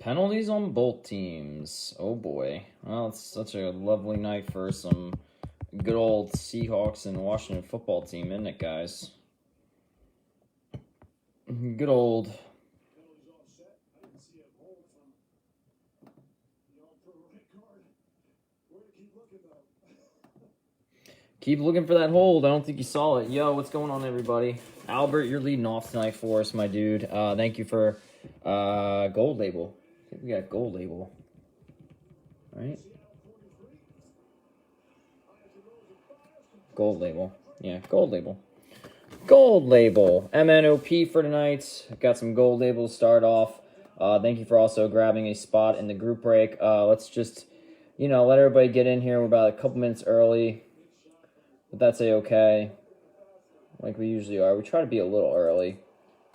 Penalties on both teams. Oh boy. Well, it's such a lovely night for some good old Seahawks and Washington football team, isn't it, guys? Good old. Keep looking for that hold. I don't think you saw it. Yo, what's going on, everybody? Albert, you're leading off tonight for us, my dude. Thank you for gold label. I think we got gold label. All right. Gold label. Yeah, gold label. Gold label. MNOP for tonight. Got some gold labels to start off. Thank you for also grabbing a spot in the group break. Let's just, let everybody get in here. We're about a couple minutes early. But that's okay. Like we usually are. We try to be a little early.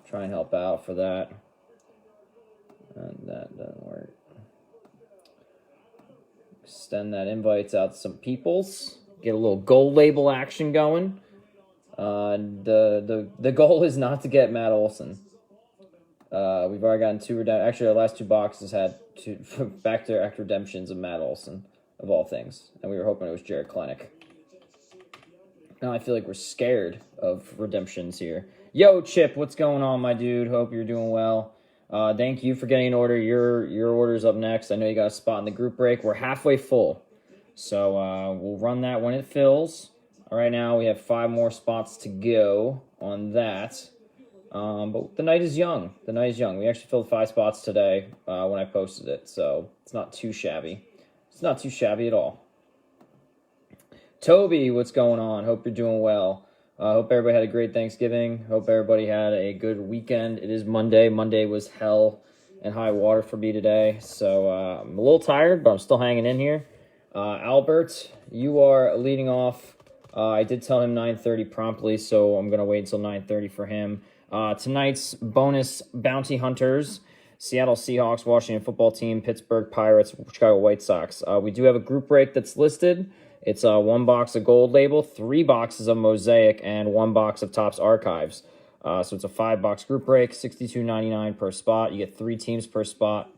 Try and help out for that. And that doesn't work. Extend that invites out to some peoples. Get a little gold label action going. The goal is not to get Matt Olson. We've already gotten two redemptions. Actually, our last two boxes had two back-to-back redemptions of Matt Olson, of all things. And we were hoping it was Jared Klenick. Now I feel like we're scared of redemptions here. Yo, Chip, what's going on, my dude? Hope you're doing well. Thank you for getting an order. Your order's up next. I know you got a spot in the group break. We're halfway full. So we'll run that when it fills. Right now we have 5 more spots to go on that. But the night is young. The night is young. We actually filled 5 spots today when I posted it. So it's not too shabby. It's not too shabby at all. Toby, what's going on? Hope you're doing well. Hope everybody had a great Thanksgiving. Hope everybody had a good weekend. It is Monday. Monday was hell and high water for me today. So I'm a little tired, but I'm still hanging in here. Albert, you are leading off. I did tell him 9:30 promptly, so I'm going to wait until 9:30 for him. Tonight's bonus bounty hunters: Seattle Seahawks, Washington football team, Pittsburgh Pirates, Chicago White Sox. We do have a group break that's listed. It's 1 box of gold label, 3 boxes of Mosaic, and 1 box of Topps Archives. So it's a 5-box group break, $62.99 per spot. You get 3 teams per spot.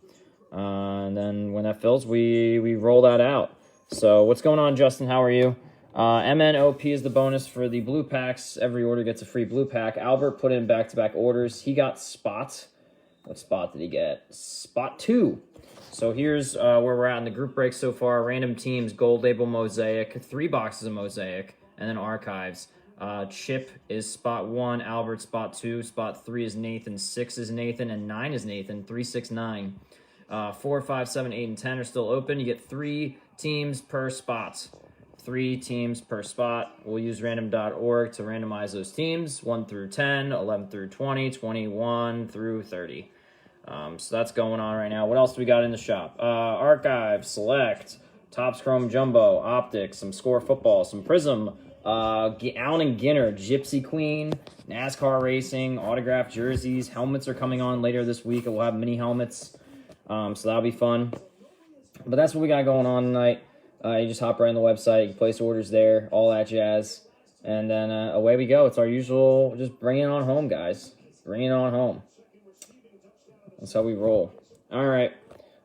And then when that fills, we roll that out. So what's going on, Justin? How are you? MNOP is the bonus for the blue packs. Every order gets a free blue pack. Albert put in back-to-back orders. He got spot. What spot did he get? Spot 2. So here's where we're at in the group break so far. Random teams, gold label Mosaic, 3 boxes of Mosaic, and then Archives. Chip is spot 1, Albert spot 2, spot 3 is Nathan, 6 is Nathan, and 9 is Nathan, 3, 6, 9. 4, 5, 7, 8, and 10 are still open. You get 3 teams per spot. 3 teams per spot. We'll use random.org to randomize those teams, 1 through 10, 11 through 20, 21 through 30. So that's going on right now. What else do we got in the shop? Archive, Select, Topps Chrome Jumbo, Optics, some Score Football, some Prizm, Allen and Ginner, Gypsy Queen, NASCAR Racing, autographed jerseys. Helmets are coming on later this week. We'll have mini helmets, so that'll be fun. But that's what we got going on tonight. You just hop right on the website, you can place orders there, all that jazz. And then away we go. It's our usual, just bring it on home, guys. Bring it on home. That's how we roll. All right,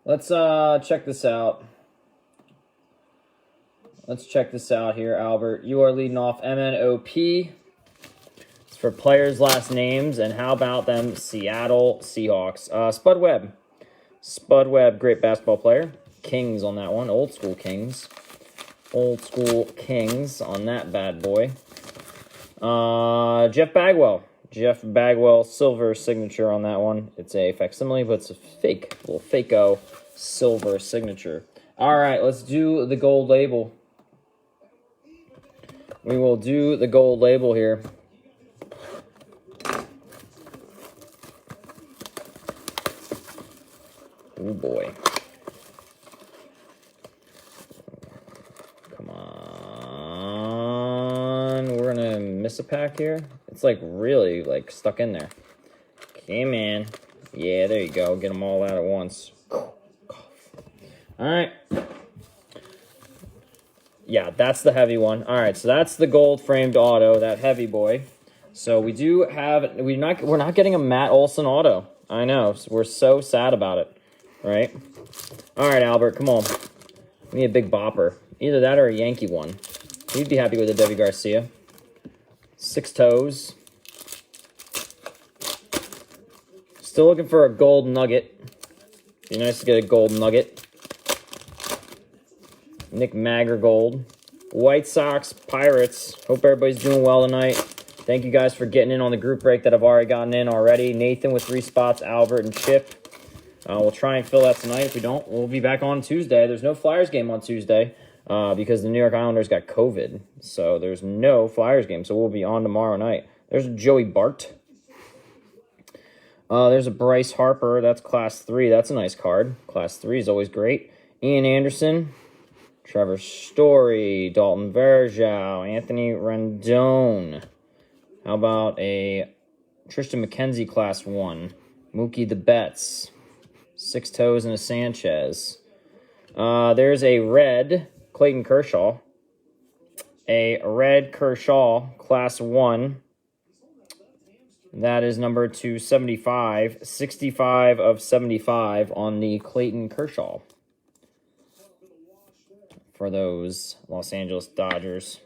let's check this out. Let's check this out here, Albert. You are leading off MNOP. It's for players' last names, and how about them Seattle Seahawks? Spud Webb. Spud Webb, great basketball player. Kings on that one. Old school Kings. Old school Kings on that bad boy. Jeff Bagwell. Jeff Bagwell, silver signature on that one. It's a facsimile, but it's a fake, little fake-o silver signature. All right, let's do the gold label. We will do the gold label here. Oh, boy. Come on. We're going to miss a pack here. It's like really like stuck in there. Come in. Yeah, there you go. Get them all out at once. All right. Yeah, that's the heavy one. All right, so that's the gold framed auto, that heavy boy. So we do have we're not getting a Matt Olson auto. I know. So we're so sad about it. right? All right, Albert, come on. We need a big bopper. Either that or a Yankee one. You'd be happy with a Debbie Garcia. 6 toes. Still looking for a gold nugget. Be nice to get a gold nugget. Nick Magger gold. White Sox, Pirates. Hope everybody's doing well tonight. Thank you guys for getting in on the group break that I've already gotten in already. Nathan with 3 spots, Albert and Chip. We'll try and fill that tonight. If we don't, we'll be back on Tuesday. There's no Flyers game on Tuesday because the New York Islanders got COVID. So there's no Flyers game. So we'll be on tomorrow night. There's a Joey Bart. There's a Bryce Harper. That's Class 3. That's a nice card. Class 3 is always great. Ian Anderson. Trevor Story. Dalton Verjao. Anthony Rendon. How about a Tristan McKenzie Class 1? Mookie the Betts. 6 toes and a Sanchez. There's a red Clayton Kershaw. A red Kershaw Class 1. That is number 275. 65 of 75 on the Clayton Kershaw. For those Los Angeles Dodgers.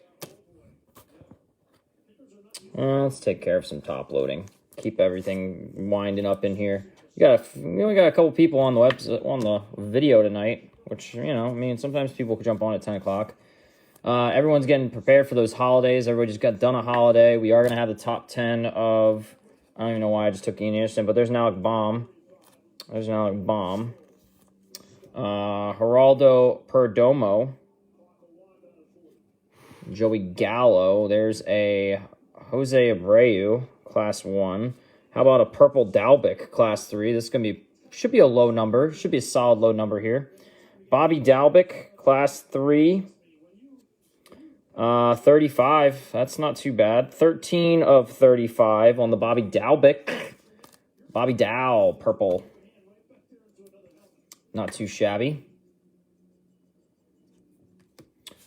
Let's take care of some top loading. Keep everything winding up in here. We only got a couple people on the on the video tonight, which, you know, I mean, sometimes people could jump on at 10 o'clock. Everyone's getting prepared for those holidays. Everybody just got done a holiday. We are going to have the top 10 of, I don't even know why I just took Ian Anderson, but there's an Alec Baum. There's an Alec Baum. Geraldo Perdomo. Joey Gallo. There's a Jose Abreu, Class 1. How about a purple Dalbec, Class 3? This is going to be, should be a low number. Should be a solid low number here. Bobby Dalbec, Class 3. 35. That's not too bad. 13 of 35 on the Bobby Dalbec. Bobby Dow, purple. Not too shabby.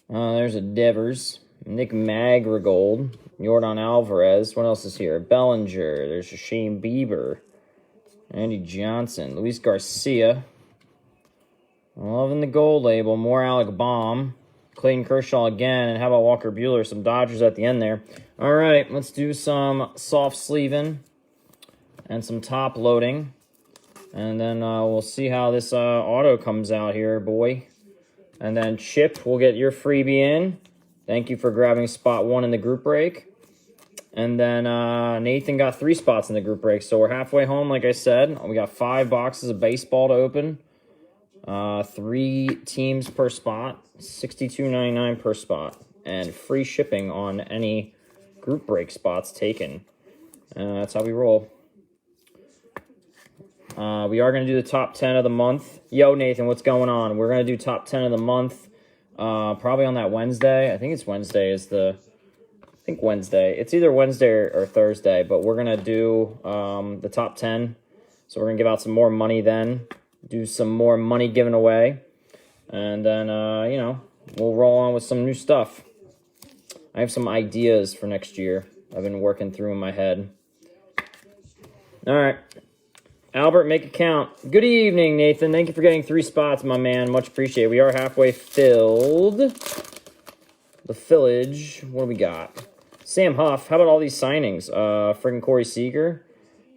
There's a Devers. Nick Magrigold. Yordan Alvarez. What else is here? Bellinger. There's a Shane Bieber. Andy Johnson. Luis Garcia. Loving the gold label. More Alec Baum. Clayton Kershaw again. And how about Walker Buehler? Some Dodgers at the end there. All right, let's do some soft sleeving and some top loading. And then we'll see how this auto comes out here, boy. And then Chip, we'll get your freebie in. Thank you for grabbing spot 1 in the group break. And then Nathan got 3 spots in the group break. So we're halfway home, like I said. We got 5 boxes of baseball to open. 3 teams per spot. $62.99 per spot. And free shipping on any group break spots taken. That's how we roll. We are going to do the top 10 of the month. Yo, Nathan, what's going on? We're going to do top 10 of the month. Probably on that Wednesday. I think it's Wednesday is the... I think Wednesday. It's either Wednesday or Thursday, but we're going to do the top 10. So we're going to give out some more money then. Do some more money given away. And then, you know, we'll roll on with some new stuff. I have some ideas for next year I've been working through in my head. All right. Albert, make it count. Good evening, Nathan. Thank you for getting 3 spots, my man. Much appreciated. We are halfway filled. The fillage. What do we got? Sam Huff. How about all these signings? Friggin' Corey Seager.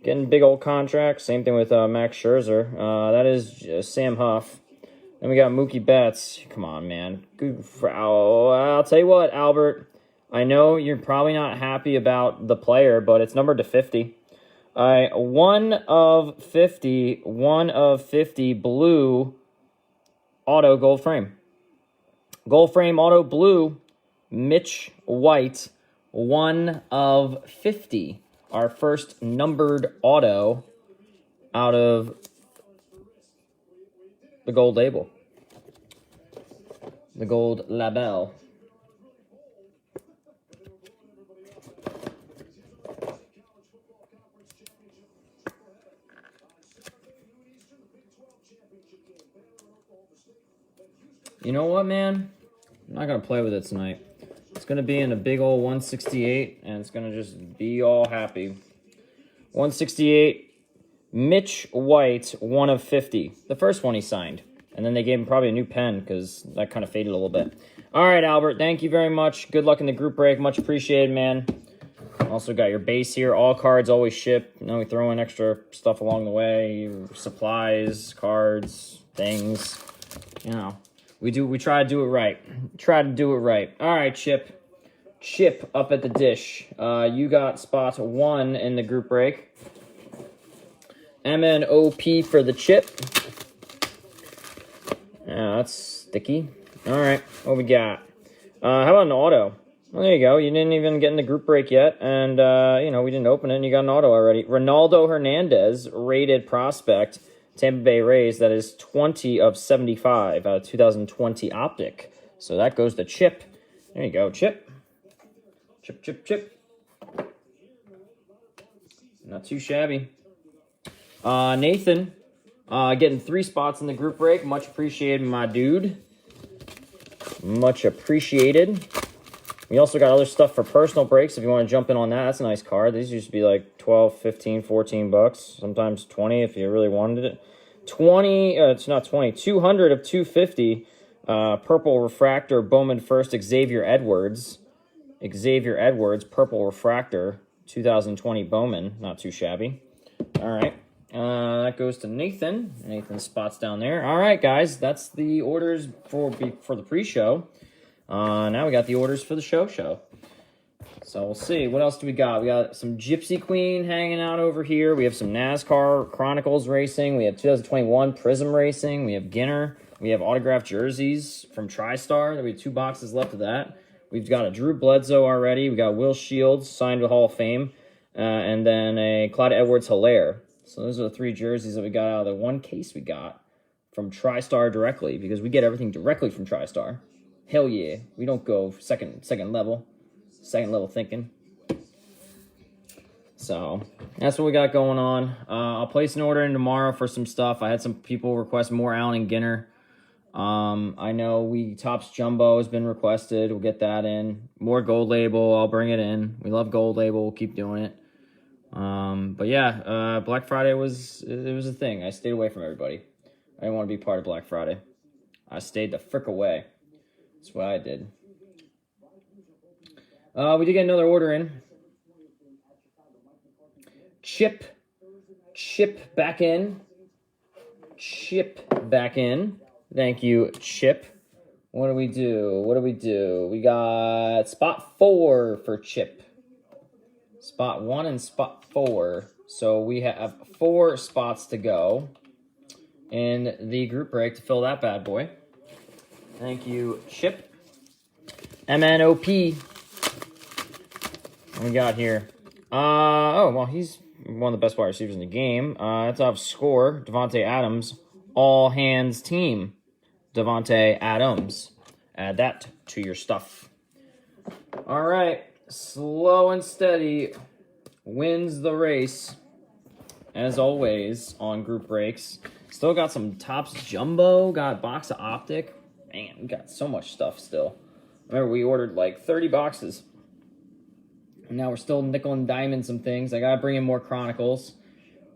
Getting big old contracts. Same thing with Max Scherzer. That is Sam Huff. Then we got Mookie Betts. Come on, man. Good for, I'll tell you what, Albert. I know you're probably not happy about the player, but it's numbered to 50. 1 of 50. 1 of 50 blue auto gold frame. Gold frame auto blue. Mitch White. 1 of 50. Our first numbered auto out of the gold label. The gold label. You know what, man? I'm not going to play with it tonight. It's going to be in a big old 168, and it's going to just be all happy. 168, Mitch White, 1 of 50. The first one he signed. And then they gave him probably a new pen because that kind of faded a little bit. All right, Albert, thank you very much. Good luck in the group break. Much appreciated, man. Also got your base here. All cards always ship. You know, we throw in extra stuff along the way. Supplies, cards, things. You know, we try to do it right. Try to do it right. All right, Chip. Chip up at the dish. You got spot 1 in the group break. MNOP for the chip. Yeah, that's sticky. All right, what we got? How about an auto? Well, there you go. You didn't even get in the group break yet, and, you know, we didn't open it, and you got an auto already. Ronaldo Hernandez, rated prospect, Tampa Bay Rays. That is 20 of 75 out of 2020 Optic. So that goes to Chip. There you go, Chip. Chip, chip, chip. Not too shabby. Nathan, getting 3 spots in the group break. Much appreciated, my dude. Much appreciated. We also got other stuff for personal breaks if you want to jump in on that. That's a nice card. These used to be like 12, 15, 14 bucks. Sometimes 20 if you really wanted it. 20, it's not 20, 200 of 250. Purple Refractor, Bowman first, Xavier Edwards. Xavier Edwards, Purple Refractor, 2020 Bowman. Not too shabby. All right. That goes to Nathan. Nathan's spots down there. All right, guys. That's the orders for the pre-show. Now we got the orders for the show. So we'll see. What else do we got? We got some Gypsy Queen hanging out over here. We have some NASCAR Chronicles racing. We have 2021 Prizm racing. We have Ginner. We have autographed jerseys from TriStar. We have 2 boxes left of that. We've got a Drew Bledsoe already. We got Will Shields signed to Hall of Fame. And then a Clyde Edwards-Helaire. So those are the 3 jerseys that we got out of the 1 case we got from TriStar directly, because we get everything directly from TriStar. Hell yeah. We don't go second level thinking. So that's what we got going on. I'll place an order in tomorrow for some stuff. I had some people request more Allen and Ginner. I know Topps Jumbo has been requested. We'll get that in. More Gold Label. I'll bring it in. We love Gold Label. We'll keep doing it. But yeah, Black Friday was a thing. I stayed away from everybody. I didn't want to be part of Black Friday. I stayed the frick away. That's what I did. We did get another order in. Chip back in. Chip back in. Thank you, Chip. What do we do? We got spot 4 for Chip. Spot 1 and spot 4. So we have 4 spots to go in the group break to fill that bad boy. Thank you, Chip. MNOP. What we got here? Well, he's one of the best wide receivers in the game. That's off score. Devontae Adams. All hands team. Devontae Adams. Add that to your stuff. All right. Slow and steady wins the race, as always, on group breaks. Still got some Topps Jumbo, got a box of Optic. Man, we got so much stuff still. Remember, we ordered like 30 boxes. And now we're still nickel and diming some things. I got to bring in more Chronicles.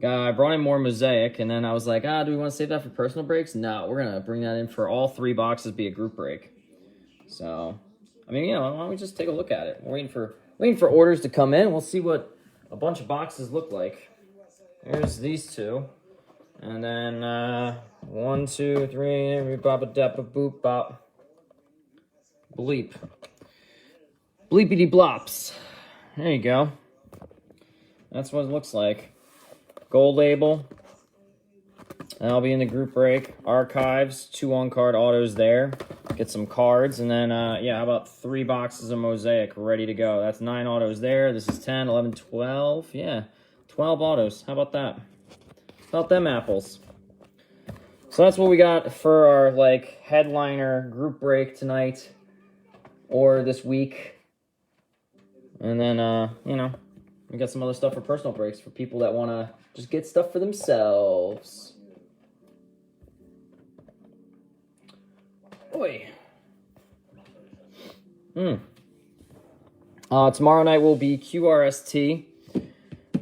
I brought in more Mosaic, and then I was like, do we want to save that for personal breaks? No, we're going to bring that in for all 3 boxes, be a group break. So, I mean, why don't we just take a look at it? We're waiting for orders to come in. We'll see what a bunch of boxes look like. Here's these 2. And then 1, 2, 3, bop a dap a boop bop. Bleep. Bleepity blops. There you go. That's what it looks like. Gold Label. That'll be in the group break. Archives, 2 on-card autos there. Get some cards, and then, how about 3 boxes of Mosaic ready to go? That's 9 autos there. This is 10, 11, 12. Yeah, 12 autos. How about that? How about them apples? So that's what we got for our, headliner group break tonight or this week. And then, we got some other stuff for personal breaks for people that want to just get stuff for themselves. Boy. Tomorrow night will be QRST.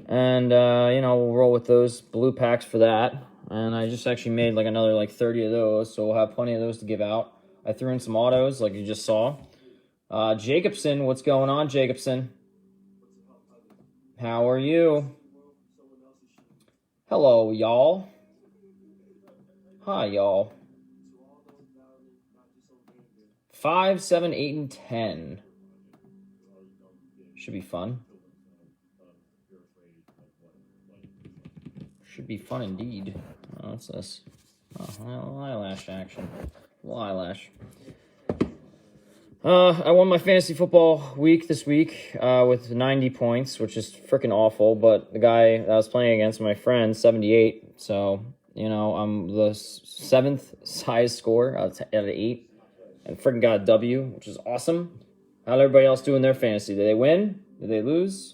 And, you know, we'll roll with those blue packs for that. And I just actually made like another like 30 of those, so we'll have plenty of those to give out. I threw in some autos like you just saw. Jacobson, what's going on, Jacobson? How are you? Hello, y'all. Hi, y'all. 5, 7, 8, and 10. Should be fun. Should be fun indeed. Oh, what's this? Oh, well, eyelash action. Little eyelash. I won my fantasy football week this week with 90 points, which is freaking awful. But the guy that I was playing against, my friend, 78. So, you know, I'm the 7th highest score out of 8. And freaking got a W, which is awesome. How'd everybody else do in their fantasy? Did they win? Did they lose?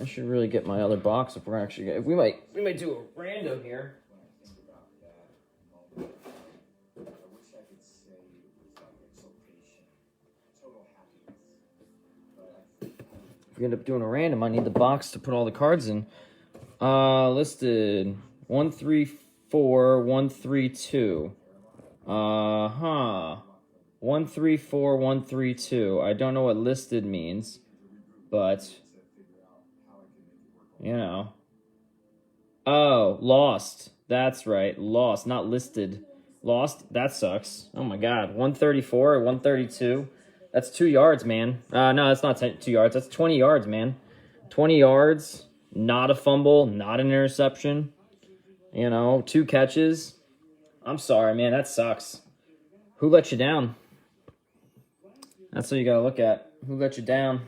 I should really get my other box if we're actually we might do a random here. If we end up doing a random, I need the box to put all the cards in. Listed 134 132. 134 132. I don't know what listed means, but you know. Oh, lost. That's right. Lost, not listed. Lost? That sucks. Oh my god. 134 or 132. That's 2 yards, man. No, that's not 2 yards. That's 20 yards, man. 20 yards, not a fumble, not an interception. You know, 2 catches. I'm sorry, man. That sucks. Who let you down? That's what you gotta look at. Who let you down?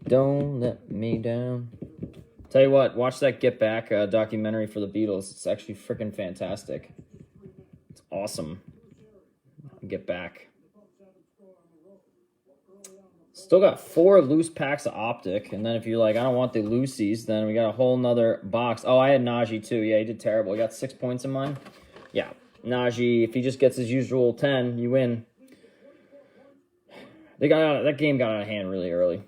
Don't let me down. Tell you what, watch that Get Back documentary for the Beatles. It's actually freaking fantastic. It's awesome. Get Back. Still got 4 loose packs of Optic. And then if you're like, I don't want the loosies, then we got a whole nother box. Oh, I had Najee too. Yeah, he did terrible. He got 6 points in mine. Yeah, Najee, if he just gets his usual 10, you win. That game got out of hand really early.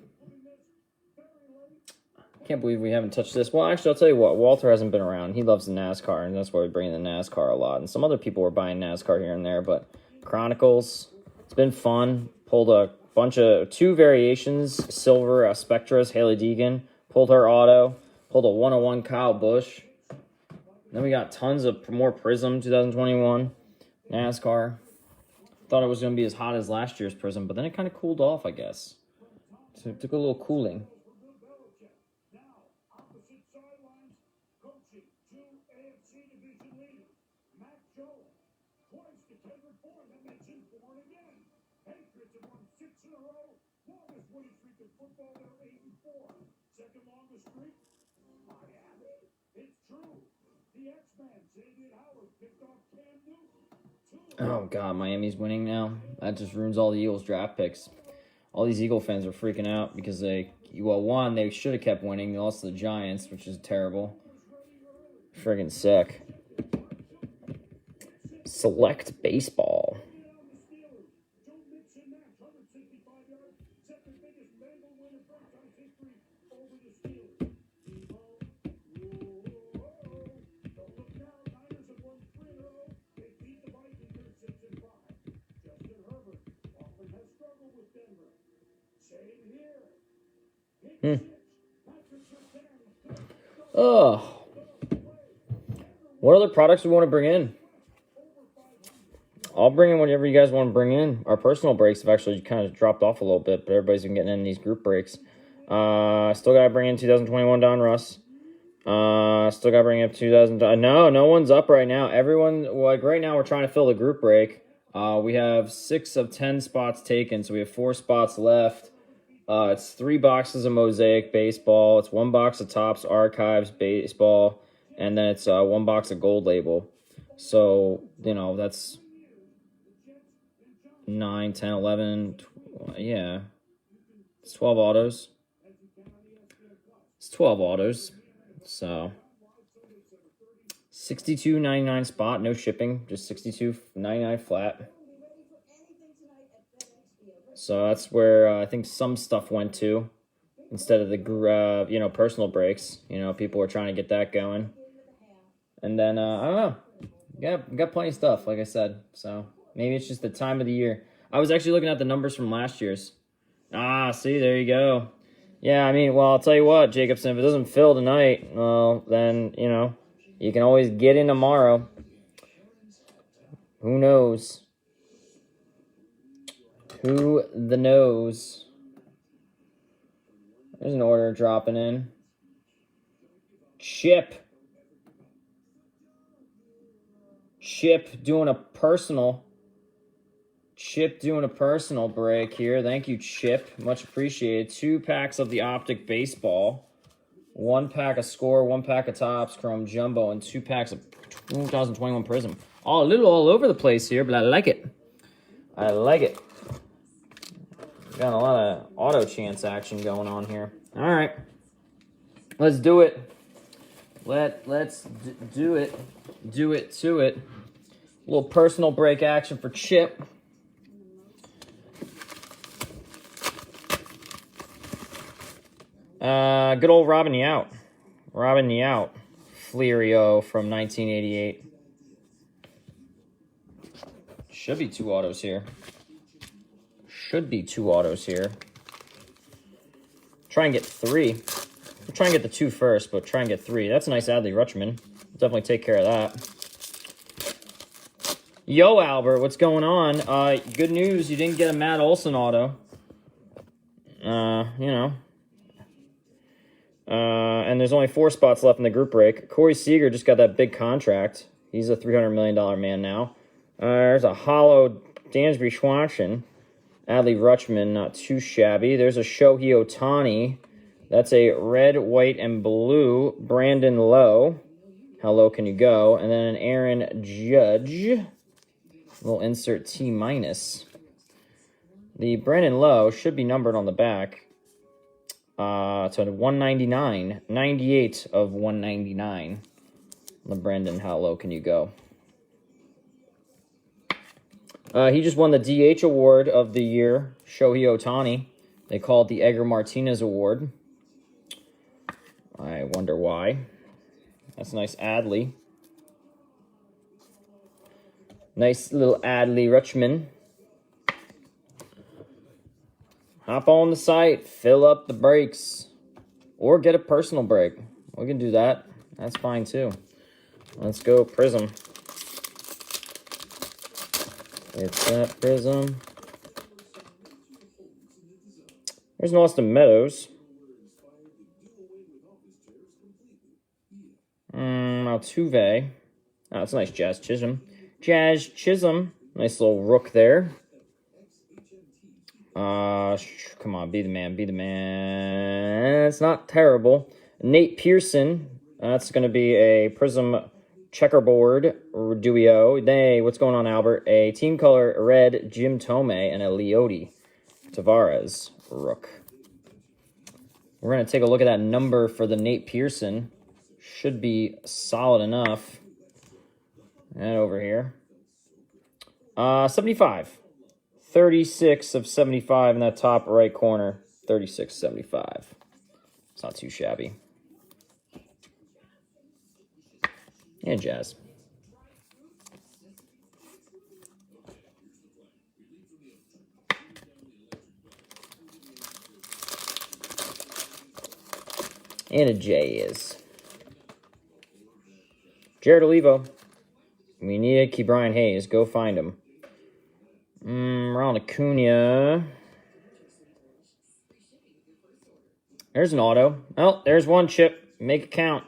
Can't believe we haven't touched this. Well, actually, I'll tell you what. Walter hasn't been around. He loves the NASCAR, and that's why we bring the NASCAR a lot. And some other people were buying NASCAR here and there, but Chronicles, it's been fun. Pulled a bunch of 2 variations, silver Spectras, Haley Deegan. Pulled her auto. Pulled a 101 Kyle Busch. Then we got tons of more Prizm 2021 NASCAR. Thought it was going to be as hot as last year's Prizm, but then it kind of cooled off, I guess. So it took a little cooling. Oh, God, Miami's winning now. That just ruins all the Eagles draft picks. All these Eagle fans are freaking out because they should have kept winning. They lost to the Giants, which is terrible. Friggin' sick. Select baseball. Oh, what other products we want to bring in? I'll bring in whatever you guys want to bring in. Our personal breaks have actually kind of dropped off a little bit, but everybody's been getting in these group breaks. Still got to bring in 2021 Don Russ. Still got to bring in 2000. No one's up right now. Everyone, like right now, we're trying to fill the group break. We have 6 of 10 spots taken, so we have 4 spots left. It's 3 boxes of Mosaic baseball. It's 1 box of Topps Archives baseball, and then it's 1 box of Gold Label. So, you know, that's 9, 10, 11, yeah. It's 12 autos. It's 12 autos. So 62.99 spot, no shipping, just 62.99 flat. So that's where I think some stuff went to instead of the personal breaks. People were trying to get that going. And then I don't know. Got plenty of stuff, like I said. So maybe it's just the time of the year. I was actually looking at the numbers from last year's. See, there you go. Yeah, I mean, well, I'll tell you what, Jacobson, if it doesn't fill tonight, well, then, you can always get in tomorrow. Who knows? Who the knows? There's an order dropping in. Chip doing a personal. Chip doing a personal break here. Thank you, Chip. Much appreciated. 2 packs of the Optic Baseball. 1 pack of Score, 1 pack of Topps Chrome Jumbo, and 2 packs of 2021 Prizm. A little all over the place here, but I like it. I like it. Got a lot of auto chance action going on here. All right. Let's do it. Let's do it. Do it to it. A little personal break action for Chip. Good old Robin Yount. Fleerio from 1988. Should be 2 autos here. Try and get 3. We'll try and get the 2 first, but try and get 3. That's a nice Adley Rutschman. Definitely take care of that. Yo, Albert, what's going on? Good news, you didn't get a Matt Olson auto. And there's only 4 spots left in the group break. Corey Seager just got that big contract. He's a $300 million man now. There's a hollow Dansby Swanson. Adley Rutschman, not too shabby. There's a Shohei Ohtani. That's a red, white, and blue. Brandon Lowe. How low can you go? And then an Aaron Judge. We'll insert T-. The Brandon Lowe should be numbered on the back. So 199. 98 of 199. The Brandon, how low can you go? He just won the DH award of the year, Shohei Ohtani. They call it the Edgar Martinez Award. I wonder why. That's a nice Adley. Nice little Adley Rutschman. Hop on the site, fill up the breaks, or get a personal break. We can do that. That's fine too. Let's go Prizm. It's that Prizm. There's an Austin Meadows. Altuve. Oh, that's a nice Jazz Chisholm. Nice little rook there. Come on, be the man. It's not terrible. Nate Pearson. That's going to be a Prizm checkerboard duo. Hey, what's going on, Albert? A team color red Jim Thome and a Leody Tavares rook. We're going to take a look at that number for the Nate Pearson. Should be solid enough. And over here. 75. 36 of 75 in that top right corner. 36.75. It's not too shabby. And Jazz. And a J is. Jared Olivo. We need Key Brian Hayes. Go find him. Ronald Acuna. There's an auto. Oh, there's one chip. Make it count.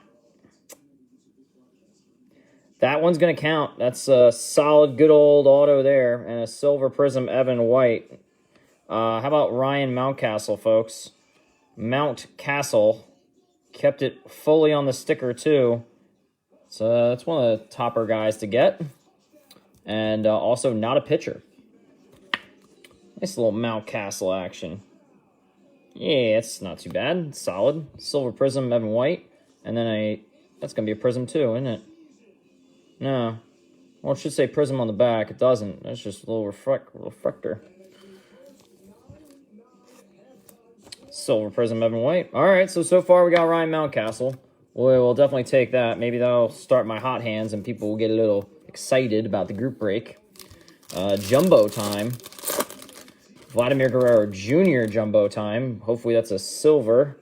That one's going to count. That's a solid, good old auto there. And a silver Prizm Evan White. How about Ryan Mountcastle, folks? Mountcastle. Kept it fully on the sticker, too. So that's one of the topper guys to get. And also not a pitcher. Nice little Mountcastle action. Yeah, it's not too bad. Solid. Silver Prizm, Evan White. And then that's going to be a Prizm too, isn't it? No. Well, it should say Prizm on the back. It doesn't. That's just a little refractor. Silver Prizm, Evan White. All right, so far we got Ryan Mountcastle. We'll definitely take that. Maybe that'll start my hot hands and people will get a little excited about the group break. Jumbo time. Vladimir Guerrero Jr. Jumbo time. Hopefully that's a silver.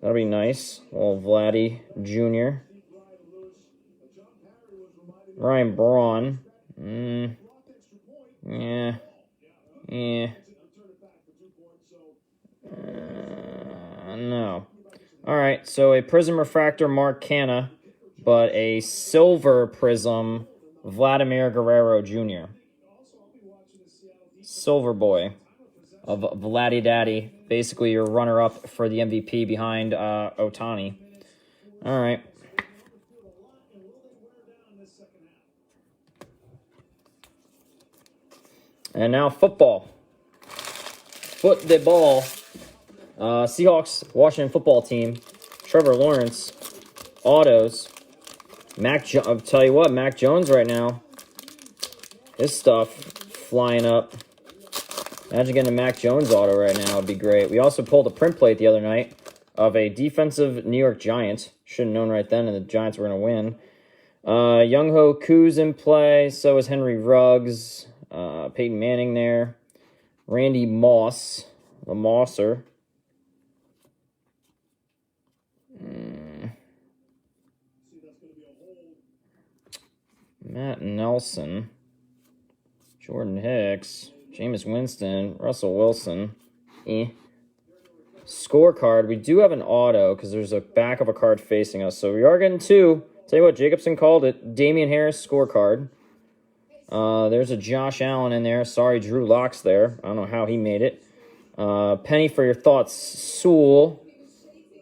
That'll be nice. Little Vladdy Jr. Ryan Braun. Yeah. No. All right, so a Prizm Refractor Mark Canha, but a silver Prizm Vladimir Guerrero Jr. Silver boy of Vladdy Daddy. Basically your runner-up for the MVP behind Ohtani. All right. And now football. Foot the ball. Seahawks, Washington football team. Trevor Lawrence. Autos. I'll tell you what, Mac Jones right now. His stuff flying up. Imagine getting a Mac Jones auto right now. Would be great. We also pulled a print plate the other night of a defensive New York Giants. Should have known right then, and the Giants were going to win. Young-Ho Koo's in play. So is Henry Ruggs. Peyton Manning there. Randy Moss. The Mosser. Matt Nelson. Jordan Hicks. Jameis Winston. Russell Wilson. Scorecard. We do have an auto because there's a back of a card facing us. So we are getting two. Tell you what, Jacobson called it. Damian Harris scorecard. There's a Josh Allen in there. Sorry, Drew Lock's there. I don't know how he made it. Penny for your thoughts. Sewell.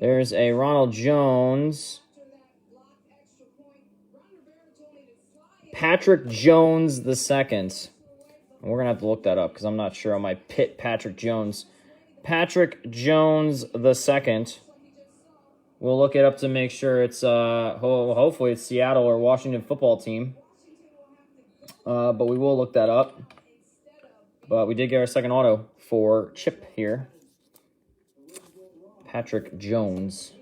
There's a Ronald Jones. Patrick Jones the second. We're going to have to look that up because I'm not sure on my pit Patrick Jones. Patrick Jones the second. We'll look it up to make sure it's, hopefully it's Seattle or Washington football team. But we will look that up. But we did get our second auto for Chip here. Patrick Jones.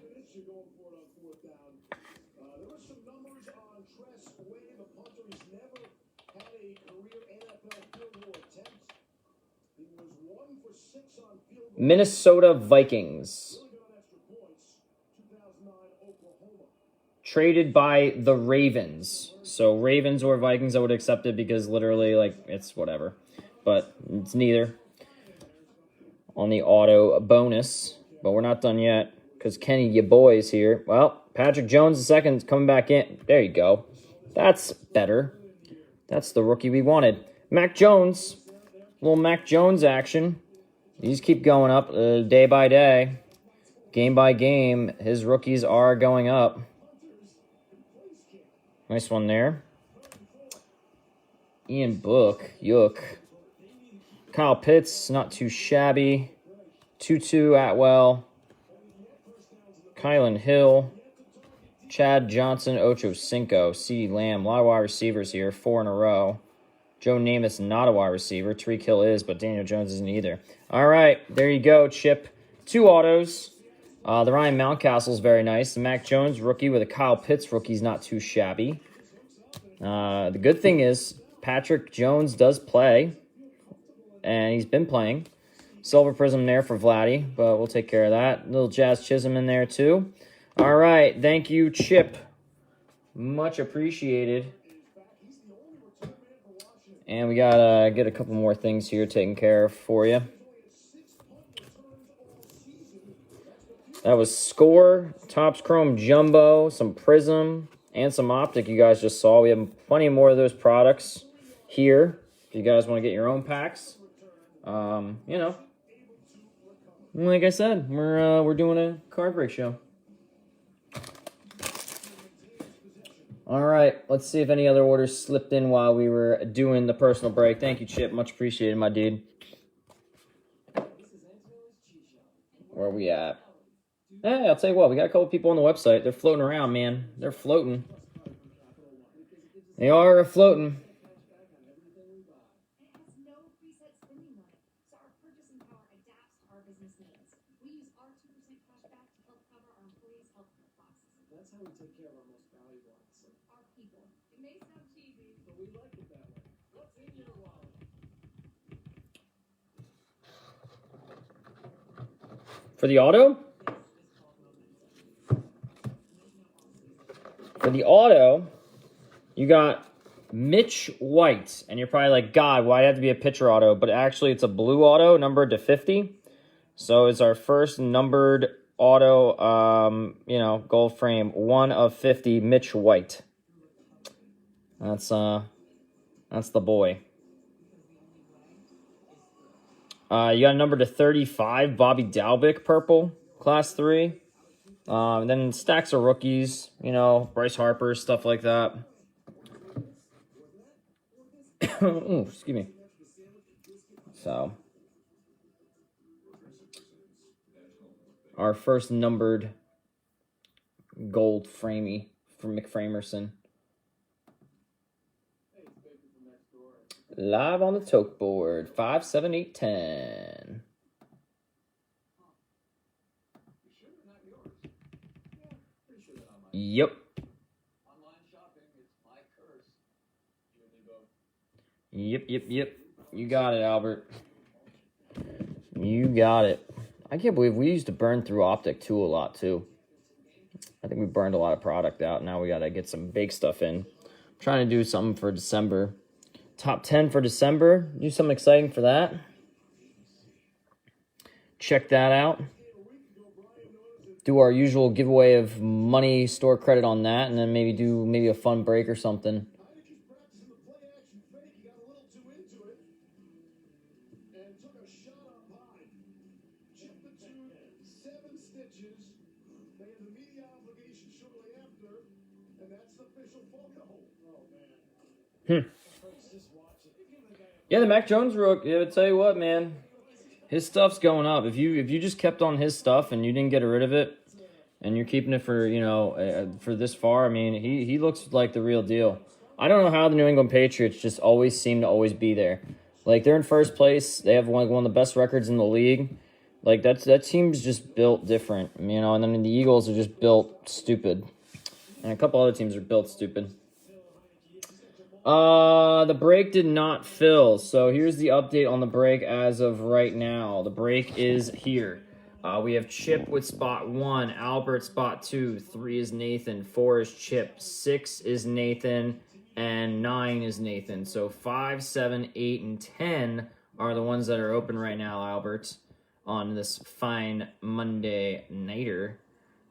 Minnesota Vikings. Traded by the Ravens. So Ravens or Vikings I would accept it because literally, like, it's whatever. But it's neither. On the auto bonus. But we're not done yet because Kenny, your boy, is here. Well, Patrick Jones the second is coming back in. There you go. That's better. That's the rookie we wanted. Mac Jones. Little Mac Jones action. These keep going up day by day. Game by game. His rookies are going up. Nice one there. Ian Book. Yook. Kyle Pitts. Not too shabby. Tutu Atwell. Kylan Hill. Chad Johnson. Ocho Cinco. CeeDee Lamb. A lot of wide receivers here. 4 in a row. Joe Namath not a wide receiver. Tariq Hill is, but Daniel Jones isn't either. All right, there you go, Chip. 2 autos. The Ryan Mountcastle is very nice. The Mac Jones rookie with a Kyle Pitts rookie is not too shabby. The good thing is Patrick Jones does play, and he's been playing. Silver Prizm there for Vladdy, but we'll take care of that. Little Jazz Chisholm in there too. All right, thank you, Chip. Much appreciated. And we gotta get a couple more things here taken care of for you. That was Score, Topps Chrome Jumbo, some Prizm, and some Optic you guys just saw. We have plenty more of those products here. If you guys want to get your own packs. You know, like I said, we're doing a card break show. All right, let's see if any other orders slipped in while we were doing the personal break. Thank you, Chip. Much appreciated, my dude. Where are we at? Hey, I'll tell you what, we got a couple people on the website. They're floating around, man. They're floating. They are floating. For the auto? For the auto, you got Mitch White. And you're probably like, God, why have to be a pitcher auto? But actually, it's a blue auto, numbered to 50. So it's our first numbered auto, gold frame. 1 of 50, Mitch White. That's the boy. You got a number to 35, Bobby Dalbec, purple, class 3. Then stacks of rookies, Bryce Harper, stuff like that. Ooh, excuse me. So, our first numbered gold framey from McFramerson. Live on the tote board, 5, 7, 8, 10. Yep. Yep. You got it, Albert. You got it. I can't believe we used to burn through Optic 2 a lot, too. I think we burned a lot of product out. Now we got to get some big stuff in. I'm trying to do something for December. Top 10 for December. Do something exciting for that. Check that out. Do our usual giveaway of money, store credit on that, and then maybe a fun break or something. Yeah, the Mac Jones rook. Yeah, I tell you what, man, his stuff's going up. If you just kept on his stuff and you didn't get rid of it, and you're keeping it for for this far, I mean, he looks like the real deal. I don't know how the New England Patriots just always seem to always be there. Like, they're in first place. They have one of the best records in the league. Like, that team's just built different, and then the Eagles are just built stupid, and a couple other teams are built stupid. The break did not fill, so here's the update on the break as of right now. The break is here. We have Chip with spot 1, Albert spot 2, 3 is Nathan, 4 is Chip, 6 is Nathan, and 9 is Nathan. So 5, 7, 8, and 10 are the ones that are open right now, Albert, on this fine Monday nighter.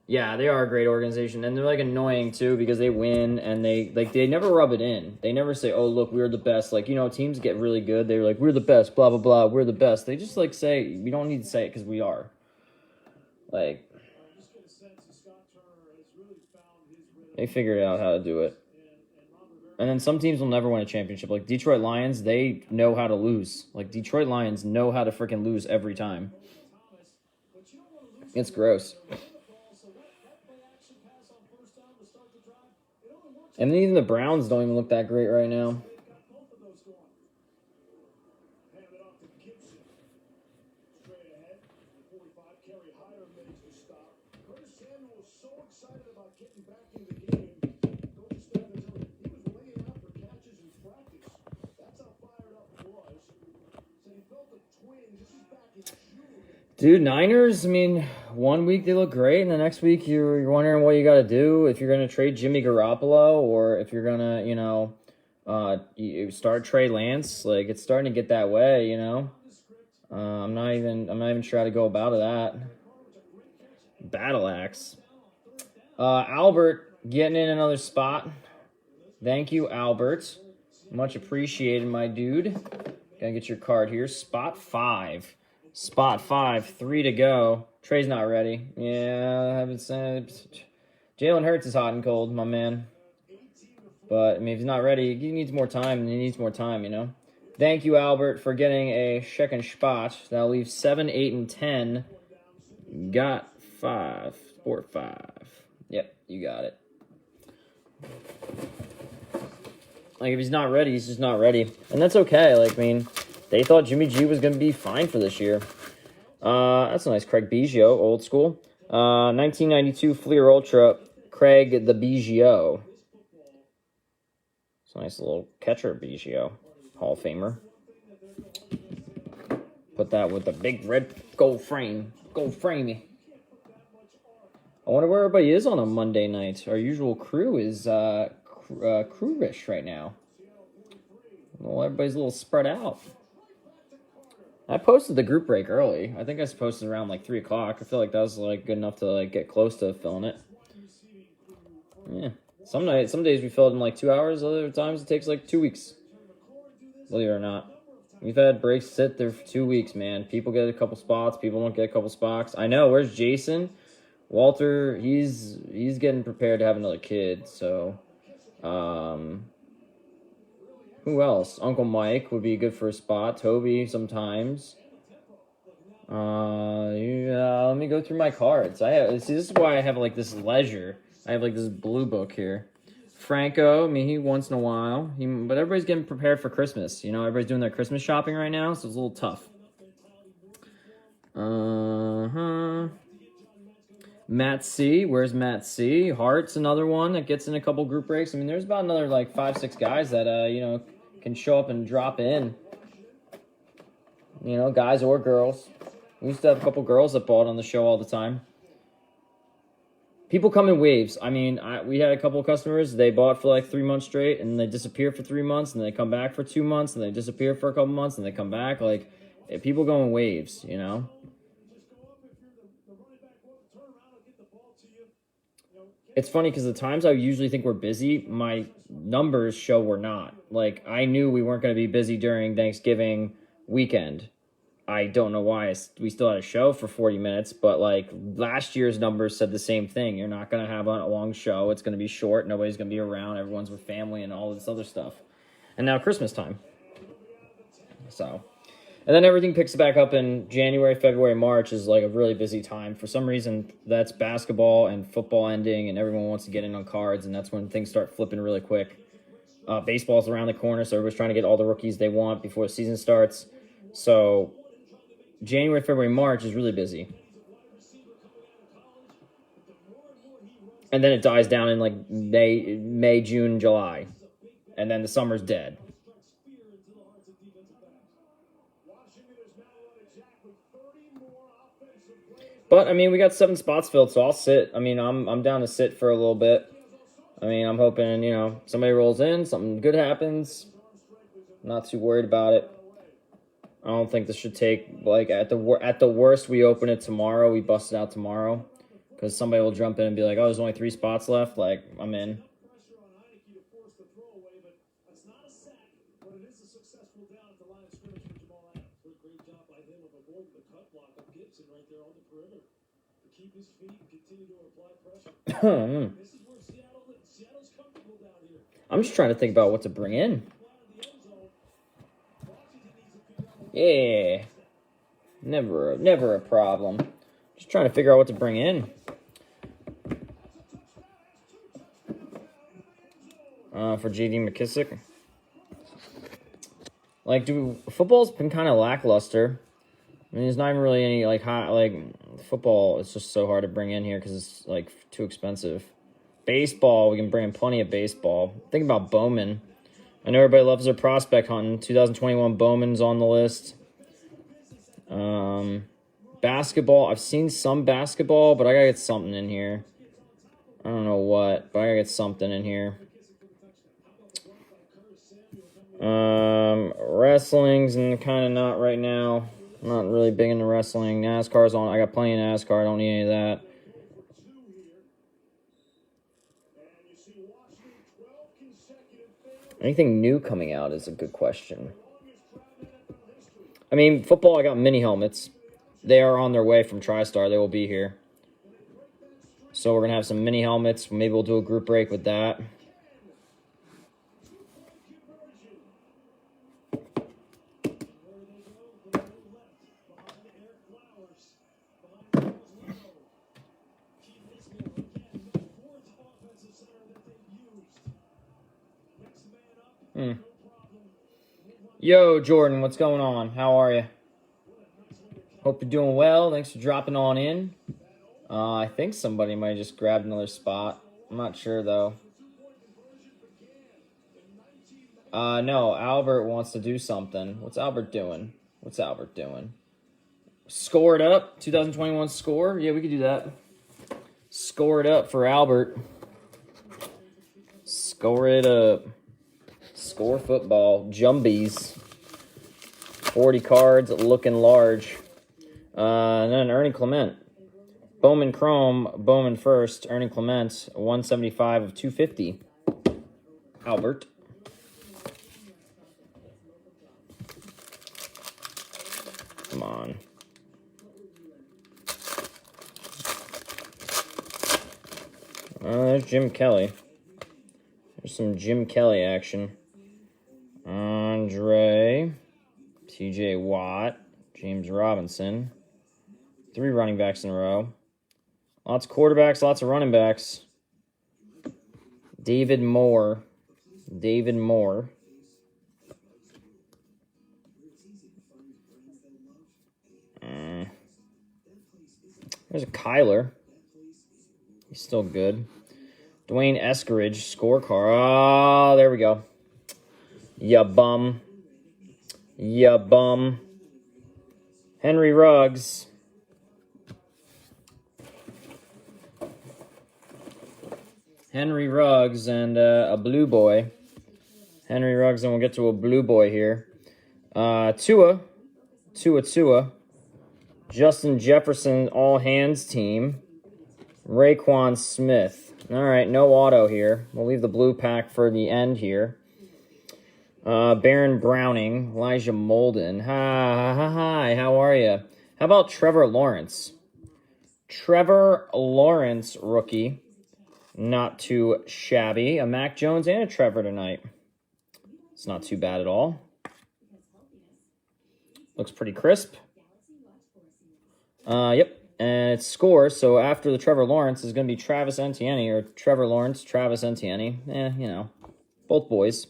Yeah, they are a great organization, and they're like annoying too because they win and they never rub it in. They never say, "Oh, look, we're the best." Like, teams get really good. They're like, "We're the best," blah blah blah. We're the best. They just say, "We don't need to say it because we are." Like, they figured out how to do it. And then some teams will never win a championship. Like Detroit Lions, they know how to lose. Like Detroit Lions know how to freaking lose every time. It's gross. And even the Browns don't even look that great right now. Dude, Niners, 1 week they look great, and the next week you're wondering what you got to do, if you're going to trade Jimmy Garoppolo, or if you're going to, you start Trey Lance. Like, it's starting to get that way, I'm not even sure how to go about that. Battle Axe. Albert getting in another spot. Thank you, Albert. Much appreciated, my dude. Gotta get your card here. Spot 5. Spot 5, 3 to go. Trey's not ready. Yeah, I haven't said. Jalen Hurts is hot and cold, my man. But, if he's not ready, he needs more time, Thank you, Albert, for getting a second spot. That'll leave 7, 8, and 10 got 5. Sport 5. Yep, you got it. Like, if he's not ready, he's just not ready. And that's okay. Like, I mean, they thought Jimmy G was going to be fine for this year. That's a nice Craig Biggio, old school. 1992 Fleer Ultra, Craig the Biggio. It's a nice little catcher, Biggio. Hall of Famer. Put that with the big red gold frame. Gold framey. I wonder where everybody is on a Monday night. Our usual crew is crew-ish right now. Well, everybody's a little spread out. I posted the group break early. I think I posted around like 3 o'clock. I feel like that was like good enough to like get close to filling it. Yeah. Some days we fill it in like 2 hours. Other times it takes like 2 weeks. Believe it or not. We've had breaks sit there for 2 weeks, man. People get a couple spots. People don't get a couple spots. I know. Where's Jason? Walter, he's getting prepared to have another kid. So, who else? Uncle Mike would be good for a spot. Toby sometimes. Yeah, let me go through my cards. This is why I have like this leisure. I have like this blue book here. Franco, I mean, he once in a while. But everybody's getting prepared for Christmas. You know, everybody's doing their Christmas shopping right now, so it's a little tough. Matt C. Where's Matt C? Hart's another one that gets in a couple group breaks. I mean, there's about another like 5-6 guys that you know, can show up and drop in. You know, guys or girls. We used to have a couple girls that bought on the show all the time. People come in waves. I mean, we had a couple of customers. They bought for like 3 months straight, and they disappear for 3 months, and they come back for 2 months, and they disappear for a couple months, and they come back. Like, people go in waves, you know? It's funny because the times I usually think we're busy, my numbers show we're not. Like, I knew we weren't going to be busy during Thanksgiving weekend. I don't know why we still had a show for 40 minutes, but like last year's numbers said the same thing. You're not going to have a long show. It's going to be short. Nobody's going to be around. Everyone's with family and all this other stuff. And now Christmas time. So, and then everything picks back up in January, February, March is like a really busy time. For some reason, that's basketball and football ending, and everyone wants to get in on cards, and that's when things start flipping really quick. Baseball's around the corner, so everybody's trying to get all the rookies they want before the season starts. So January, February, March is really busy. And then it dies down in like May, June, July. And then the summer's dead. But, I mean, we got 7 spots filled, so I'll sit. I mean, I'm down to sit for a little bit. I mean, I'm hoping, you know, somebody rolls in, something good happens. Not too worried about it. I don't think this should take, like, at the worst, we open it tomorrow. We bust it out tomorrow. Because somebody will jump in and be like, oh, there's only 3 spots left. Like, I'm in. I'm just trying to think about what to bring in. Yeah. Never a problem. Just trying to figure out what to bring in. For J.D. McKissick. Like, football's been kind of lackluster. I mean, there's not even really any, like, hot, like, football is just so hard to bring in here because it's, like, too expensive. Baseball, we can bring in plenty of baseball. Think about Bowman. I know everybody loves their prospect hunting. 2021 Bowman's on the list. Basketball, I've seen some basketball, but I gotta get something in here. I don't know what, but I gotta get something in here. Wrestling's kind of not right now. I'm not really big into wrestling. NASCAR's on. I got plenty of NASCAR. I don't need any of that. Anything new coming out is a good question. I mean, football, I got mini helmets. They are on their way from TriStar. They will be here. So we're going to have some mini helmets. Maybe we'll do a group break with that. Yo, Jordan, what's going on? How are you? Hope you're doing well. Thanks for dropping on in. I think somebody might have just grabbed another spot. I'm not sure, though. No, Albert wants to do something. What's Albert doing? Score it up. 2021 score. Yeah, we could do that. Score it up for Albert. Score it up. Score football. Jumbies. 40 cards looking large. And then Ernie Clement. Bowman Chrome, Bowman first. Ernie Clement, 175 of 250. Albert. Come on. There's Jim Kelly. There's some Jim Kelly action. Andre. TJ Watt. James Robinson. 3 running backs in a row. Lots of quarterbacks, lots of running backs. David Moore. There's a Kyler. He's still good. Dwayne Eskridge, scorecard. Oh, there we go. Ya bum. Henry Ruggs. And a blue boy. Henry Ruggs, and we'll get to a blue boy here. Tua. Justin Jefferson, all hands team. Raekwon Smith. All right, no auto here. We'll leave the blue pack for the end here. Baron Browning, Elijah Molden. Hi, how are you? How about Trevor Lawrence? Trevor Lawrence, rookie. Not too shabby. A Mac Jones and a Trevor tonight. It's not too bad at all. Looks pretty crisp. Yep. And it's scores. So after the Trevor Lawrence is going to be Travis Etienne, or Trevor Lawrence, Travis Etienne. Both boys.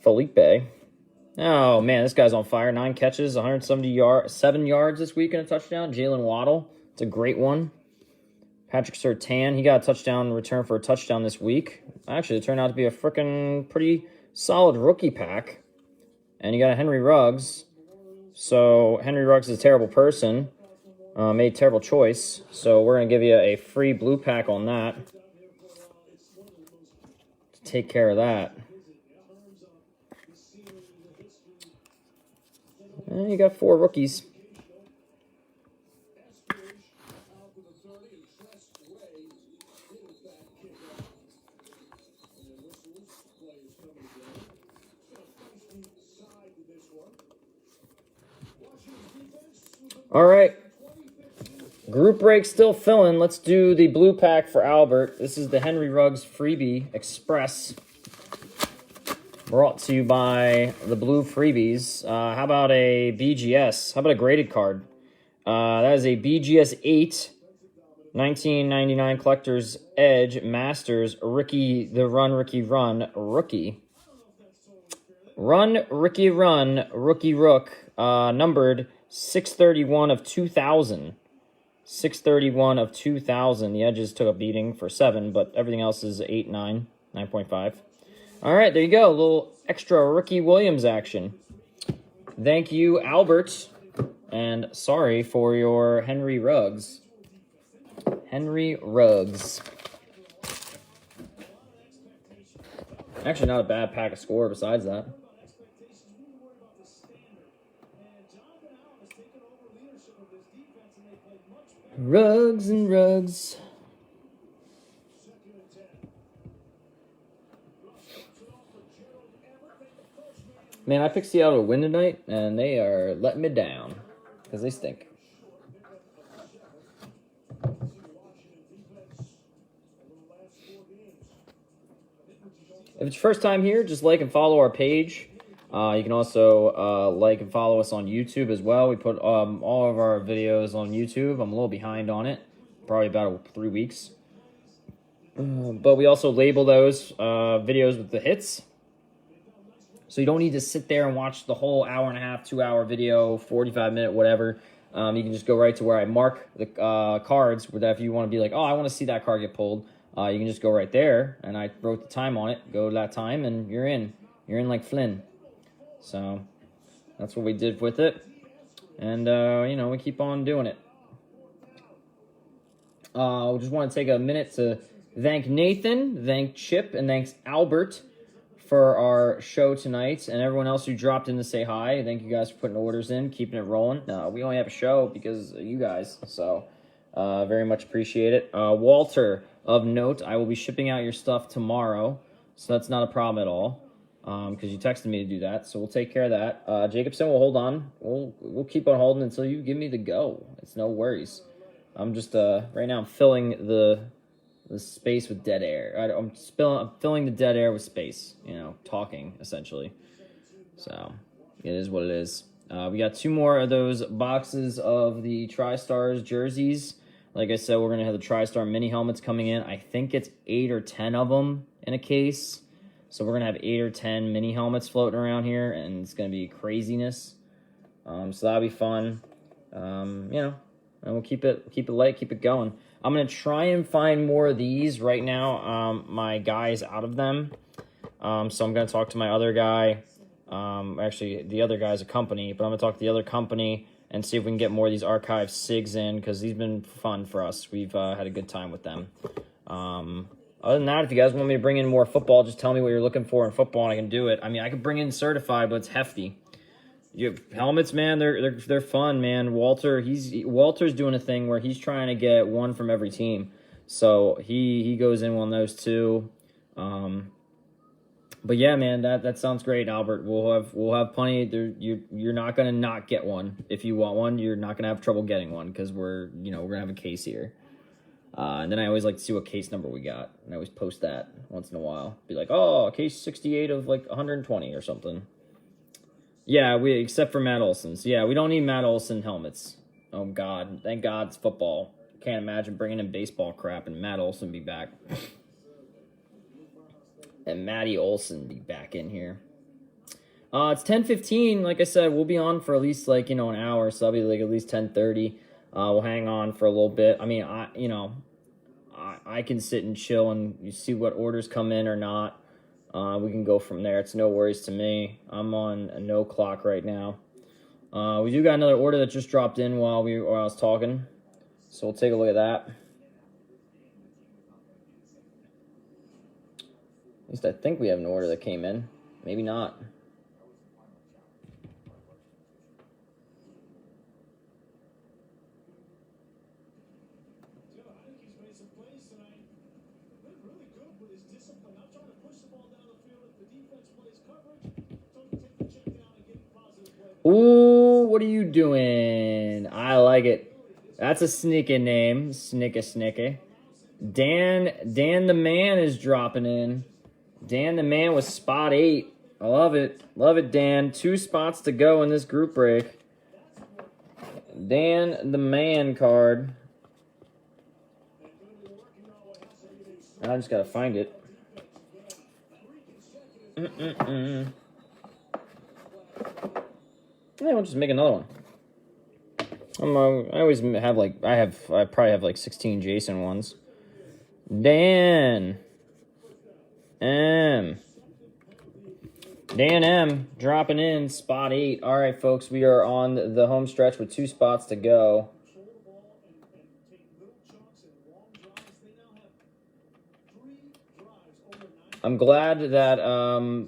Felipe. Oh, man, this guy's on fire. 9 catches, 7 yards this week and a touchdown. Jalen Waddle. It's a great one. Patrick Surtain, he got a touchdown in return for a touchdown this week. Actually, it turned out to be a freaking pretty solid rookie pack. And you got a Henry Ruggs. So Henry Ruggs is a terrible person. Made a terrible choice. So we're going to give you a free blue pack on that. Take care of that. And you got 4 rookies. All right. Group break still filling. Let's do the blue pack for Albert. This is the Henry Ruggs Freebie Express. Brought to you by the Blue Freebies. How about a BGS? How about a graded card? That is a BGS 8, 1999 Collector's Edge Masters Ricky Run, Rookie Rook, numbered 631 of 2000. 631 of 2000. The edges took a beating for 7, but everything else is 8, 9, 9.5. All right, there you go. A little extra Ricky Williams action. Thank you, Albert. And sorry for your Henry Ruggs. Henry Ruggs. Actually, not a bad pack of score besides that. Ruggs and Ruggs. Man, I picked Seattle to win tonight, and they are letting me down because they stink. If it's your first time here, just like and follow our page. You can also like and follow us on YouTube as well. We put all of our videos on YouTube. I'm a little behind on it, probably about 3 weeks. But we also label those videos with the hits. So you don't need to sit there and watch the whole hour and a half, 2 hour video, 45-minute, whatever. You can just go right to where I mark the cards, where that if you want to be like, oh, I want to see that card get pulled, you can just go right there, and I wrote the time on it, go to that time, and you're in. You're in like Flynn. So that's what we did with it. And, you know, we keep on doing it. We just want to take a minute to thank Nathan, thank Chip, and thanks Albert for our show tonight, and everyone else who dropped in to say hi. Thank you guys for putting orders in, keeping it rolling. We only have a show because of you guys, so very much appreciate it. Walter, of note, I will be shipping out your stuff tomorrow, so that's not a problem at all, because you texted me to do that, so we'll take care of that. Jacobson, we'll hold on. We'll keep on holding until you give me the go. It's no worries. I'm just, right now I'm filling the space with dead air. I'm filling the dead air with space, you know, talking, essentially. So, it is what it is. We got 2 more of those boxes of the TriStars jerseys. Like I said, we're going to have the TriStar mini helmets coming in. I think it's 8 or 10 of them in a case. So we're going to have 8 or 10 mini helmets floating around here, and it's going to be craziness. So that'll be fun. You know, and we'll keep it light, keep it going. I'm going to try and find more of these right now. My guy's out of them. So I'm going to talk to my other guy. Actually, the other guy's a company, but I'm going to talk to the other company and see if we can get more of these archive SIGs in, because these have been fun for us. We've had a good time with them. Other than that, if you guys want me to bring in more football, just tell me what you're looking for in football, and I can do it. I mean, I could bring in certified, but it's hefty. Helmets, man, they're fun, man. Walter's doing a thing where he's trying to get one from every team, so he goes in on those too. But yeah, man, that sounds great, Albert. We'll have plenty. You're not gonna not get one. If you want one, you're not gonna have trouble getting one, because we're gonna have a case here. And then I always like to see what case number we got, and I always post that once in a while. Be like, oh, case 68 of like 120 or something. Yeah, except for Matt Olson's. Yeah, we don't need Matt Olson helmets. Oh, God. Thank God it's football. Can't imagine bringing in baseball crap and Matt Olson be back. And Matty Olson be back in here. It's 10:15. Like I said, we'll be on for at least, like, an hour, so that'll be, like, at least 10:30. We'll hang on for a little bit. I mean, I can sit and chill and you see what orders come in or not. We can go from there. It's no worries to me. I'm on a no clock right now. We do got another order that just dropped in while I was talking, so we'll take a look at that. At least I think we have an order that came in. Maybe not. Ooh, what are you doing? I like it. That's a sneaky name. Snicky. Dan the Man is dropping in. Dan the Man with spot 8. I love it. Love it, Dan. 2 spots to go in this group break. Dan the Man card. I just gotta find it. Yeah, we'll just make another one. I always have like I probably have like 16 Jason ones. Dan M dropping in spot 8. All right, folks, we are on the home stretch with 2 spots to go. I'm glad that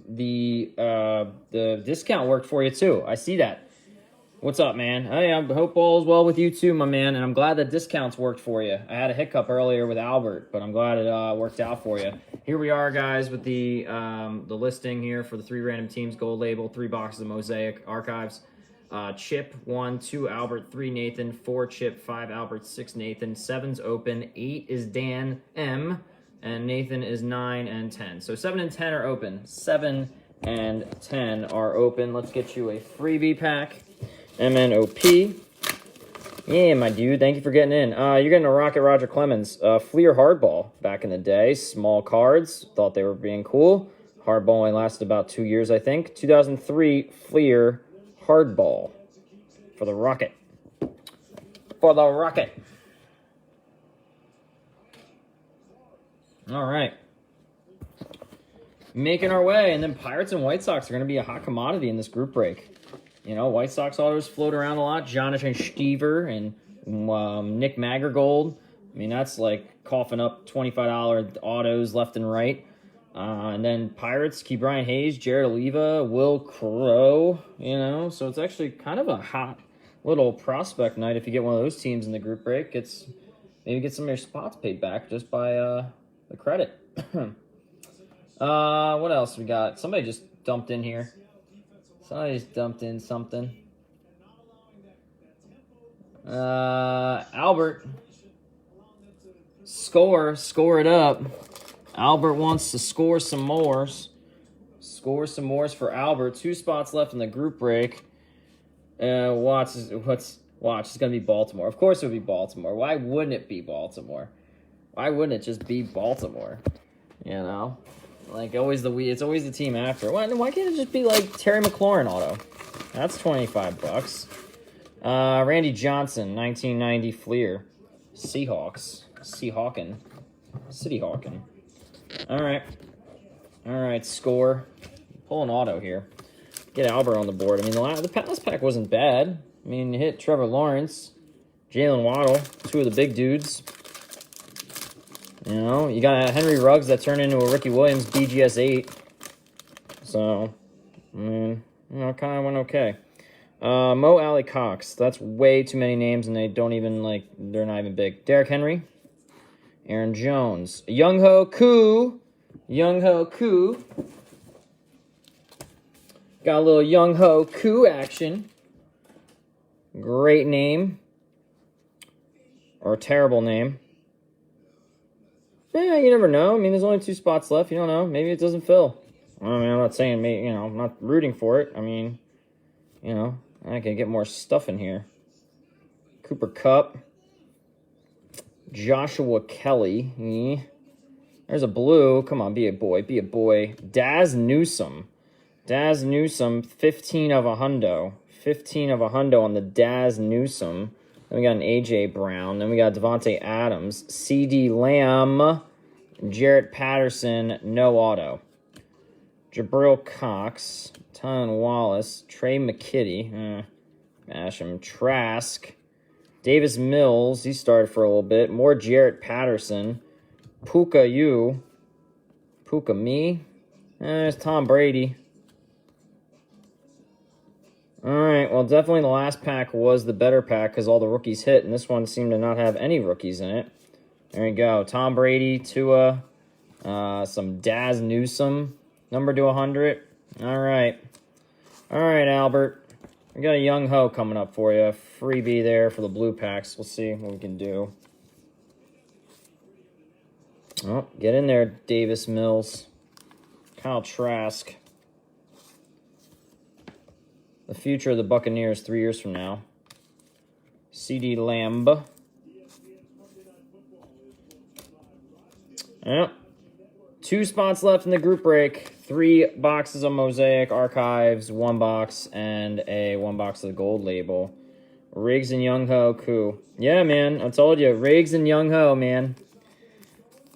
the discount worked for you too. I see that. What's up, man? Hey, I hope all is well with you too, my man. And I'm glad that discounts worked for you. I had a hiccup earlier with Albert, but I'm glad it worked out for you. Here we are, guys, with the listing here for the 3 random teams gold label, 3 boxes of Mosaic archives. Chip 1, 2 Albert, 3 Nathan, 4 Chip, 5 Albert, 6 Nathan, 7's open, 8 is Dan M. And Nathan is 9 and 10. So 7 and 10 are open. 7 and 10 are open. Let's get you a freebie pack. MNOP. Yeah, my dude. Thank you for getting in. You're getting a Rocket Roger Clemens. Fleer Hardball back in the day. Small cards. Thought they were being cool. Hardball only lasted about 2 years, I think. 2003 Fleer Hardball for the Rocket. For the Rocket. All right. Making our way. And then Pirates and White Sox are going to be a hot commodity in this group break. You know, White Sox autos float around a lot. Jonathan Stever and Nick Magergold. I mean, that's like coughing up $25 autos left and right. And then Pirates, Key Brian Hayes, Jared Oliva, Will Crow, you know. So it's actually kind of a hot little prospect night if you get one of those teams in the group break. Maybe get some of your spots paid back just by the credit. What else we got? Somebody just dumped in here. Somebody just dumped in something. Albert. Score it up. Albert wants to score some mores. Score some mores for Albert. 2 spots left in the group break. Watch, it's gonna be Baltimore. Of course it would be Baltimore. Why wouldn't it be Baltimore? Why wouldn't it just be Baltimore? You know? Like, it's always the team after. Why can't it just be, like, Terry McLaurin auto? That's $25. Randy Johnson, 1990 Fleer. Seahawks. City Hawkin. All right, score. Pull an auto here. Get Albert on the board. I mean, the past pack wasn't bad. I mean, you hit Trevor Lawrence, Jalen Waddle, 2 of the big dudes. You know, you got Henry Ruggs that turned into a Ricky Williams BGS 8. So, I mean, you know, kind of went okay. Mo Alley Cox. That's way too many names, and they're not even big. Derrick Henry. Aaron Jones. Young Ho Koo. Got a little Young Ho Koo action. Great name. Or a terrible name. Yeah, you never know. I mean, there's only 2 spots left. You don't know. Maybe it doesn't fill. I mean, I'm not saying, you know, I'm not rooting for it. I mean, you know, I can get more stuff in here. Cooper Kupp. Joshua Kelly. There's a blue. Come on, be a boy. Daz Newsome. 15 of a hundo. 15 of a hundo on the Daz Newsome. Then we got an A.J. Brown. Then we got Devontae Adams. C.D. Lamb. Jarrett Patterson. No auto. Jabril Cox. Tylen Wallace. Trey McKitty. Basham. Trask. Davis Mills. He started for a little bit. More Jarrett Patterson. Puka you. Puka me. There's Tom Brady. All right, well, definitely the last pack was the better pack because all the rookies hit, and this one seemed to not have any rookies in it. There you go. Tom Brady, Tua, some Daz Newsome, number to 100. All right, Albert. We got a Young Ho coming up for you. Freebie there for the blue packs. We'll see what we can do. Oh, get in there, Davis Mills. Kyle Trask. The future of the Buccaneers 3 years from now. C.D. Lamb. Yep. 2 spots left in the group break. 3 boxes of Mosaic Archives, 1 box, and a 1 box of the gold label. Riggs and Young Ho Koo. Yeah, man. I told you. Riggs and Young Ho, man.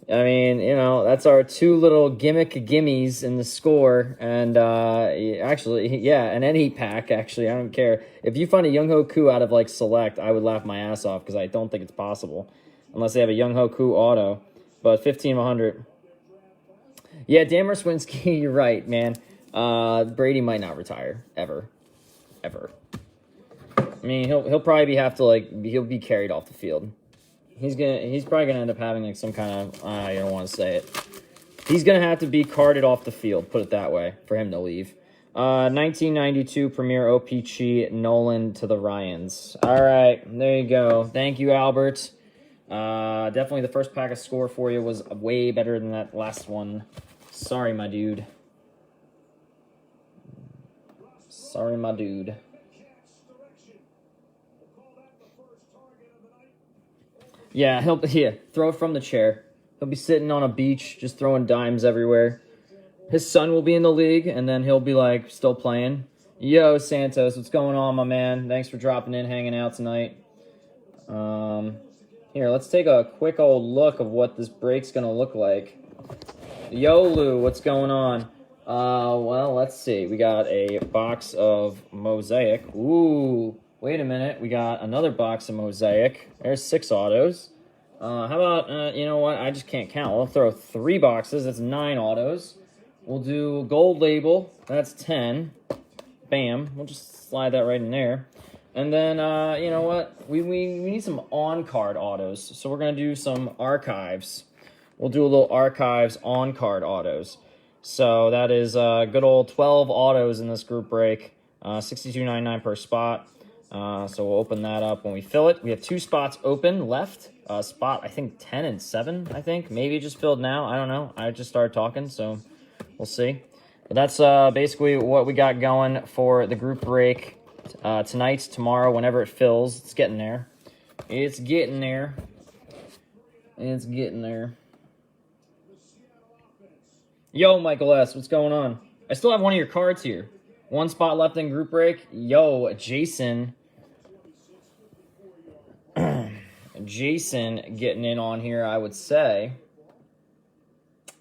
I mean, you know, that's our 2 little gimmies in the score. And actually, yeah, an any pack, actually. I don't care. If you find a Young Ho Koo out of, like, Select, I would laugh my ass off because I don't think it's possible. Unless they have a Young Ho Koo auto. But 15 of 100. Yeah, Dan Marswinski, you're right, man. Brady might not retire. Ever. I mean, he'll probably he'll be carried off the field. He's probably gonna end up having like some kind of I don't want to say it. He's gonna have to be carted off the field, put it that way, for him to leave. 1992 Premier OPC Nolan to the Ryans. All right, there you go. Thank you, Albert. Definitely the first pack of score for you was way better than that last one. Sorry, my dude. Yeah, throw it from the chair. He'll be sitting on a beach, just throwing dimes everywhere. His son will be in the league, and then he'll be like still playing. Yo, Santos, what's going on, my man? Thanks for dropping in, hanging out tonight. Here, let's take a quick old look of what this break's gonna look like. Yo, Lou, what's going on? Well, let's see. We got a box of Mosaic. Ooh, wait a minute. We got another box of Mosaic. There's 6 autos. How about, you know what? I just can't count. We'll throw 3 boxes. That's 9 autos. We'll do gold label. That's 10. Bam. We'll just slide that right in there. And then, you know what? We need some on-card autos. So we're going to do some archives. We'll do a little archives on-card autos. So that is good old 12 autos in this group break. $62.99 per spot. So we'll open that up when we fill it. We have 2 spots open left. Spot, I think, 10 and 7, I think. Maybe it just filled now. I don't know. I just started talking, so we'll see. But that's basically what we got going for the group break tonight, tomorrow, whenever it fills. It's getting there. It's getting there. It's getting there. Yo, Michael S., what's going on? I still have one of your cards here. 1 spot left in group break. Yo, Jason. Jason getting in on here, I would say.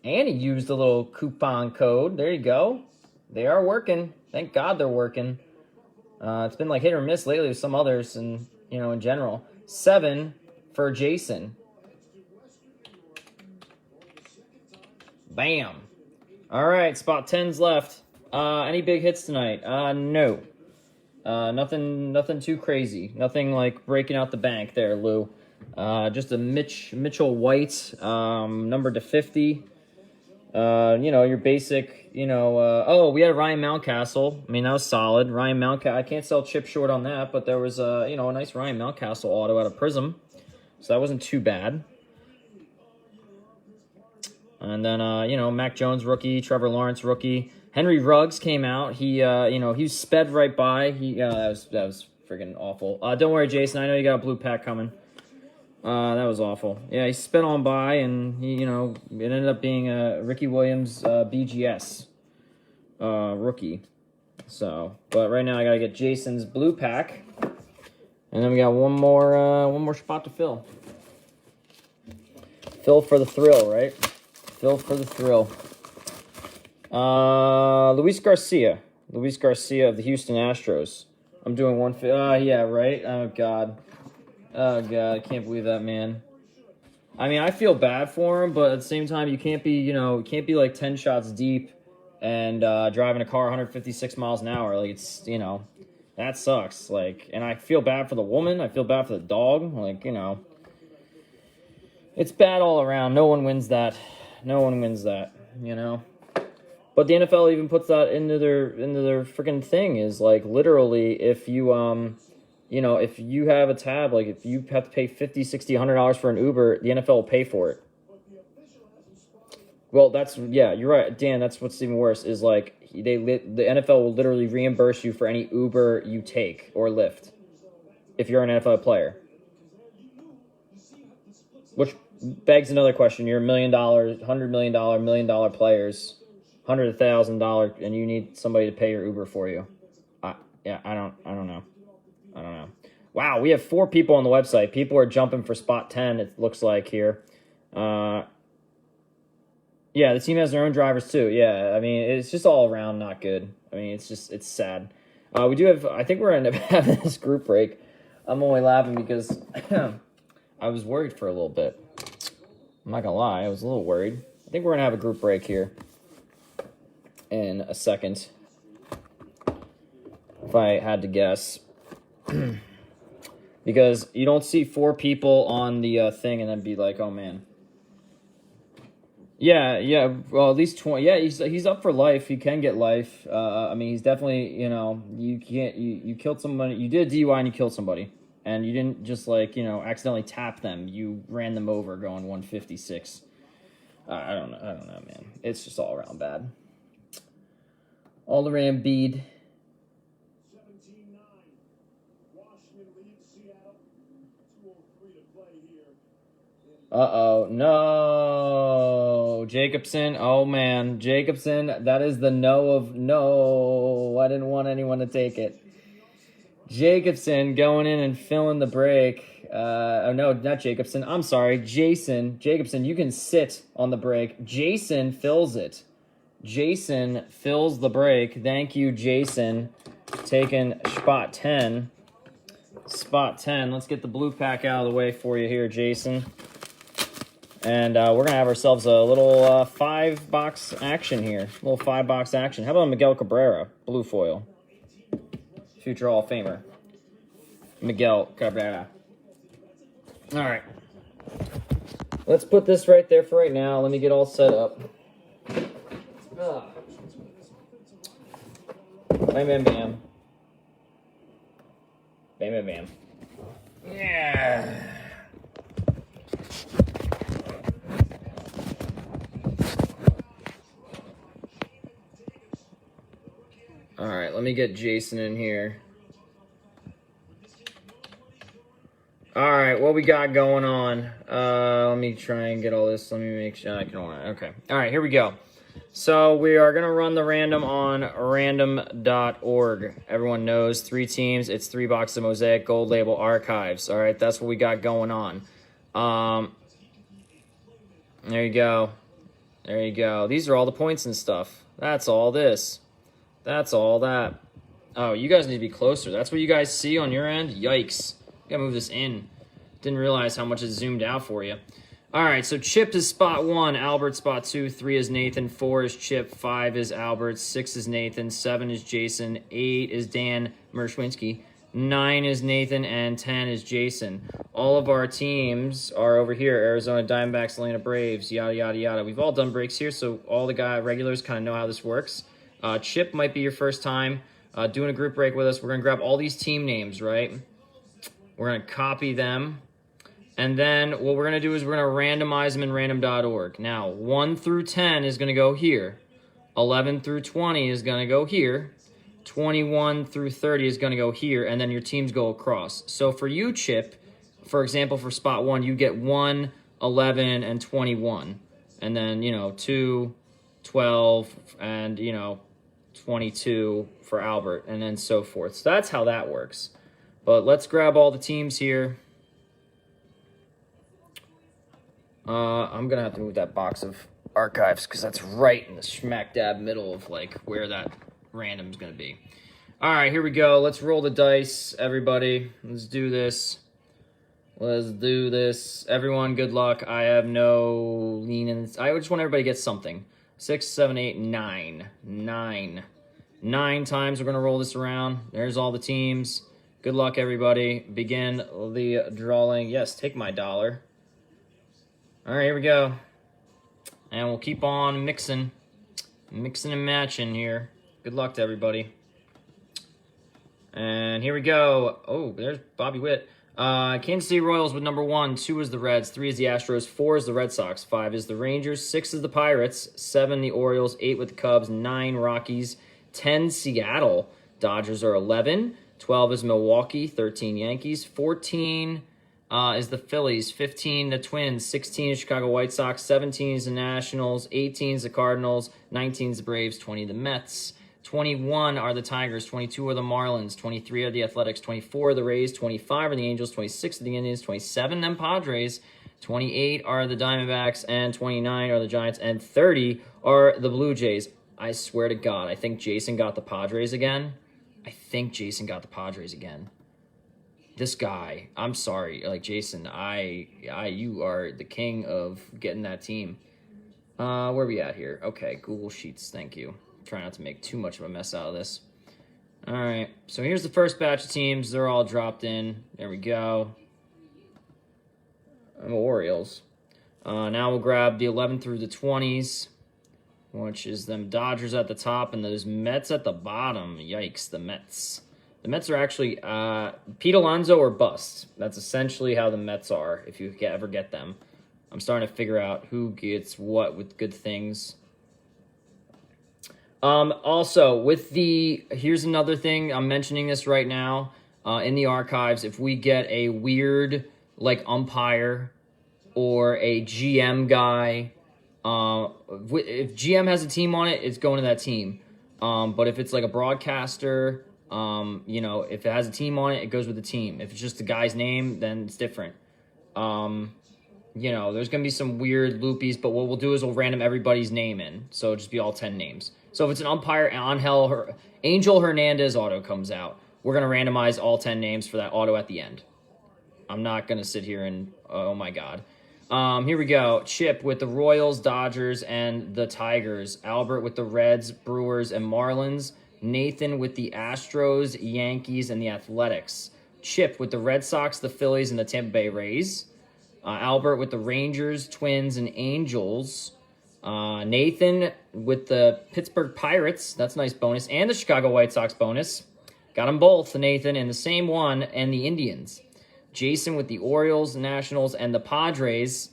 And he used a little coupon code. There you go. They are working. Thank God they're working. It's been like hit or miss lately with some others, and in general. 7 for Jason. Bam. All right, spot 10's left. Any big hits tonight? No. Nothing too crazy. Nothing like breaking out the bank there, Lou. Just a Mitchell White, number to 50. Your basic, oh, we had Ryan Mountcastle. I mean, that was solid. Ryan Mountcastle, I can't sell chip short on that, but there was, a nice Ryan Mountcastle auto out of Prizm. So that wasn't too bad. And then, Mac Jones rookie, Trevor Lawrence rookie. Henry Ruggs came out. He was sped right by. That was friggin' awful. Don't worry, Jason. I know you got a blue pack coming. That was awful. Yeah, he sped on by, and he, it ended up being a Ricky Williams BGS rookie. So, but right now I gotta get Jason's blue pack, and then we got one more spot to fill. Fill for the thrill, right? Fill for the thrill. Luis Garcia of the Houston Astros. I'm doing one. Yeah, right. Oh God, I can't believe that, man. I mean, I feel bad for him, but at the same time, you can't be like 10 shots deep and driving a car 156 miles an hour. Like, it's that sucks. Like, and I feel bad for the woman. I feel bad for the dog. Like, it's bad all around. No one wins that. But the NFL even puts that into their freaking thing, is like, literally, if you if you have a tab, like if you have to pay $50, $60, $100 for an Uber, the NFL will pay for it. Well, you're right, Dan. That's what's even worse, is like the NFL will literally reimburse you for any Uber you take or Lyft if you're an NFL player. Which begs another question: you're $1 million, $100 million, $1 million players, $100,000, and you need somebody to pay your Uber for you. I don't know. Wow, we have 4 people on the website. People are jumping for spot 10, it looks like here. Yeah, the team has their own drivers too. Yeah, I mean, it's just all around not good. I mean, it's sad. We do have, I think we're going to end up having this group break. I'm only laughing because I was worried for a little bit. I'm not going to lie, I was a little worried. I think we're going to have a group break here in a second, if I had to guess. Because you don't see 4 people on the thing and then be like, oh man. Yeah. Well, at least 20. Yeah, he's up for life. He can get life. I mean, he's definitely, you killed somebody. You did a DUI and you killed somebody, and you didn't just accidentally tap them. You ran them over going 156. I don't know, man. It's just all around bad. All around bead. Uh-oh. No. Jacobson. Oh, man. Jacobson. That is the no of no. I didn't want anyone to take it. Jacobson going in and filling the break. Oh, no, not Jacobson. I'm sorry. Jason. Jacobson, you can sit on the break. Jason fills it. Jason fills the break. Thank you, Jason. Taking spot 10. Spot 10. Let's get the blue pack out of the way for you here, Jason. And we're going to have ourselves a little 5-box action here. A little 5-box action. How about Miguel Cabrera? Blue foil. Future Hall of Famer. Miguel Cabrera. All right. Let's put this right there for right now. Let me get all set up. Bam, bam, bam. Bam, bam, bam. Yeah. All right, let me get Jason in here. All right, what we got going on? Let me try and get all this. Let me make sure I can. Okay. All right, here we go. So we are going to run the random on random.org. Everyone knows 3 teams. It's 3 boxes of Mosaic Gold Label Archives. All right, that's what we got going on. There you go. There you go. These are all the points and stuff. That's all this. That's all that. Oh, you guys need to be closer. That's what you guys see on your end? Yikes. Gotta move this in. Didn't realize how much it zoomed out for you. All right, so Chip is spot 1, Albert spot 2, 3 is Nathan, 4 is Chip, 5 is Albert, 6 is Nathan, 7 is Jason, 8 is Dan Merschwinski, 9 is Nathan, and 10 is Jason. All of our teams are over here: Arizona Diamondbacks, Atlanta Braves, yada, yada, yada. We've all done breaks here, so all the regulars kind of know how this works. Chip might be your first time doing a group break with us. We're going to grab all these team names, right? We're going to copy them. And then what we're going to do is we're going to randomize them in random.org. Now, 1 through 10 is going to go here. 11 through 20 is going to go here. 21 through 30 is going to go here. And then your teams go across. So for you, Chip, for example, for spot 1, you get 1, 11, and 21. And then, 2, 12, and, 22 for Albert, and then so forth. So that's how that works. But let's grab all the teams here. I'm going to have to move that box of archives because that's right in the smack dab middle of where that random's going to be. All right, here we go. Let's roll the dice, everybody. Let's do this. Let's do this. Everyone, good luck. I have no lean in. I just want everybody to get something. 6, 7, 8, 9. 9 times we're going to roll this around. There's all the teams. Good luck, everybody. Begin the drawing. Yes, take my dollar. All right, here we go. And we'll keep on mixing and matching here. Good luck to everybody. And here we go. Oh, there's Bobby Witt. Kansas City Royals with number 1. 2 is the Reds. 3 is the Astros. 4 is the Red Sox. 5 is the Rangers. 6 is the Pirates. 7 the Orioles. 8 with the Cubs. 9 Rockies. 10 Seattle. Dodgers are 11. 12 is Milwaukee. 13 Yankees. 14 is the Phillies. 15 the Twins. 16 is Chicago White Sox. 17 is the Nationals. 18 is the Cardinals. 19 is the Braves. 20 the Mets. 21 are the Tigers. 22 are the Marlins. 23 are the Athletics. 24 are the Rays. 25 are the Angels. 26 are the Indians. 27 them Padres. 28 are the Diamondbacks. And 29 are the Giants. And 30 are the Blue Jays. I swear to God, I think Jason got the Padres again. This guy, I'm sorry, Jason, you are the king of getting that team. Where are we at here? Okay, Google Sheets, thank you. Try not to make too much of a mess out of this. All right, so here's the first batch of teams. They're all dropped in. There we go. Orioles. Now we'll grab the 11 through the 20s, which is them Dodgers at the top and those Mets at the bottom. Yikes, the Mets. The Mets are actually Pete Alonso or bust. That's essentially how the Mets are if you ever get them. I'm starting to figure out who gets what with good things. Also, here's another thing. I'm mentioning this right now in the archives. If we get a weird, umpire or a GM guy. If GM has a team on it, it's going to that team. But if it's like a broadcaster, you know, if it has a team on it, it goes with the team. If it's just the guy's name, then it's different. You know, there's going to be some weird loopies, but what we'll do is we'll random everybody's name in. So it'll just be all 10 names. So if it's an umpire, Angel Hernandez auto comes out, we're going to randomize all 10 names for that auto at the end. I'm not going to sit here and, oh my God. Here we go. Chip with the Royals, Dodgers, and the Tigers. Albert with the Reds, Brewers, and Marlins. Nathan with the Astros, Yankees, and the Athletics. Chip with the Red Sox, the Phillies, and the Tampa Bay Rays. Albert with the Rangers, Twins, and Angels. Nathan with the Pittsburgh Pirates. That's a nice bonus. And the Chicago White Sox bonus. Got them both, Nathan, and the same one, and the Indians. Jason with the Orioles, Nationals, and the Padres.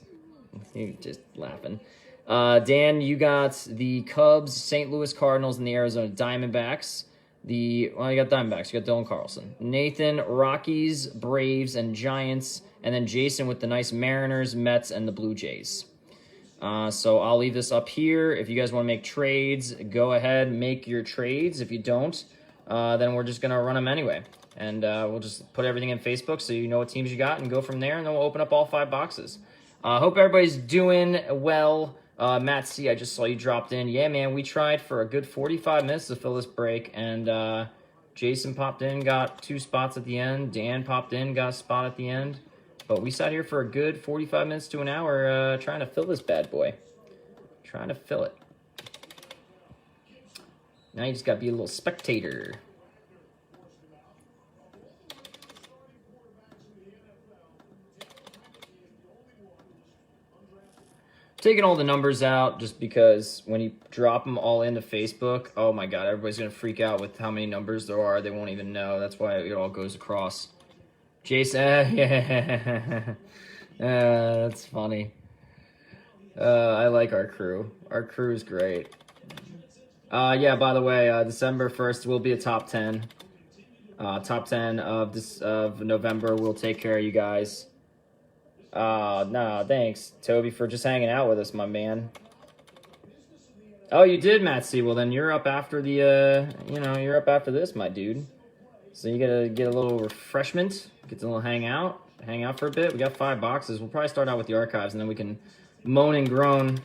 You're just laughing. Dan, you got the Cubs, St. Louis Cardinals, and the Arizona Diamondbacks. You got Diamondbacks. You got Dylan Carlson. Nathan, Rockies, Braves, and Giants. And then Jason with the nice Mariners, Mets, and the Blue Jays. So I'll leave this up here. If you guys want to make trades, go ahead, make your trades. If you don't, then we're just going to run them anyway. And we'll just put everything in Facebook so you know what teams you got and go from there. And then we'll open up all 5 boxes. Hope everybody's doing well. Matt C., I just saw you dropped in. Yeah, man, we tried for a good 45 minutes to fill this break. And Jason popped in, got 2 spots at the end. Dan popped in, got a spot at the end. But we sat here for a good 45 minutes to an hour trying to fill this bad boy. Trying to fill it. Now you just got to be a little spectator. Taking all the numbers out just because when you drop them all into Facebook, oh my God, everybody's going to freak out with how many numbers there are. They won't even know. That's why it all goes across. Jason, yeah, that's funny. I like our crew. Our crew is great. Yeah, by the way, December 1st will be a top 10. Top 10 of November. We'll take care of you guys. No, thanks, Toby, for just hanging out with us, my man. Oh, you did, Matt C. Well, then you're up after the, you're up after this, my dude. So you gotta get a little refreshment, get a little hang out for a bit. We got 5 boxes. We'll probably start out with the archives, and then we can moan and groan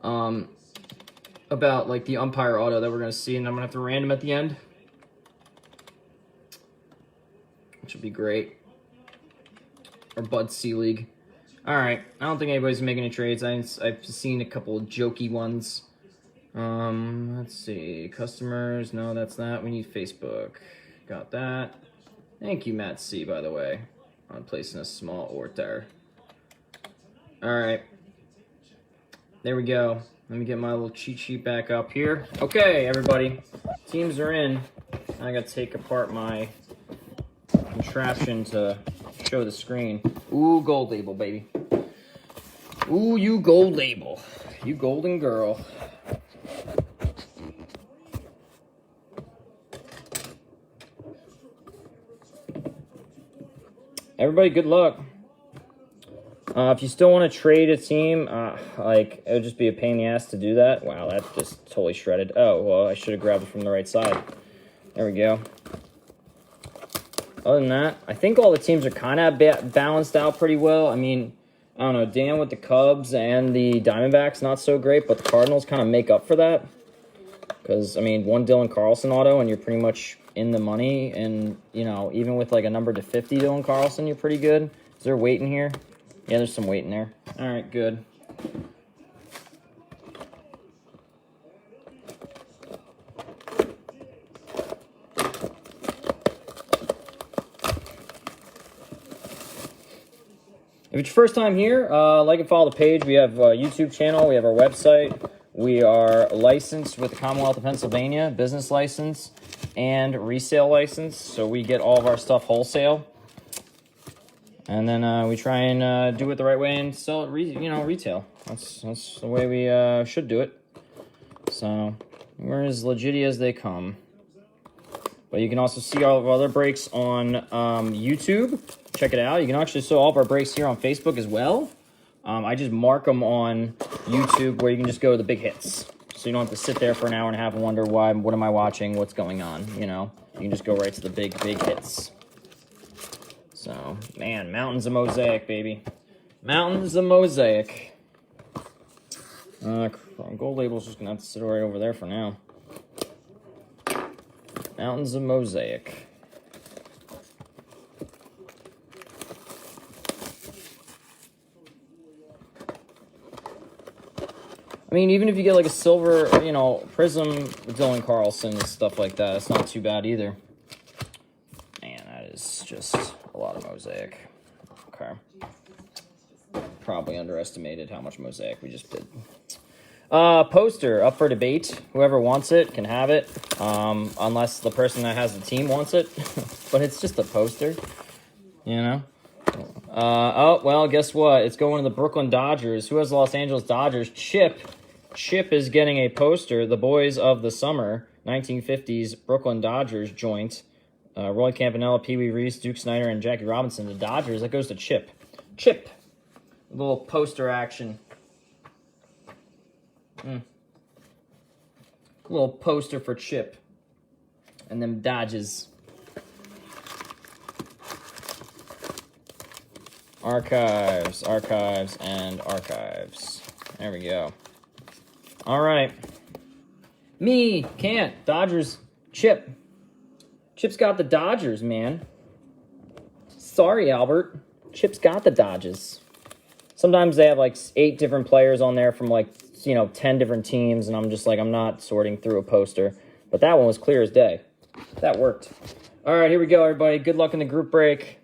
about like the umpire auto that we're gonna see, and I'm gonna have to random at the end, which would be great. Or Bud C League. All right, I don't think anybody's making any trades. I've seen a couple of jokey ones. Let's see, customers. No, that's not. We need Facebook. Got that. Thank you, Matt C. By the way, on placing a small order. All right, there we go. Let me get my little cheat sheet back up here. Okay, everybody, teams are in. I got to take apart my contraption to show the screen. Ooh, gold label, baby. Ooh, you gold label. You golden girl. Everybody, good luck. If you still want to trade a team, like, it would just be a pain in the ass to do that. Wow, that just totally shredded. Oh, well, I should have grabbed it from the right side. There we go. Other than that, I think all the teams are kind of balanced out pretty well. I mean, I don't know, Dan with the Cubs and the Diamondbacks, not so great, but the Cardinals kind of make up for that. Because, I mean, one Dylan Carlson auto, and you're pretty much in the money. And, even with like a number to 50 Dylan Carlson, you're pretty good. Is there weight in here? Yeah, there's some weight in there. All right, good. If it's your first time here, like and follow the page. We have a YouTube channel. We have our website. We are licensed with the Commonwealth of Pennsylvania, business license and resale license. So we get all of our stuff wholesale. And then we try and do it the right way and sell it, retail. That's the way we should do it. So we're as legit as they come. But you can also see all of our other breaks on YouTube. Check it out. You can actually see all of our breaks here on Facebook as well. I just mark them on YouTube where you can just go to the big hits. So you don't have to sit there for an hour and a half and wonder what am I watching, what's going on, you know. You can just go right to the big hits. So, man, mountains of Mosaic, baby. Mountains of Mosaic. Gold label's just going to have to sit right over there for now. Mountains of Mosaic. I mean, even if you get like a silver, you know, Prizm with Dylan Carlson and stuff like that, it's not too bad either. Man, that is just a lot of Mosaic. Okay. Probably underestimated how much Mosaic we just did. Poster up for debate. Whoever wants it can have it, unless the person that has the team wants it. But it's just a poster, you know. Oh, well, guess what? It's going to the Brooklyn Dodgers. Who has the Los Angeles Dodgers? Chip is getting a poster. The Boys of the Summer, 1950s Brooklyn Dodgers joint. Roy Campanella, Pee Wee Reese, Duke Snider, and Jackie Robinson. The Dodgers. That goes to Chip. A little poster action. A little poster for Chip. And them Dodgers. Archives. There we go. All right. Me, can't. Dodgers, Chip. Chip's got the Dodgers, man. Sorry, Albert. Chip's got the Dodgers. Sometimes they have like 8 different players on there from like, you know, 10 different teams, and I'm just like, I'm not sorting through a poster. But that one was clear as day. That worked. All right, here we go, everybody. Good luck in the group break.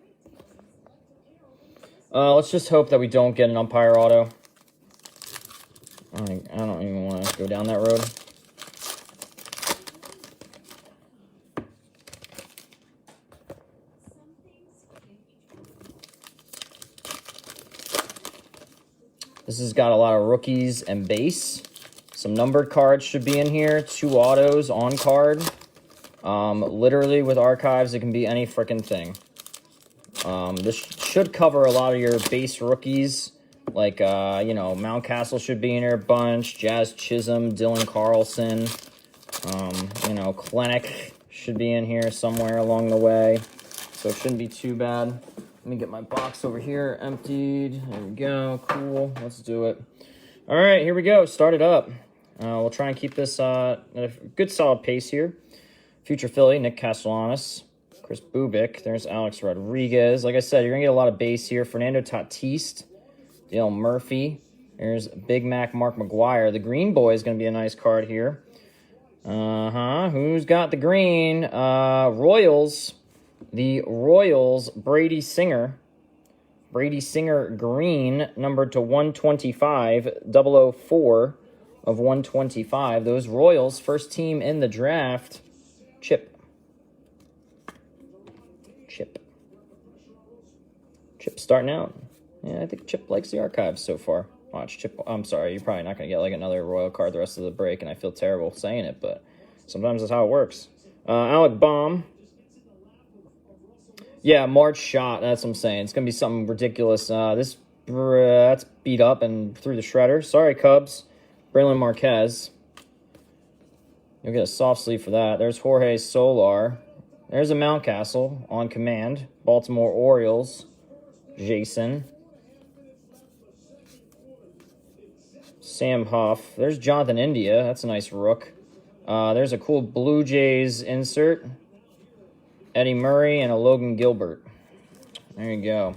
Let's just hope that we don't get an umpire auto. I don't even want to go down that road. This has got a lot of rookies and base. Some numbered cards should be in here. 2 autos on card. Literally with archives, it can be any freaking thing. This should cover a lot of your base rookies. Like, you know, Mountcastle should be in here a bunch. Jazz Chisholm, Dylan Carlson. You know, Klenek should be in here somewhere along the way. So it shouldn't be too bad. Let me get my box over here emptied. There we go. Cool. Let's do it. All right, here we go. Start it up. We'll try and keep this at a good solid pace here. Future Philly, Nick Castellanos. Chris Bubik. There's Alex Rodriguez. Like I said, you're going to get a lot of base here. Fernando Tatis. Dale Murphy. There's Big Mac Mark McGuire. The green boy is going to be a nice card here. Who's got the green? Royals. The Royals, Brady Singer. Brady Singer green, numbered to 125, 004 of 125. Those Royals, first team in the draft. Chip starting out. Yeah, I think Chip likes the archives so far. Watch, Chip. I'm sorry, you're probably not going to get like another Royal card the rest of the break, and I feel terrible saying it, but sometimes that's how it works. Alec Baum. Yeah, March shot. That's what I'm saying. It's going to be something ridiculous. That's beat up and through the shredder. Sorry, Cubs. Braylon Marquez. You'll get a soft sleeve for that. There's Jorge Solar. There's a Mountcastle on command. Baltimore Orioles. Jason. Sam Huff. There's Jonathan India. That's a nice rook. There's a cool Blue Jays insert. Eddie Murray and a Logan Gilbert. There you go.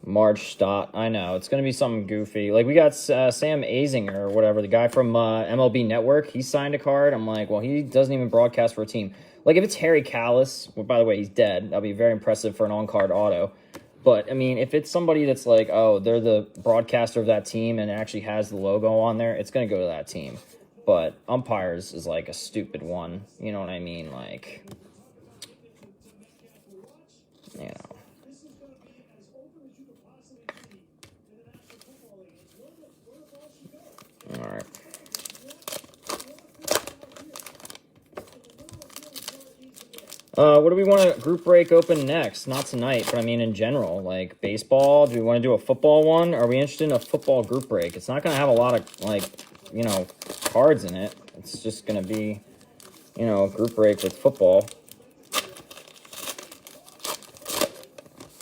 March Stott. I know. It's going to be something goofy. Like, we got Sam Azinger or whatever, the guy from MLB Network. He signed a card. I'm like, well, he doesn't even broadcast for a team. Like, if it's Harry Callis, well, by the way, he's dead. That'll be very impressive for an on-card auto. But, I mean, if it's somebody that's like, oh, they're the broadcaster of that team and it actually has the logo on there, it's going to go to that team. But umpires is like a stupid one. You know what I mean? Like, you know. All right. What do we want to group break open next? Not tonight, but I mean in general. Like baseball, do we want to do a football one? Are we interested in a football group break? It's not going to have a lot of, like, you know, cards in it. It's just going to be, you know, a group break with football.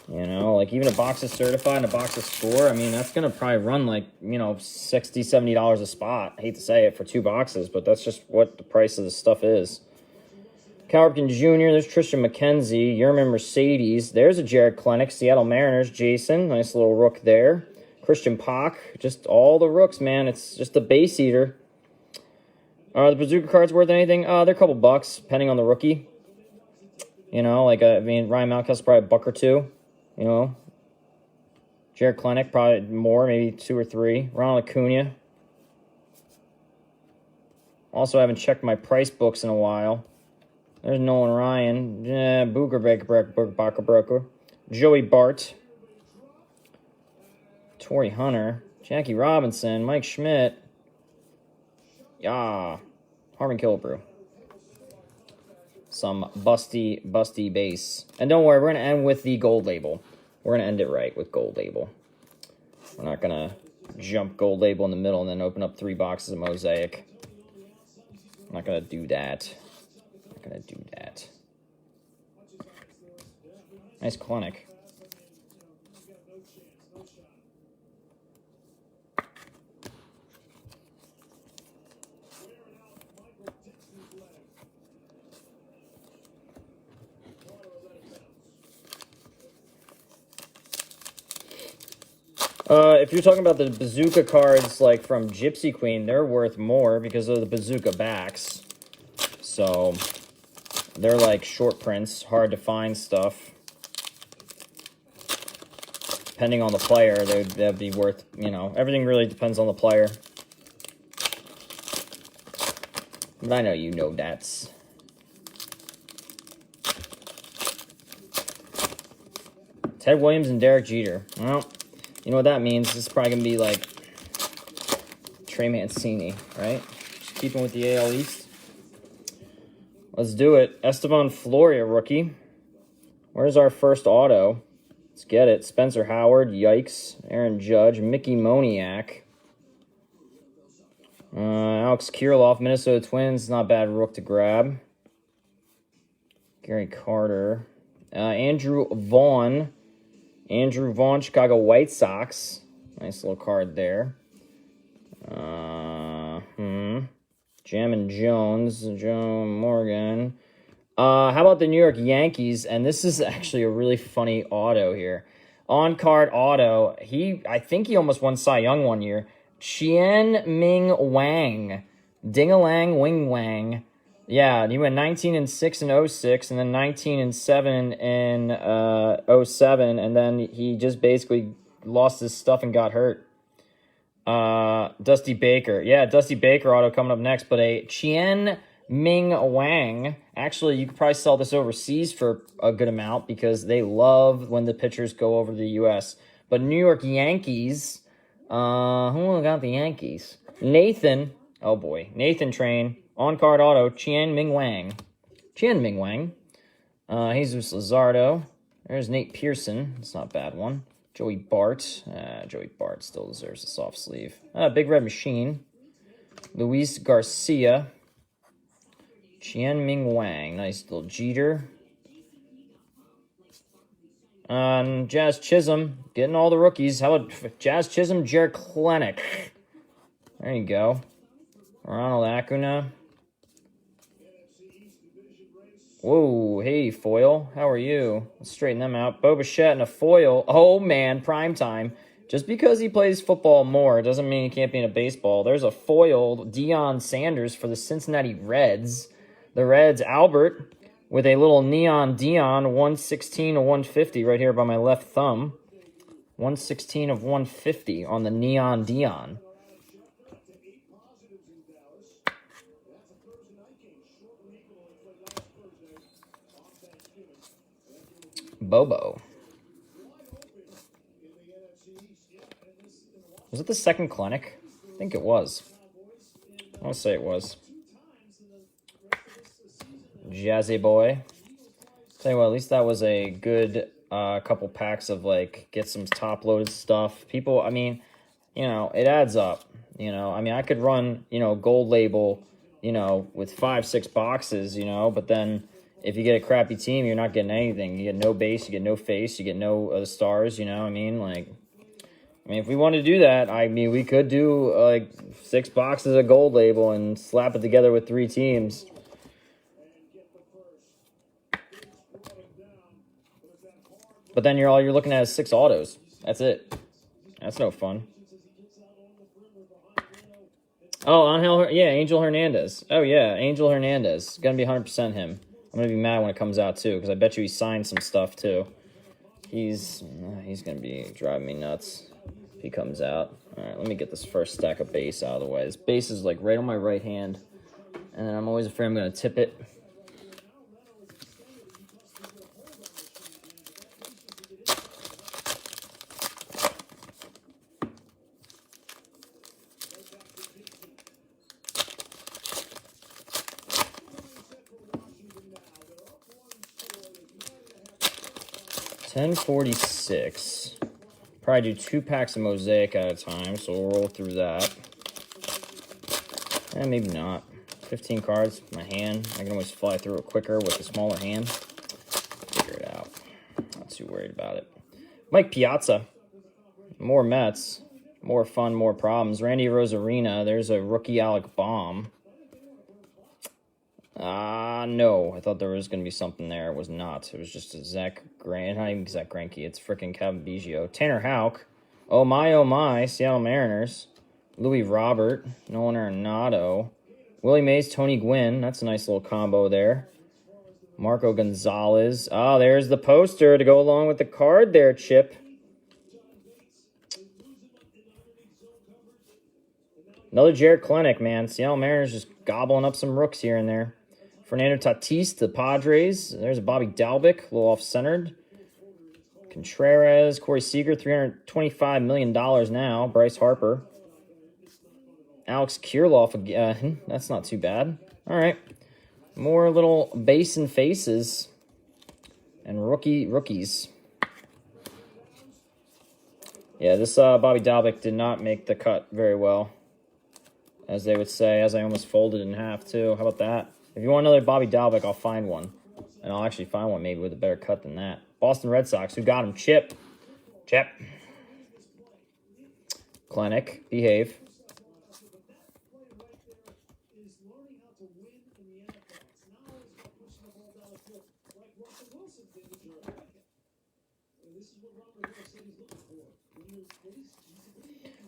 You know, like even a box of certified and a box of score. I mean, that's going to probably run like, you know, $60, $70 a spot. I hate to say it for 2 boxes, but that's just what the price of the stuff is. Cal Ripken Jr., there's Tristan McKenzie, Yerman Mercedes, there's a Jared Klenick, Seattle Mariners, Jason, nice little rook there. Christian Pock, just all the rooks, man, it's just a base eater. Are the Bazooka cards worth anything? They're a couple bucks, depending on the rookie. You know, like, I mean, Ryan Mountcastle's probably $1 or $2, you know. Jared Klenick, probably more, maybe 2 or 3. Ronald Acuna. Also, haven't checked my price books in a while. There's Nolan Ryan. Booker Broker. Joey Bart. Torrey Hunter. Jackie Robinson. Mike Schmidt. Yeah. Harmon Killebrew. Some busty base. And don't worry, we're going to end with the gold label. We're going to end it right with gold label. We're not going to jump gold label in the middle and then open up 3 boxes of Mosaic. I'm not going to do that. Gonna do that. Nice Klenick. If you're talking about the Bazooka cards, like from Gypsy Queen, they're worth more because of the Bazooka backs. So they're like short prints, hard to find stuff. Depending on the player, that'd be worth, you know, everything really depends on the player. But I know you know that's. Ted Williams and Derek Jeter. Well, you know what that means. This is probably going to be like Trey Mancini, right? Just keeping with the AL East. Let's do it. Esteban Floria, rookie. Where's our first auto? Let's get it. Spencer Howard, yikes. Aaron Judge, Mickey Moniak. Alex Kirilloff, Minnesota Twins, not bad rook to grab. Gary Carter. Andrew Vaughn, Chicago White Sox. Nice little card there. Jammin Jones, Joe Morgan. How about the New York Yankees? And this is actually a really funny auto here. On-card auto. I think he almost won Cy Young one year. Chien Ming Wang. Ding-a-lang Wing Wang. Yeah, he went 19-6 in 06, and then 19-7 in 07, and then he just basically lost his stuff and got hurt. Dusty Baker. Yeah, Dusty Baker auto coming up next, but a Chien Ming Wang. Actually, you could probably sell this overseas for a good amount because they love when the pitchers go over to the U.S. But New York Yankees, who got the Yankees? Nathan, oh boy, Nathan Train, on-card auto, Chien Ming Wang. Jesus Luzardo. There's Nate Pearson. It's not a bad one. Joey Bart. Joey Bart still deserves a soft sleeve. Big Red Machine. Luis Garcia. Chien Ming Wang. Nice little Jeter. Jazz Chisholm. Getting all the rookies. How about Jazz Chisholm, Jared Klenick? There you go. Ronald Acuna. Whoa, hey, foil. How are you? Let's straighten them out. Bo Bichette and a foil. Oh, man, prime time. Just because he plays football more doesn't mean he can't be in a baseball. There's a foil, Deion Sanders for the Cincinnati Reds. The Reds, Albert, with a little neon Deion, 116 of 150 right here by my left thumb. 116 of 150 on the neon Deion. Bobo. Was it the second Klenick? I think it was. I want to say it was. Jazzy boy. Tell you what, at least that was a good couple packs of, like, get some top-loaded stuff. People, I mean, you know, it adds up. You know, I mean, I could run, you know, gold label, you know, with 5-6 boxes, you know, but then if you get a crappy team, you're not getting anything. You get no base, you get no face, you get no stars, you know what I mean? Like, I mean, if we want to do that, I mean, we could do, like, 6 boxes of gold label and slap it together with 3 teams. But then all you're looking at is 6 autos. That's it. That's no fun. Oh, Angel Hernandez. Oh, yeah, Angel Hernandez. Gonna be 100% him. I'm gonna be mad when it comes out, too, because I bet you he signed some stuff, too. He's gonna be driving me nuts if he comes out. All right, let me get this first stack of base out of the way. This base is, like, right on my right hand, and then I'm always afraid I'm gonna tip it. $10.46. Probably do 2 packs of Mosaic at a time, so we'll roll through that. And maybe not. 15 cards, my hand. I can always fly through it quicker with a smaller hand. Figure it out. Not too worried about it. Mike Piazza. More Mets. More fun, more problems. Randy Rosarina. There's a rookie Alec Baum. No. I thought there was going to be something there. It was not. It was just a Zach Greinke. Not even Zach Greinke. It's freaking Kevin Biggio. Tanner Houck. Oh my. Seattle Mariners. Louis Robert. Nolan Arenado. Willie Mays, Tony Gwynn. That's a nice little combo there. Marco Gonzalez. Oh, there's the poster to go along with the card there, Chip. Another Jarrett Klenick, man. Seattle Mariners just gobbling up some rooks here and there. Fernando Tatis, the Padres. There's a Bobby Dalbec, a little off-centered. Contreras, Corey Seager, $325 million now. Bryce Harper. Alex Kirilloff again. That's not too bad. All right. More little base and faces. And rookies. Yeah, this Bobby Dalbec did not make the cut very well. As they would say, as I almost folded in half, too. How about that? If you want another Bobby Dalbec, I'll find one. And I'll actually find one maybe with a better cut than that. Boston Red Sox, who got him? Chip. Klenick, behave.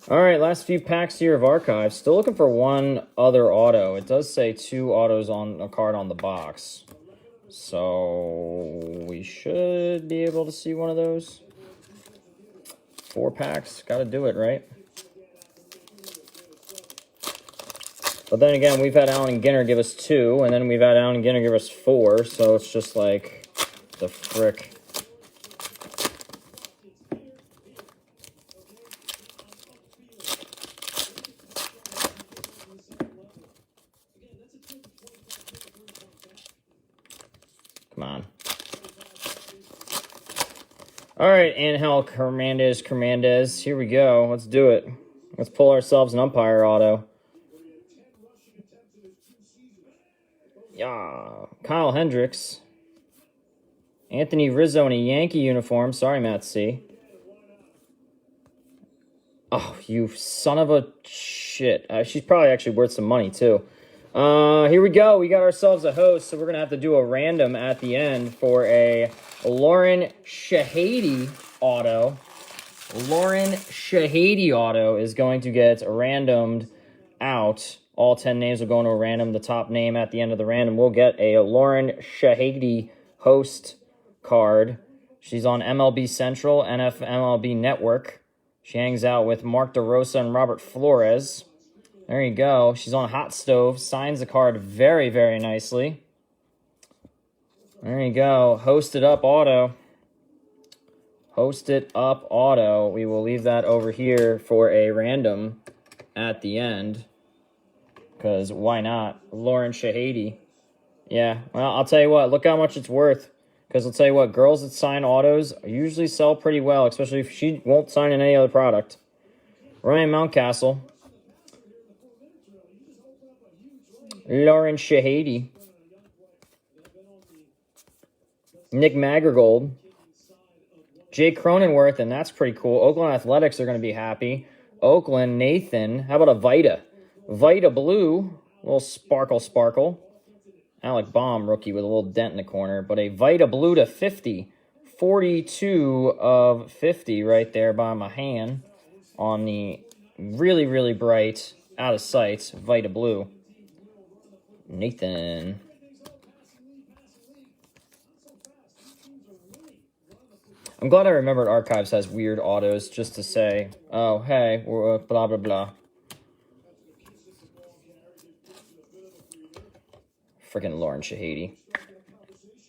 All right, last few packs here of archives. Still looking for one other auto. It does say 2 autos on a card on the box. So we should be able to see one of those. 4 packs. Got to do it, right? But then again, we've had Allen and Ginter give us 2, and then we've had Allen and Ginter give us 4. So it's just like the frick. Come on. All right, Angel Hernandez. Here we go. Let's do it. Let's pull ourselves an umpire auto. Yeah. Kyle Hendricks. Anthony Rizzo in a Yankee uniform. Sorry, Matt C. Oh, you son of a shit. She's probably actually worth some money, too. Here we go. We got ourselves a host, so we're going to have to do a random at the end for a Lauren Shahady auto. Lauren Shahady auto is going to get randomed out. All 10 names will go into a random. The top name at the end of the random will get a Lauren Shahady host card. She's on MLB Central, MLB Network. She hangs out with Mark DeRosa and Robert Flores. There you go. She's on Hot Stove. Signs the card very, very nicely. There you go. Hosted up auto. Hosted up auto. We will leave that over here for a random at the end. Because why not? Lauren Shahady. Yeah, well, I'll tell you what. Look how much it's worth. Because I'll tell you what, girls that sign autos usually sell pretty well, especially if she won't sign in any other product. Ryan Mountcastle. Lauren Shahady. Nick Magrigold. Jay Cronenworth, and that's pretty cool. Oakland Athletics are going to be happy. Oakland, Nathan. How about a Vita? Vita Blue. A little sparkle. Alec Baum, rookie with a little dent in the corner. But a Vita Blue to 50. 42 of 50 right there by my hand on the really, really bright, out of sight, Vita Blue. Nathan. I'm glad I remembered Archives has weird autos just to say, oh, hey, we're blah, blah, blah. Freaking Lauren Shahady.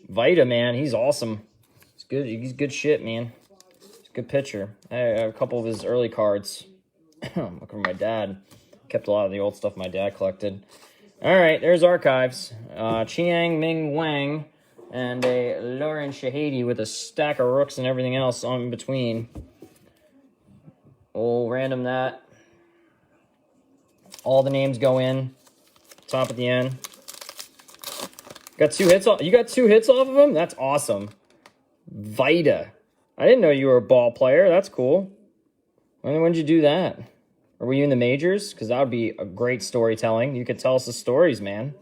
Vita, man, he's awesome. He's good. He's good shit, man. He's a good pitcher. I have a couple of his early cards. Look for my dad. Kept a lot of the old stuff my dad collected. All right, there's Archives. Chiang Ming Wang. And a Lauren Shahady with a stack of rooks and everything else on between. We'll random that. All the names go in. Top at the end. Got 2 hits off. You got 2 hits off of him? That's awesome. Vita. I didn't know you were a ball player. That's cool. When did you do that? Or were you in the majors? Because that would be a great storytelling. You could tell us the stories, man.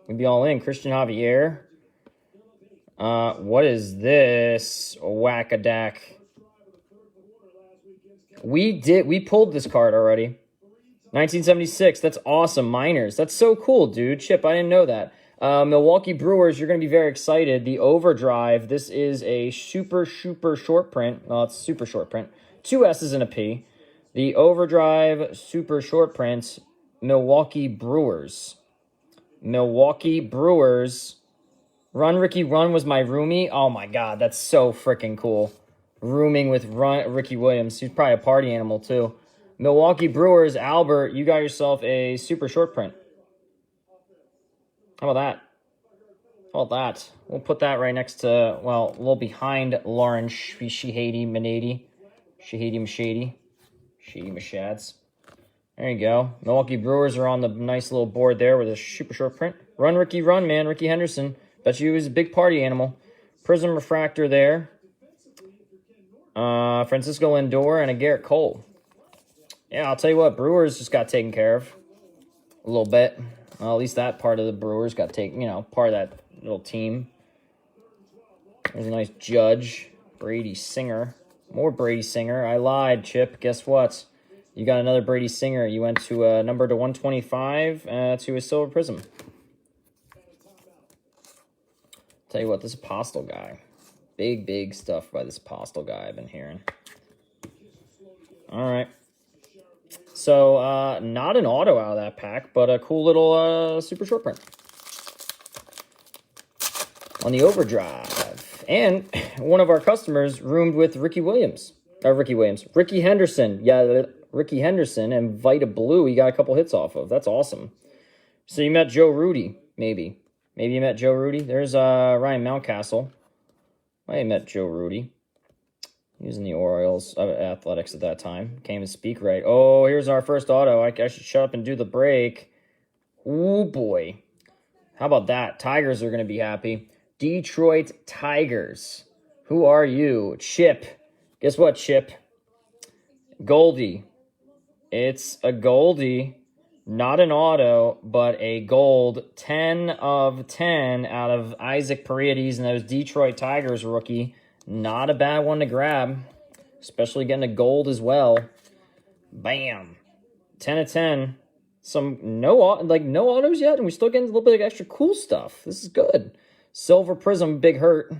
We'd be all in. Christian Javier. What is this? Whack-a-dack. We pulled this card already. 1976. That's awesome. Minors. That's so cool, dude. Chip, I didn't know that. Milwaukee Brewers, you're going to be very excited. The OverDrive. This is a super short print. Well, it's super short print. 2 S's and a P. The OverDrive super short print. Milwaukee Brewers. Milwaukee Brewers. Run, Ricky, Run was my roomie. Oh, my God. That's so freaking cool. Rooming with Ricky Williams. He's probably a party animal, too. Milwaukee Brewers, Albert, you got yourself a super short print. How about that? How about that? We'll put that right next to, well, a little behind Lauren Shahady Manady. Shahady Mashads. There you go. Milwaukee Brewers are on the nice little board there with a super short print. Run, Ricky, Run, man. Ricky Henderson. Bet you he was a big party animal. Prizm Refractor there. Francisco Lindor and a Garrett Cole. Yeah, I'll tell you what. Brewers just got taken care of. A little bit. Well, at least that part of the Brewers got taken, part of that little team. There's a nice Judge. Brady Singer. More Brady Singer. I lied, Chip. Guess what? You got another Brady Singer. You went to a number to 125 to a silver Prizm. Tell you what, this Apostle guy. Big stuff by this Apostle guy I've been hearing. All right. So, not an auto out of that pack, but a cool little super short print. On the OverDrive. And one of our customers roomed with Ricky Henderson. Yeah, Ricky Henderson and Vita Blue he got a couple hits off of. That's awesome. So you met Joe Rudy, maybe. Maybe you met Joe Rudy. There's Ryan Mountcastle. I met Joe Rudy. He was in the Orioles Athletics at that time. Can't even speak right. Oh, here's our first auto. I should shut up and do the break. Ooh, boy. How about that? Tigers are going to be happy. Detroit Tigers. Who are you? Chip. Guess what, Chip? Goldie. It's a Goldie. Not an auto, but a gold. 10 of 10 out of Isaac Paredes and those Detroit Tigers rookie. Not a bad one to grab, especially getting a gold as well. Bam. 10 of 10. No autos yet, and we're still getting a little bit of extra cool stuff. This is good. Silver Prizm, big hurt.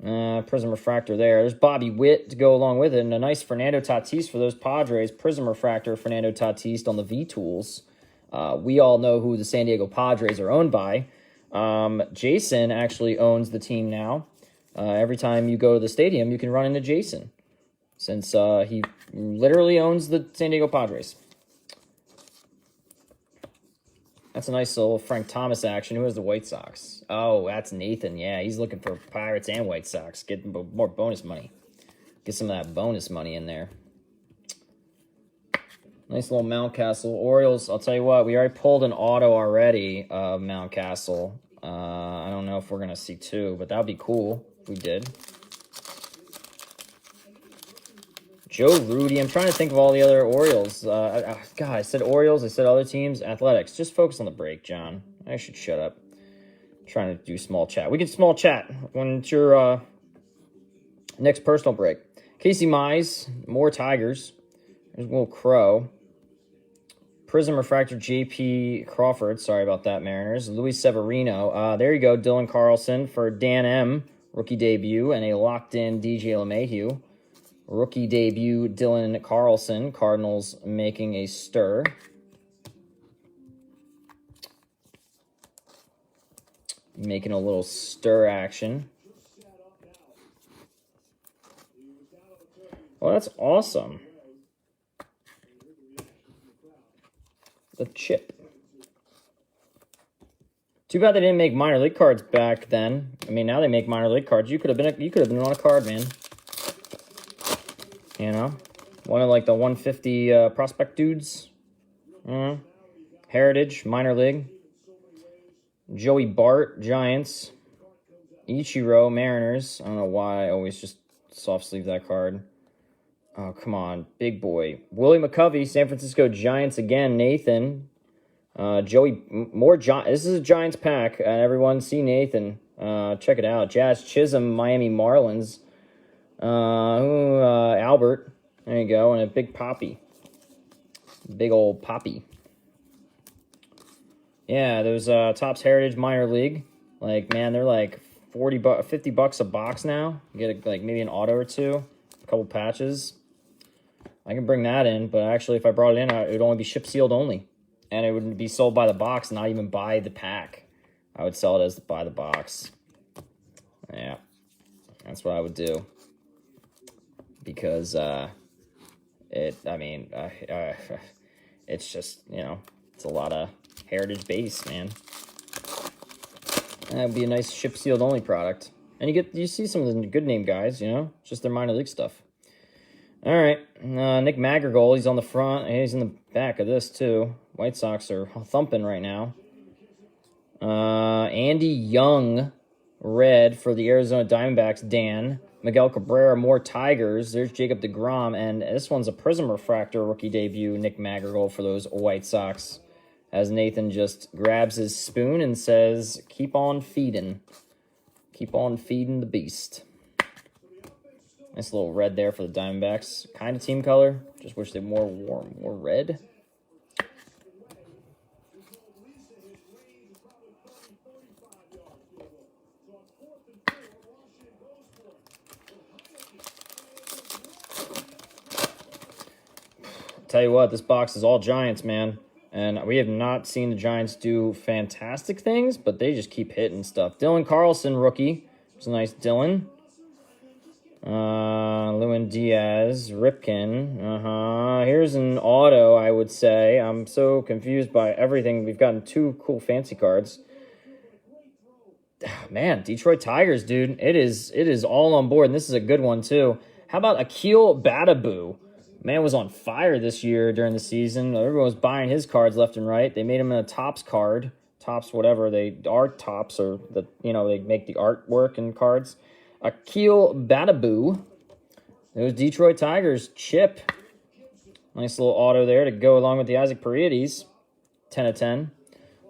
Prizm Refractor there. There's Bobby Witt to go along with it, and a nice Fernando Tatis for those Padres. Prizm Refractor, Fernando Tatis on the V-Tools. We all know who the San Diego Padres are owned by. Jason actually owns the team now. Every time you go to the stadium, you can run into Jason, since he literally owns the San Diego Padres. That's a nice little Frank Thomas action. Who has the White Sox? Oh, that's Nathan. Yeah, he's looking for Pirates and White Sox. Get more bonus money. Get some of that bonus money in there. Nice little Mountcastle. Orioles, I'll tell you what, we already pulled an auto already of Mountcastle. I don't know if we're going to see two, but that would be cool if we did. Joe Rudy. I'm trying to think of all the other Orioles. God, I said Orioles. I said other teams. Athletics. Just focus on the break, John. I should shut up. I'm trying to do small chat. We get small chat when it's your next personal break. Casey Mize. More Tigers. There's Will Crow. Prizm Refractor JP Crawford. Sorry about that, Mariners. Luis Saborino. There you go. Dylan Carlson for Dan M. Rookie debut. And a locked-in DJ LeMahieu. Rookie debut, Dylan Carlson. Cardinals making a stir. Making a little stir action. Well, that's awesome. The chip. Too bad they didn't make minor league cards back then. I mean, now they make minor league cards. You could have been on a card, man. You know, one of like the 150 prospect dudes. Heritage, minor league. Joey Bart, Giants. Ichiro, Mariners. I don't know why I always just soft sleeve that card. Oh, come on. Big boy. Willie McCovey, San Francisco Giants again. Nathan. Joey, more Giants. This is a Giants pack. And everyone see Nathan. Check it out. Jazz Chisholm, Miami Marlins. Albert. There you go. And a big Poppy. Big old Poppy. Yeah, those Topps Heritage Minor League. Like, man, they're like $50 a box now. You get like maybe an auto or two. A couple patches. I can bring that in, but actually if I brought it in, it would only be ship sealed only. And it would be sold by the box, not even by the pack. I would sell it as by the box. Yeah, that's what I would do. Because it's just, you know, it's a lot of heritage base, man. That would be a nice ship sealed only product. And you see some of the good name guys, you know, it's just their minor league stuff. All right, Nick Madrigal, he's on the front. He's in the back of this, too. White Sox are thumping right now. Andy Young, red for the Arizona Diamondbacks, Dan. Miguel Cabrera, more Tigers. There's Jacob deGrom, and this one's a Prizm Refractor rookie debut, Nick Madrigal for those White Sox. As Nathan just grabs his spoon and says, keep on feeding. Keep on feeding the beast. Nice little red there for the Diamondbacks. Kind of team color. Just wish they were more red. Tell you what, this box is all Giants, man. And we have not seen the Giants do fantastic things, but they just keep hitting stuff. Dylan Carlson, rookie. It's a nice Dylan. Lewin Diaz, Ripken. Here's an auto, I would say. I'm so confused by everything. We've gotten two cool fancy cards. Man, Detroit Tigers, dude. It is all on board, and this is a good one, too. How about Akil Badaboo? Man was on fire this year during the season. Everyone was buying his cards left and right. They made him a Topps card. Topps, whatever. They are Topps, or they make the artwork in cards. Akil Badaboo. Those Detroit Tigers. Chip. Nice little auto there to go along with the Isaac Paredes. 10 of 10.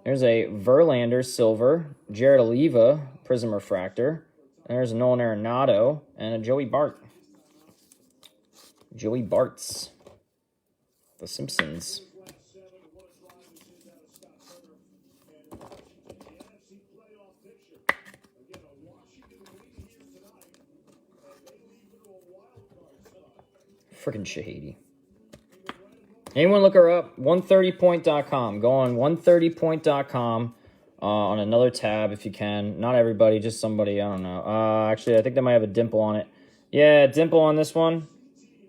There's a Verlander silver. Jared Oliva Prizm Refractor. There's a Nolan Arenado and a Joey Bart. Joey Bart's. The Simpsons. Freaking Shahidi. Anyone look her up? 130point.com. Go on 130point.com on another tab if you can. Not everybody, just somebody. I don't know. Actually, I think they might have a dimple on it. Yeah, dimple on this one.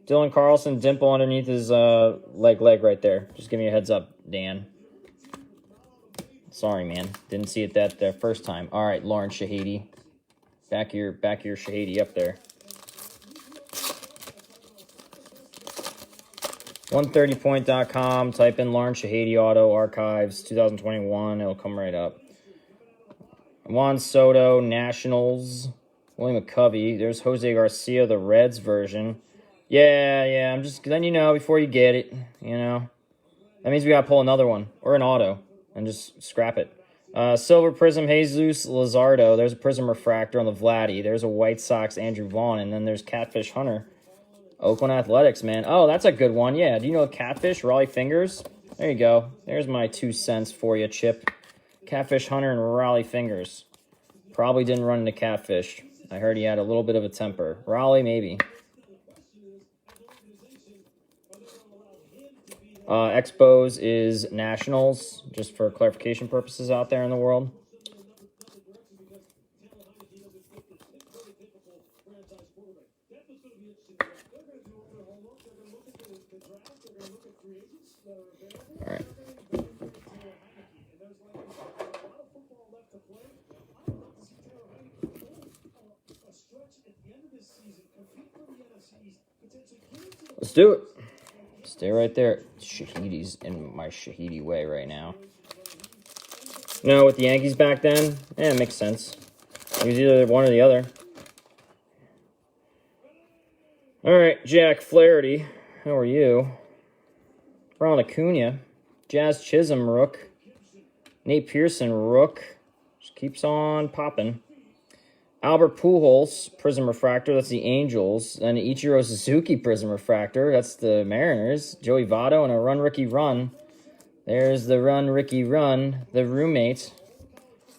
Dylan Carlson, dimple underneath his leg right there. Just give me a heads up, Dan. Sorry, man. Didn't see it that first time. All right, Lauren Shahidi. Back your Shahidi up there. 130point.com. Type in Lauren Shahidi Auto Archives 2021. It'll come right up. Juan Soto, Nationals. William McCovey. There's Jose Garcia, the Reds version. Yeah. I'm just letting you know before you get it. You know. That means we got to pull another one. Or an auto. And just scrap it. Silver Prizm, Jesus Luzardo. There's a Prizm Refractor on the Vladdy. There's a White Sox, Andrew Vaughn. And then there's Catfish Hunter. Oakland Athletics, man. Oh, that's a good one. Yeah, do you know Catfish, Raleigh Fingers? There you go. There's my 2 cents for you, Chip. Catfish Hunter and Raleigh Fingers. Probably didn't run into Catfish. I heard he had a little bit of a temper. Raleigh, maybe. Expos is Nationals, just for clarification purposes out there in the world. All right. Let's do it. Stay right there. Shahidi's in my Shahidi way right now. No, with the Yankees back then, yeah, it makes sense. It was either one or the other. All right, Jack Flaherty. How are you? Ron Acuna. Jazz Chisholm, Rook. Nate Pearson, Rook. Just keeps on popping. Albert Pujols, Prizm Refractor. That's the Angels. Then Ichiro Suzuki, Prizm Refractor. That's the Mariners. Joey Votto and a Run Ricky Run. There's the Run Ricky Run, the roommate.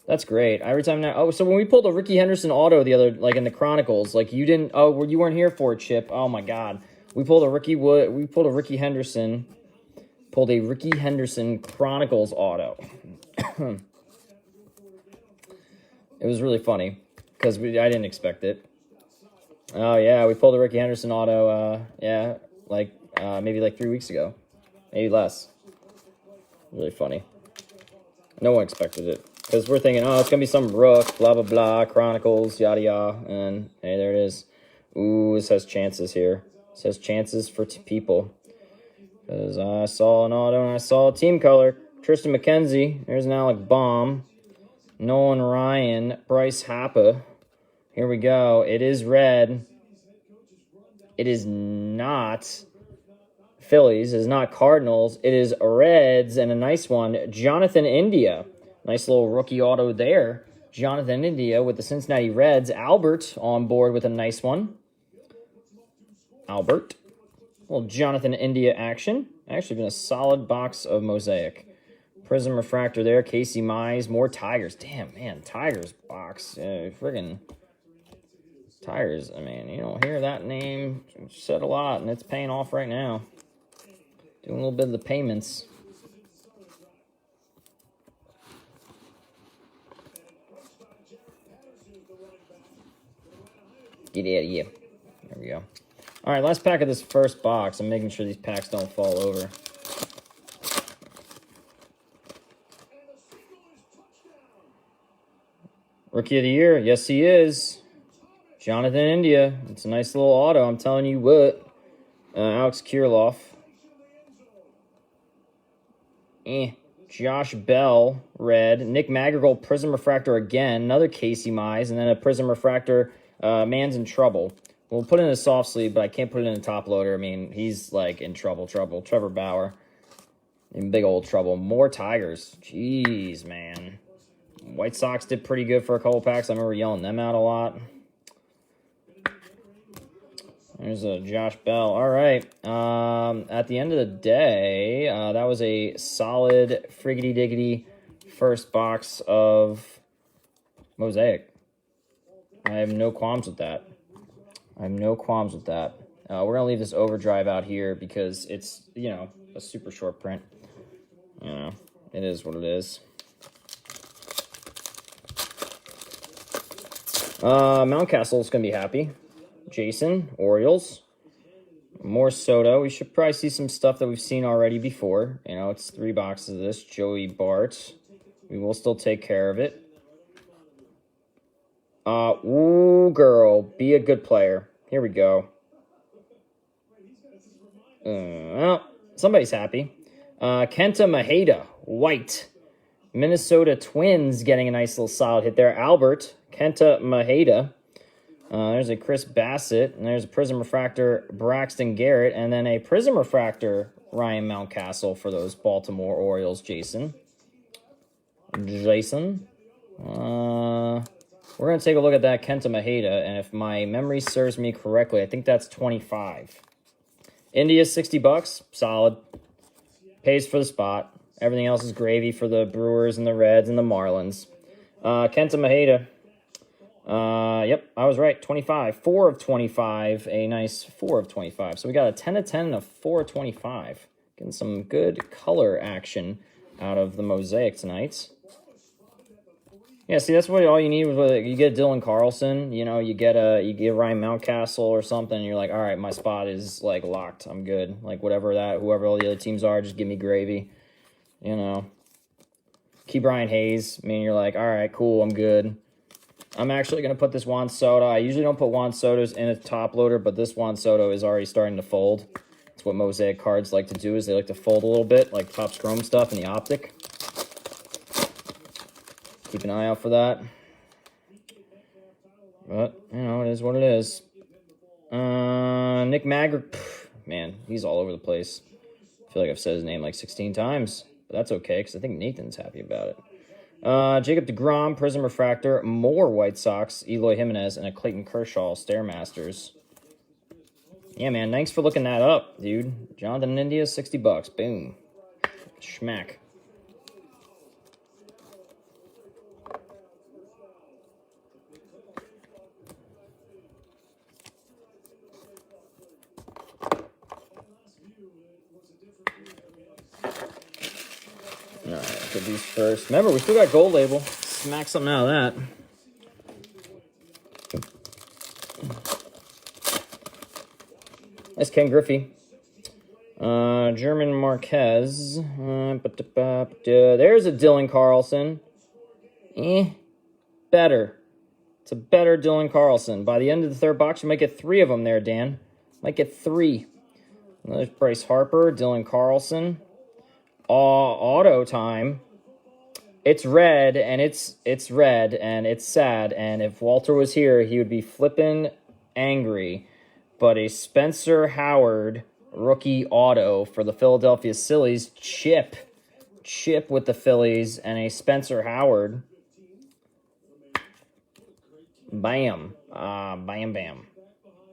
That's great. Every time now. Oh, so when we pulled a Ricky Henderson auto the other, like in the Chronicles, like you didn't. Oh, you weren't here for it, Chip. Oh my God. We pulled a Ricky Wood. We pulled a Ricky Henderson. Pulled a Ricky Henderson Chronicles auto. It was really funny. Because I didn't expect it. Oh, yeah, we pulled a Ricky Henderson auto, maybe like 3 weeks ago. Maybe less. Really funny. No one expected it. Because we're thinking, oh, it's going to be some Rook, blah, blah, blah, Chronicles, yada, yada. And, hey, there it is. Ooh, it says chances here. It says chances for people. Because I saw an auto and I saw a team color. Tristan McKenzie. There's an Alec Baum. Nolan Ryan. Bryce Harper. Here we go. It is red. It is not Phillies. It is not Cardinals. It is Reds and a nice one. Jonathan India. Nice little rookie auto there. Jonathan India with the Cincinnati Reds. Albert on board with a nice one. Albert. Little Jonathan India action. Actually been a solid box of Mosaic. Prizm Refractor there. Casey Mize. More Tigers. Damn, man. Tigers box. Friggin' Tigers. I mean, you don't hear that name said a lot, and it's paying off right now. Doing a little bit of the payments. Get out of here. There we go. All right, last pack of this first box. I'm making sure these packs don't fall over. Rookie of the Year. Yes, he is. Jonathan India. It's a nice little auto. I'm telling you what. Alex Kirilloff. Josh Bell, red. Nick Madrigal, Prizm Refractor again. Another Casey Mize. And then a Prizm Refractor, Man's in Trouble. We'll put it in a soft sleeve, but I can't put it in a top loader. I mean, he's like in trouble. Trevor Bauer. In big old trouble. More Tigers. Jeez, man. White Sox did pretty good for a couple packs. I remember yelling them out a lot. There's a Josh Bell. All right. At the end of the day, that was a solid friggity-diggity first box of Mosaic. I have no qualms with that. We're going to leave this OverDrive out here because it's, a super short print. It is what it is. Mountcastle's going to be happy. Jason, Orioles. More Soto. We should probably see some stuff that we've seen already before. It's 3 boxes of this. Joey Bart. We will still take care of it. Ooh, girl. Be a good player. Here we go. Well, somebody's happy. Kenta Maheda, white. Minnesota Twins getting a nice little solid hit there. Albert, Kenta Maheda. There's a Chris Bassett, and there's a Prizm Refractor Braxton Garrett, and then a Prizm Refractor Ryan Mountcastle for those Baltimore Orioles, Jason. We're going to take a look at that Kenta Maheda, and if my memory serves me correctly, I think that's 25. India, $60, solid. Pays for the spot. Everything else is gravy for the Brewers and the Reds and the Marlins. Kenta Maheda. Yep, I was right. 25. 4 of 25. A nice 4 of 25. So we got a 10 of 10 and a 4 of 25. Getting some good color action out of the Mosaic tonight. Yeah, see, that's what all you need was you get Dylan Carlson, you know, you get Ryan Mountcastle or something, and you're like, all right, my spot is like locked. I'm good. Like whoever all the other teams are, just give me gravy. You know. Key Brian Hayes. I mean, you're like, all right, cool, I'm good. I'm actually gonna put this Juan Soto. I usually don't put Juan Sotos in a top loader, but this Juan Soto is already starting to fold. That's what Mosaic cards like to do, is they like to fold a little bit, like Topps Chrome stuff in the optic. Keep an eye out for that. But, you know, it is what it is. Nick Magritte, man, he's all over the place. I feel like I've said his name like 16 times. But that's okay, because I think Nathan's happy about it. Jacob deGrom, Prizm Refractor, more White Sox, Eloy Jimenez, and a Clayton Kershaw, Stairmasters. Yeah, man, thanks for looking that up, dude. Jonathan India, $60. Boom. Schmack. Alright, get these first. Remember, we still got gold label. Smack something out of that. That's Ken Griffey. German Marquez. There's a Dylan Carlson. Better. It's a better Dylan Carlson. By the end of the third box, you might get 3 of them there, Dan. Might get 3. There's Bryce Harper, Dylan Carlson. Auto time. It's red, and it's red, and it's sad. And if Walter was here, he would be flippin' angry. But a Spencer Howard rookie auto for the Philadelphia Phillies. Chip with the Phillies, and a Spencer Howard. Bam. Bam.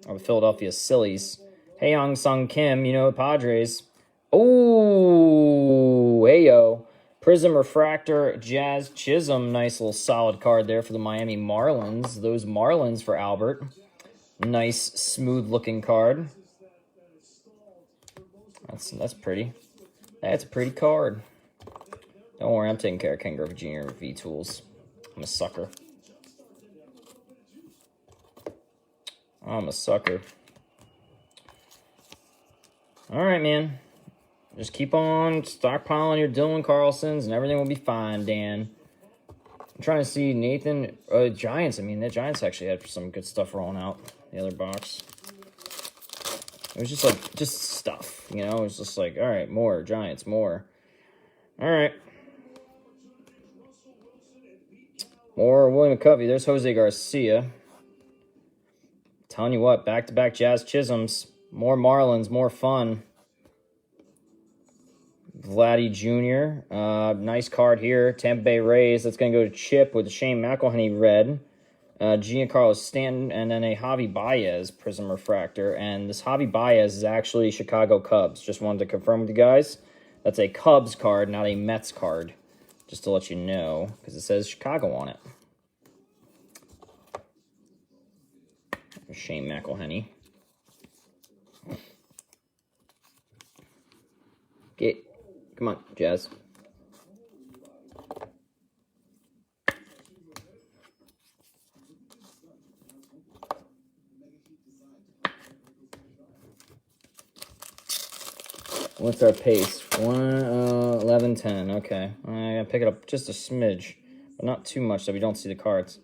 Of the Philadelphia Phillies. Young Sung Kim, you know, Padres. Oh, ayo. Prizm Refractor, Jazz Chisholm. Nice little solid card there for the Miami Marlins. Those Marlins for Albert. Nice, smooth-looking card. That's pretty. That's a pretty card. Don't worry, I'm taking care of Ken Griffey Jr. V-Tools. I'm a sucker. I'm a sucker. All right, man. Just keep on stockpiling your Dylan Carlsons, and everything will be fine, Dan. I'm trying to see Nathan. Giants. I mean, the Giants actually had some good stuff rolling out the other box. It was just like, just stuff, you know? It was just like, all right, more Giants, more. All right. More William McCovey. There's Jose Garcia. Telling you what, back-to-back Jazz Chisholms. More Marlins, more fun. Vladdy Jr. Nice card here. Tampa Bay Rays. That's going to go to Chip with the Shane McElhenney red. Giancarlo Stanton, and then a Javi Baez Prizm Refractor. And this Javi Baez is actually Chicago Cubs. Just wanted to confirm with you guys. That's a Cubs card, not a Mets card. Just to let you know, because it says Chicago on it. Shane McElhenney. Come on, Jazz. What's our pace? 11:10. Okay. I gotta pick it up just a smidge, but not too much so we don't see the cards.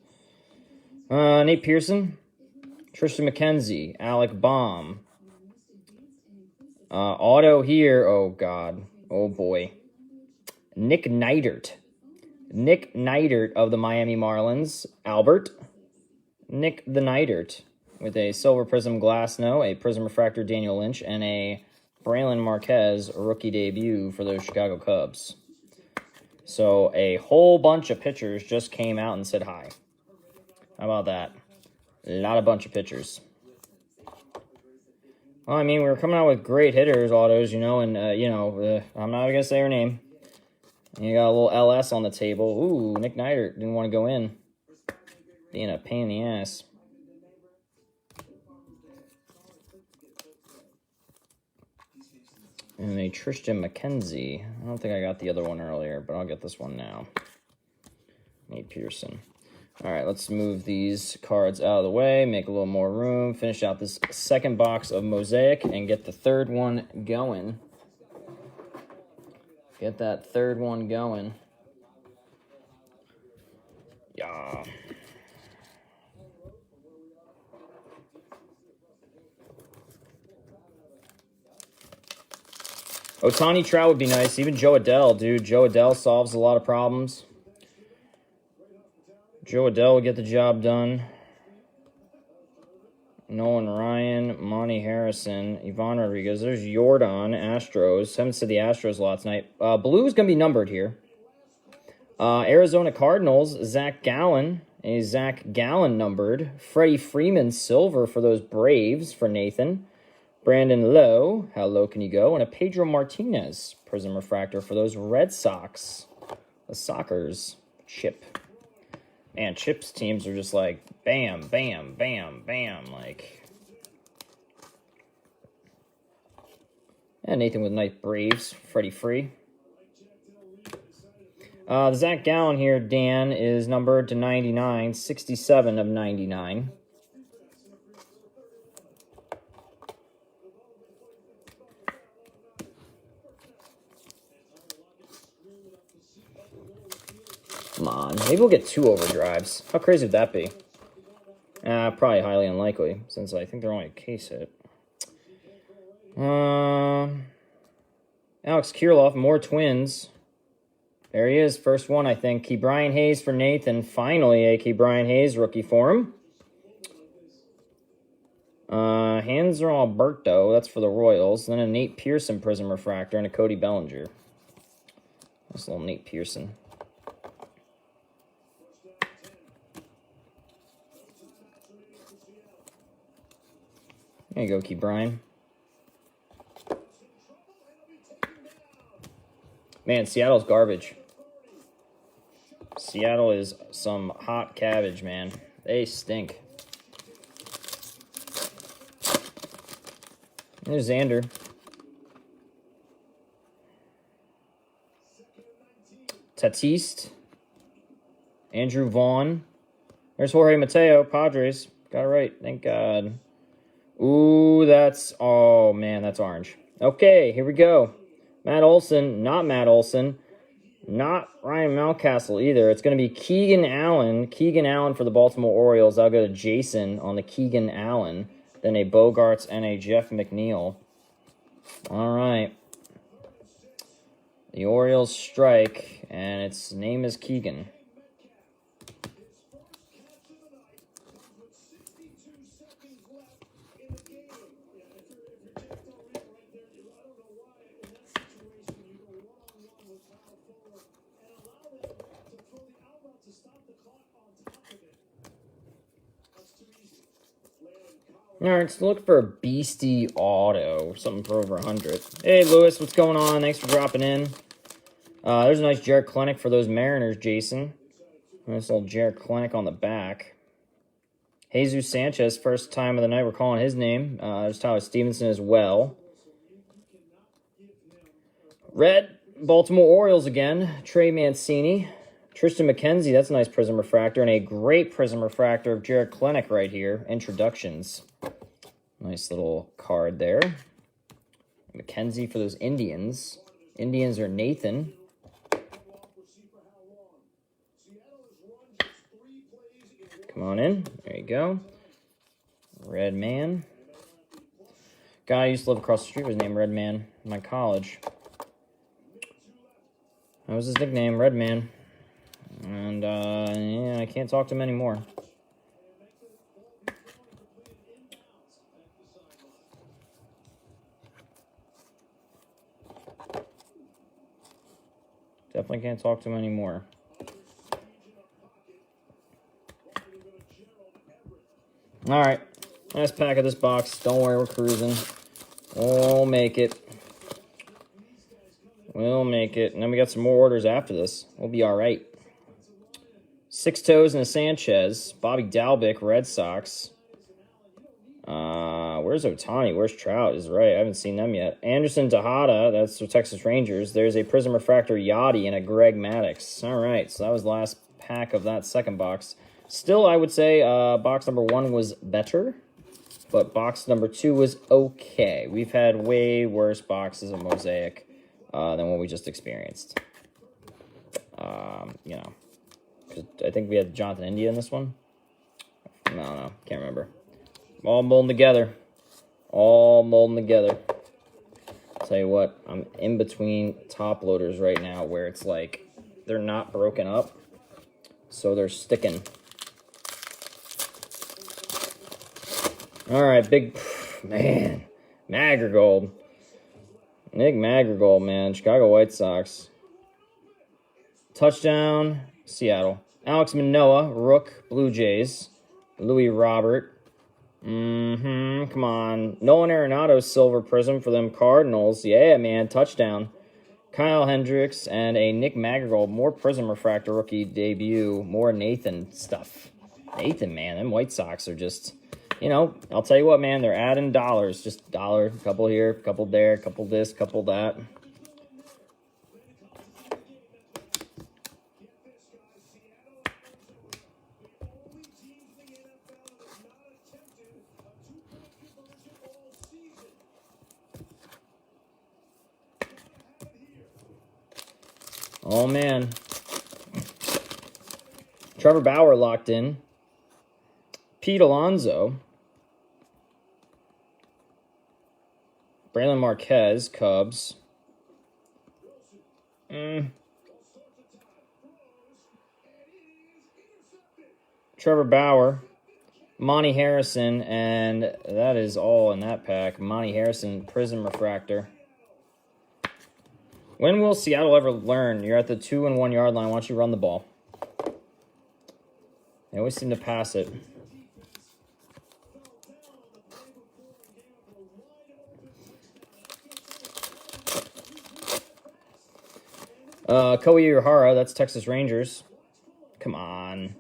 Nate Pearson, Tristan McKenzie, Alec Baum. Auto here. Oh, God. Oh, boy. Nick Neidert. Nick Neidert of the Miami Marlins. Albert. Nick the Neidert with a silver Prizm Glassno, a Prizm Refractor Daniel Lynch, and a Braylon Marquez rookie debut for those Chicago Cubs. So a whole bunch of pitchers just came out and said hi. How about that? Not a bunch of pitchers. Well, I mean, we were coming out with great hitters, autos, you know, and, I'm not going to say her name. You got a little LS on the table. Ooh, Nick Neidert didn't want to go in. Being a pain in the ass. And a Tristan McKenzie. I don't think I got the other one earlier, but I'll get this one now. Nate Pearson. All right, let's move these cards out of the way, make a little more room, finish out this second box of Mosaic, and get the third one going. Get that third one going. Yeah. Ohtani Trout would be nice. Even Joe Adell, dude. Joe Adell solves a lot of problems. Joe Adell will get the job done. Nolan Ryan, Monty Harrison, Ivan Rodriguez. There's Jordan, Astros. Haven't said the Astros a lot tonight. Blue is going to be numbered here. Arizona Cardinals, Zach Gallen. A Zach Gallen numbered. Freddie Freeman, silver for those Braves for Nathan. Brandon Lowe, how low can you go? And a Pedro Martinez, Prizm Refractor for those Red Sox. The Sockers, Chip. Man, Chip's teams are just like bam, bam, bam, bam. Like, and Nathan with nice Braves, Freddie Free. The Zach Gallen here, Dan, is numbered to 99, 67 of 99. Come on, maybe we'll get 2 overdrives. How crazy would that be? Probably highly unlikely, since I think they're only a case hit. Alex Kirilloff, more Twins. There he is, first one, I think. Key Brian Hayes for Nathan. Finally, a Key Brian Hayes rookie for him. Hanser Alberto, that's for the Royals. Then a Nate Pearson Prizm Refractor and a Cody Bellinger. That's a little Nate Pearson. There you go, Key Brian. Man, Seattle's garbage. Seattle is some hot cabbage, man. They stink. There's Xander. Tatis. Andrew Vaughn. There's Jorge Mateo, Padres. Got it right, thank God. Ooh, that's... Oh, man, that's orange. Okay, here we go. Matt Olson, not Matt Olson. Not Ryan Mountcastle either. It's going to be Keegan Allen. Keegan Allen for the Baltimore Orioles. I'll go to Jason on the Keegan Allen. Then a Bogarts and a Jeff McNeil. All right. The Orioles strike, and its name is Keegan. All right, let's look for a beastie auto, something for over 100. Hey, Lewis, what's going on? Thanks for dropping in. There's a nice Jarrett Klenick for those Mariners, Jason. Nice little Jarrett Klenick on the back. Jesus Sanchez, first time of the night we're calling his name. There's Tyler Stevenson as well. Red, Baltimore Orioles again. Trey Mancini. Tristan McKenzie, that's a nice Prizm Refractor. And a great Prizm Refractor of Jarrett Klenick right here. Introductions. Nice little card there. McKenzie for those Indians. Indians are Nathan. Come on in. There you go. Red Man. Guy I used to live across the street was named Red Man in my college. That was his nickname, Red Man. And, yeah, I can't talk to him anymore. Definitely can't talk to him anymore. All right. Last pack of this box. Don't worry, we're cruising. We'll make it. We'll make it. And then we got some more orders after this. We'll be all right. 6 Toes and a Sanchez. Bobby Dalbec, Red Sox. Where's Ohtani? Where's Trout? Is right. I haven't seen them yet. Anderson Tejada. That's the Texas Rangers. There's a Prizm Refractor Yachty and a Greg Maddux. All right. So that was the last pack of that second box. Still, I would say box number 1 was better. But box number 2 was okay. We've had way worse boxes of Mosaic than what we just experienced. You know. I think we had Jonathan India in this one. I don't know. Can't remember. All molding together. All molding together. I'll tell you what. I'm in between top loaders right now where it's like they're not broken up. So they're sticking. All right. Big. Man. Madrigal. Nick Madrigal, man. Chicago White Sox. Touchdown. Seattle. Alex Manoah, Rook, Blue Jays. Louis Robert. Come on. Nolan Arenado, Silver Prism for them Cardinals. Yeah, man. Touchdown. Kyle Hendricks and a Nick Madrigal. More Prizm Refractor rookie debut. More Nathan stuff. Nathan, man. Them White Sox are just, you know, I'll tell you what, man. They're adding dollars. Just dollar. Couple here, couple there, couple this, couple that. Oh, man. Trevor Bauer locked in. Pete Alonso. Braylon Marquez, Cubs. Trevor Bauer. Monty Harrison, and that is all in that pack. Monty Harrison, Prizm Refractor. When will Seattle ever learn? You're at the 2 and 1 yard line. Why don't you run the ball? They always seem to pass it. Koei Uehara, that's Texas Rangers. Come on.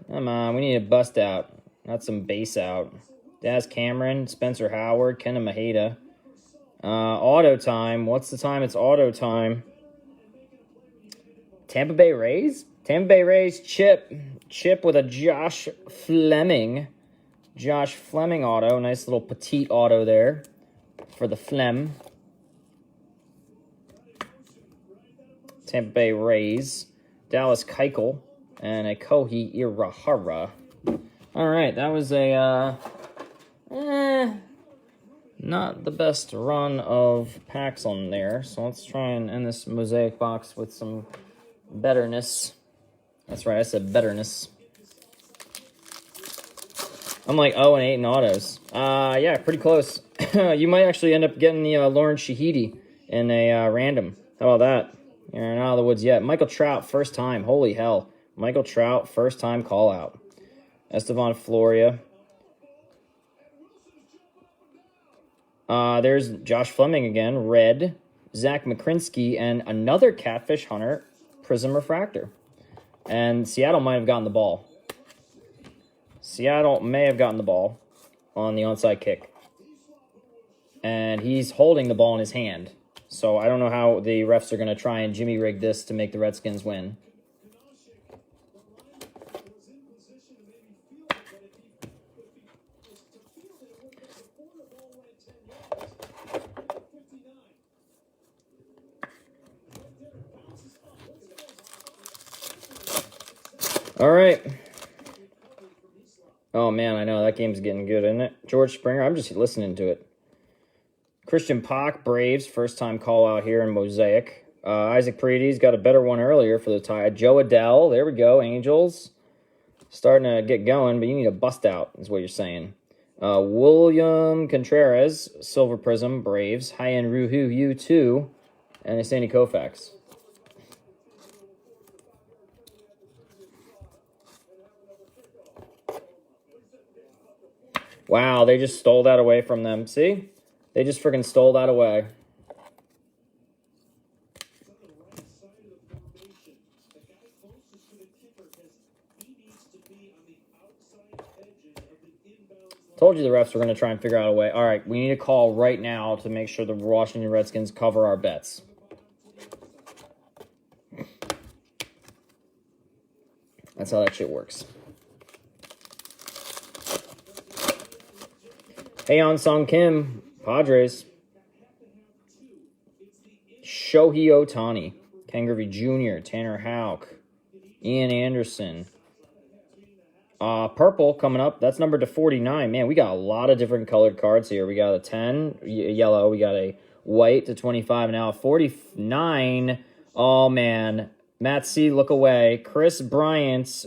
Come on, we need a bust out. Not some base out. Daz Cameron, Spencer Howard, Kenta Maheda. Auto time. What's the time? It's auto time. Tampa Bay Rays? Tampa Bay Rays, Chip. Chip with a Josh Fleming. Josh Fleming auto. Nice little petite auto there for the Flem. Tampa Bay Rays. Dallas Keuchel. And a Kohei Uehara. All right, that was a... not the best run of packs on there. So let's try and end this Mosaic box with some betterness. That's right, I said betterness. I'm like 0 and 8 in autos. Yeah, pretty close. You might actually end up getting the Lauren Shahidi in a random. How about that? You're not out of the woods yet. Michael Trout, first time. Holy hell. Michael Trout, first time call out. Estevan Floria. There's Josh Fleming again, red. Zach McCrinsky, and another Catfish Hunter, Prizm Refractor. And Seattle might have gotten the ball. Seattle may have gotten the ball on the onside kick. And he's holding the ball in his hand. So I don't know how the refs are going to try and jimmy rig this to make the Redskins win. All right. Oh, man, I know. That game's getting good, isn't it? George Springer, I'm just listening to it. Christian Pach, Braves, first-time call-out here in Mosaic. Isaac Paredes got a better one earlier for the tie. Joe Adell, there we go, Angels. Starting to get going, but you need a bust-out, is what you're saying. William Contreras, Silver Prizm, Braves. High-end Ruhu, U2, and a Sandy Koufax. Wow, they just stole that away from them. See? They just freaking stole that away. Told you the refs were going to try and figure out a way. All right, we need a call right now to make sure the Washington Redskins cover our bets. That's how that shit works. Heian Sung Kim, Padres. Shohei Ohtani, Ken Griffey Jr., Tanner Houck, Ian Anderson. Purple coming up. That's numbered to 49. Man, we got a lot of different colored cards here. We got a 10, yellow. We got a white to 25. Now 49. Oh, man. Matt C., look away. Chris Bryant's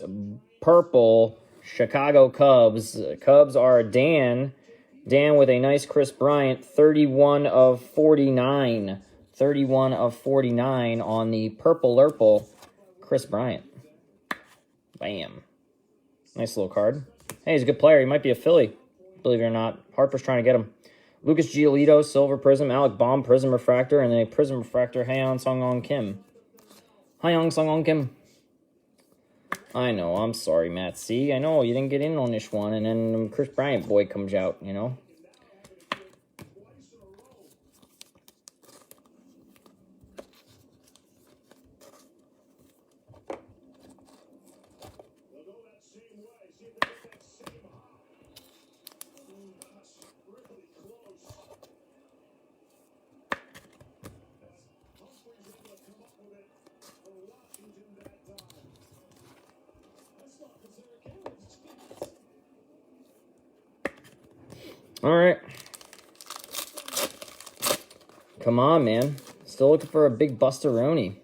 purple Chicago Cubs. Cubs are Dan. Dan with a nice Chris Bryant, 31 of 49. 31 of 49 on the purple Chris Bryant. Bam. Nice little card. Hey, he's a good player. He might be a Philly, believe it or not. Harper's trying to get him. Lucas Giolito, Silver Prizm. Alec Baum, Prizm Refractor. And then a Prizm Refractor, Heian Sung Kim. Heian Sung Kim. I know, I'm sorry, Matt C. I know, you didn't get in on this one. And then Chris Bryant boy comes out, you know. All right. Come on, man. Still looking for a big Busteroni.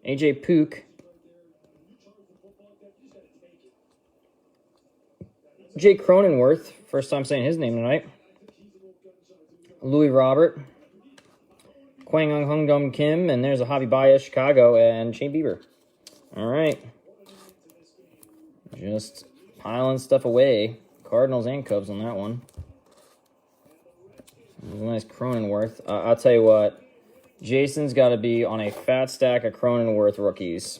AJ Pook. Jake Cronenworth. First time saying his name tonight. Louis Robert. Kwang Hung Dum Kim. And there's a Javi Baez, Chicago, and Shane Bieber. All right. Just piling stuff away. Cardinals and Cubs on that one. Nice Cronenworth. I'll tell you what. Jason's got to be on a fat stack of Cronenworth rookies.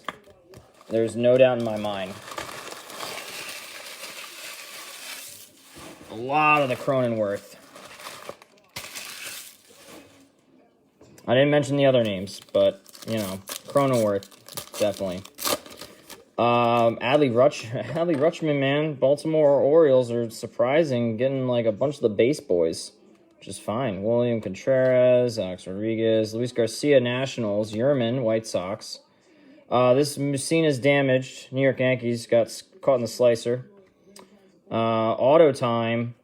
There's no doubt in my mind. A lot of the Cronenworth. I didn't mention the other names, but, you know, Cronenworth, definitely. Adley Rutschman, man. Baltimore Orioles are surprising, getting like a bunch of the base boys, which is fine. William Contreras, Alex Rodriguez, Luis Garcia, Nationals, Yerman, White Sox. This Messina's damaged. New York Yankees got caught in the slicer. Auto time.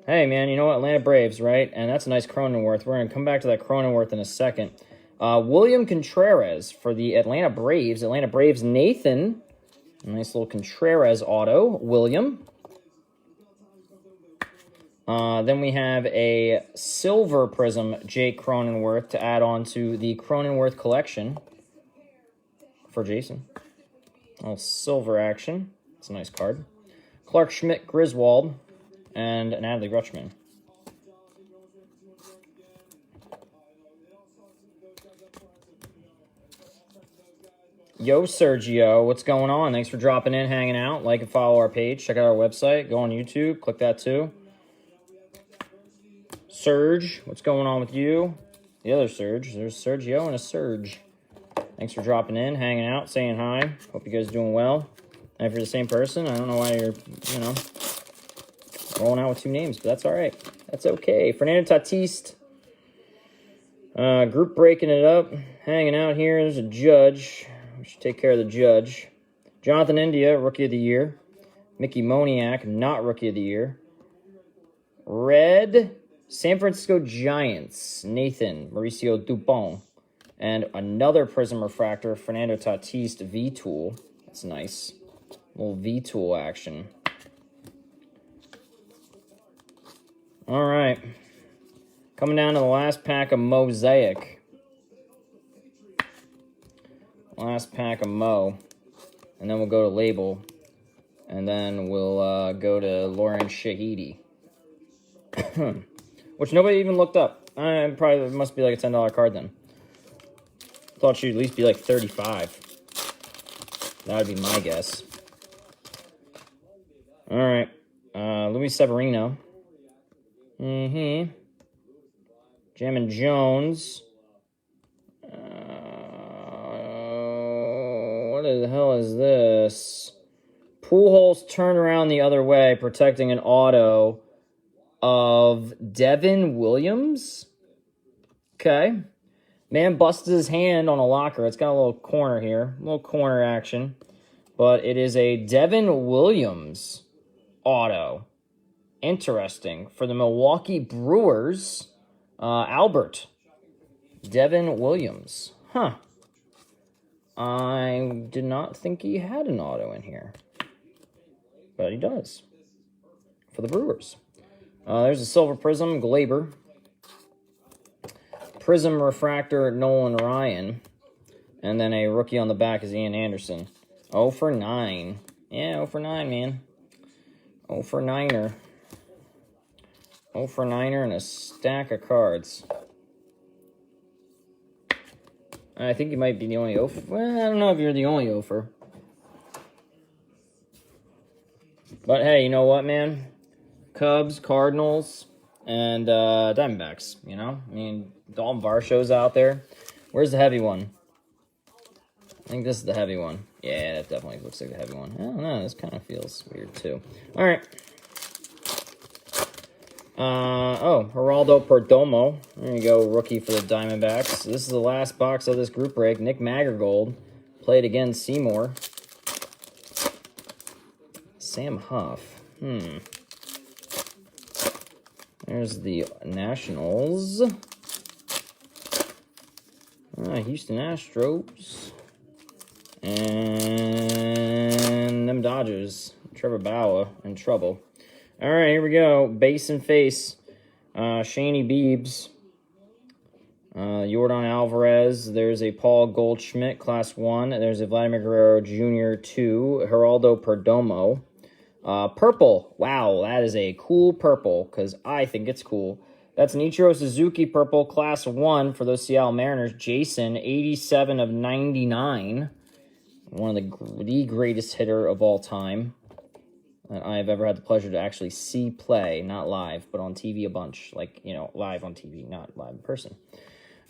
Hey, man, you know what? Atlanta Braves, right? And that's a nice Cronenworth. We're going to come back to that Cronenworth in a second. William Contreras for the Atlanta Braves. Atlanta Braves, Nathan. Nice little Contreras auto. William. Then we have a Silver Prizm, Jake Cronenworth, to add on to the Cronenworth collection for Jason. A little silver action. It's a nice card. Clark Schmidt, Griswold, and an Adley Rutschman. Yo, Sergio, what's going on? Thanks for dropping in, hanging out. Like and follow our page. Check out our website. Go on YouTube. Click that too. Serge, what's going on with you? The other Serge. There's Sergio and a Serge. Thanks for dropping in, hanging out, saying hi. Hope you guys are doing well. And if you're the same person, I don't know why you're, you know, rolling out with two names, but that's all right. That's okay. Fernando Tatis. Group breaking it up. Hanging out here. There's a Judge. We should take care of the Judge. Jonathan India, Rookie of the Year. Mickey Moniak, not Rookie of the Year. Red, San Francisco Giants, Nathan, Mauricio Dupont. And another Prizm Refractor, Fernando Tatis V-Tool. That's nice. A little V-Tool action. All right. Coming down to the last pack of Mosaic. Last pack of Mo. And then we'll go to Label. And then we'll go to Lauren Shahidi. Which nobody even looked up. Probably it must be like a $10 card then. Thought she'd at least be like 35. That would be my guess. All right. Luis Saborino. Jammin Jones. What the hell is this? Pujols turned around the other way, protecting an auto of Devin Williams. Okay. Man busted his hand on a locker. It's got a little corner here. A little corner action. But it is a Devin Williams auto. Interesting. For the Milwaukee Brewers, Albert. Devin Williams. Huh. I did not think he had an auto in here. But he does. For the Brewers. There's a Silver Prizm, Glaber. Prizm Refractor, Nolan Ryan. And then a rookie on the back is Ian Anderson. 0 for 9. Yeah, 0 for 9, man. 0 for 9er. 0 for 9er and a stack of cards. I think you might be the only 0 for... Well, I don't know if you're the only 0 for. But hey, you know what, man? Cubs, Cardinals, and Diamondbacks, you know? I mean, Dalton Varsho's out there. Where's the heavy one? I think this is the heavy one. Yeah, that definitely looks like the heavy one. I don't know, this kind of feels weird, too. All right. Geraldo Perdomo. There you go, rookie for the Diamondbacks. This is the last box of this group break. Nick Magergold played against Seymour. Sam Huff. There's the Nationals. Houston Astros. And them Dodgers. Trevor Bauer in trouble. All right, here we go. Base and face. Shaney Beebs. Yordan Alvarez. There's a Paul Goldschmidt, Class 1. There's a Vladimir Guerrero Jr. 2. Geraldo Perdomo. Purple. Wow, that is a cool purple, because I think it's cool. That's an Ichiro Suzuki purple, Class 1 for those Seattle Mariners. Jason, 87 of 99. One of the greatest hitter of all time that I have ever had the pleasure to actually see play. Not live, but on TV a bunch. Like, you know, live on TV, not live in person.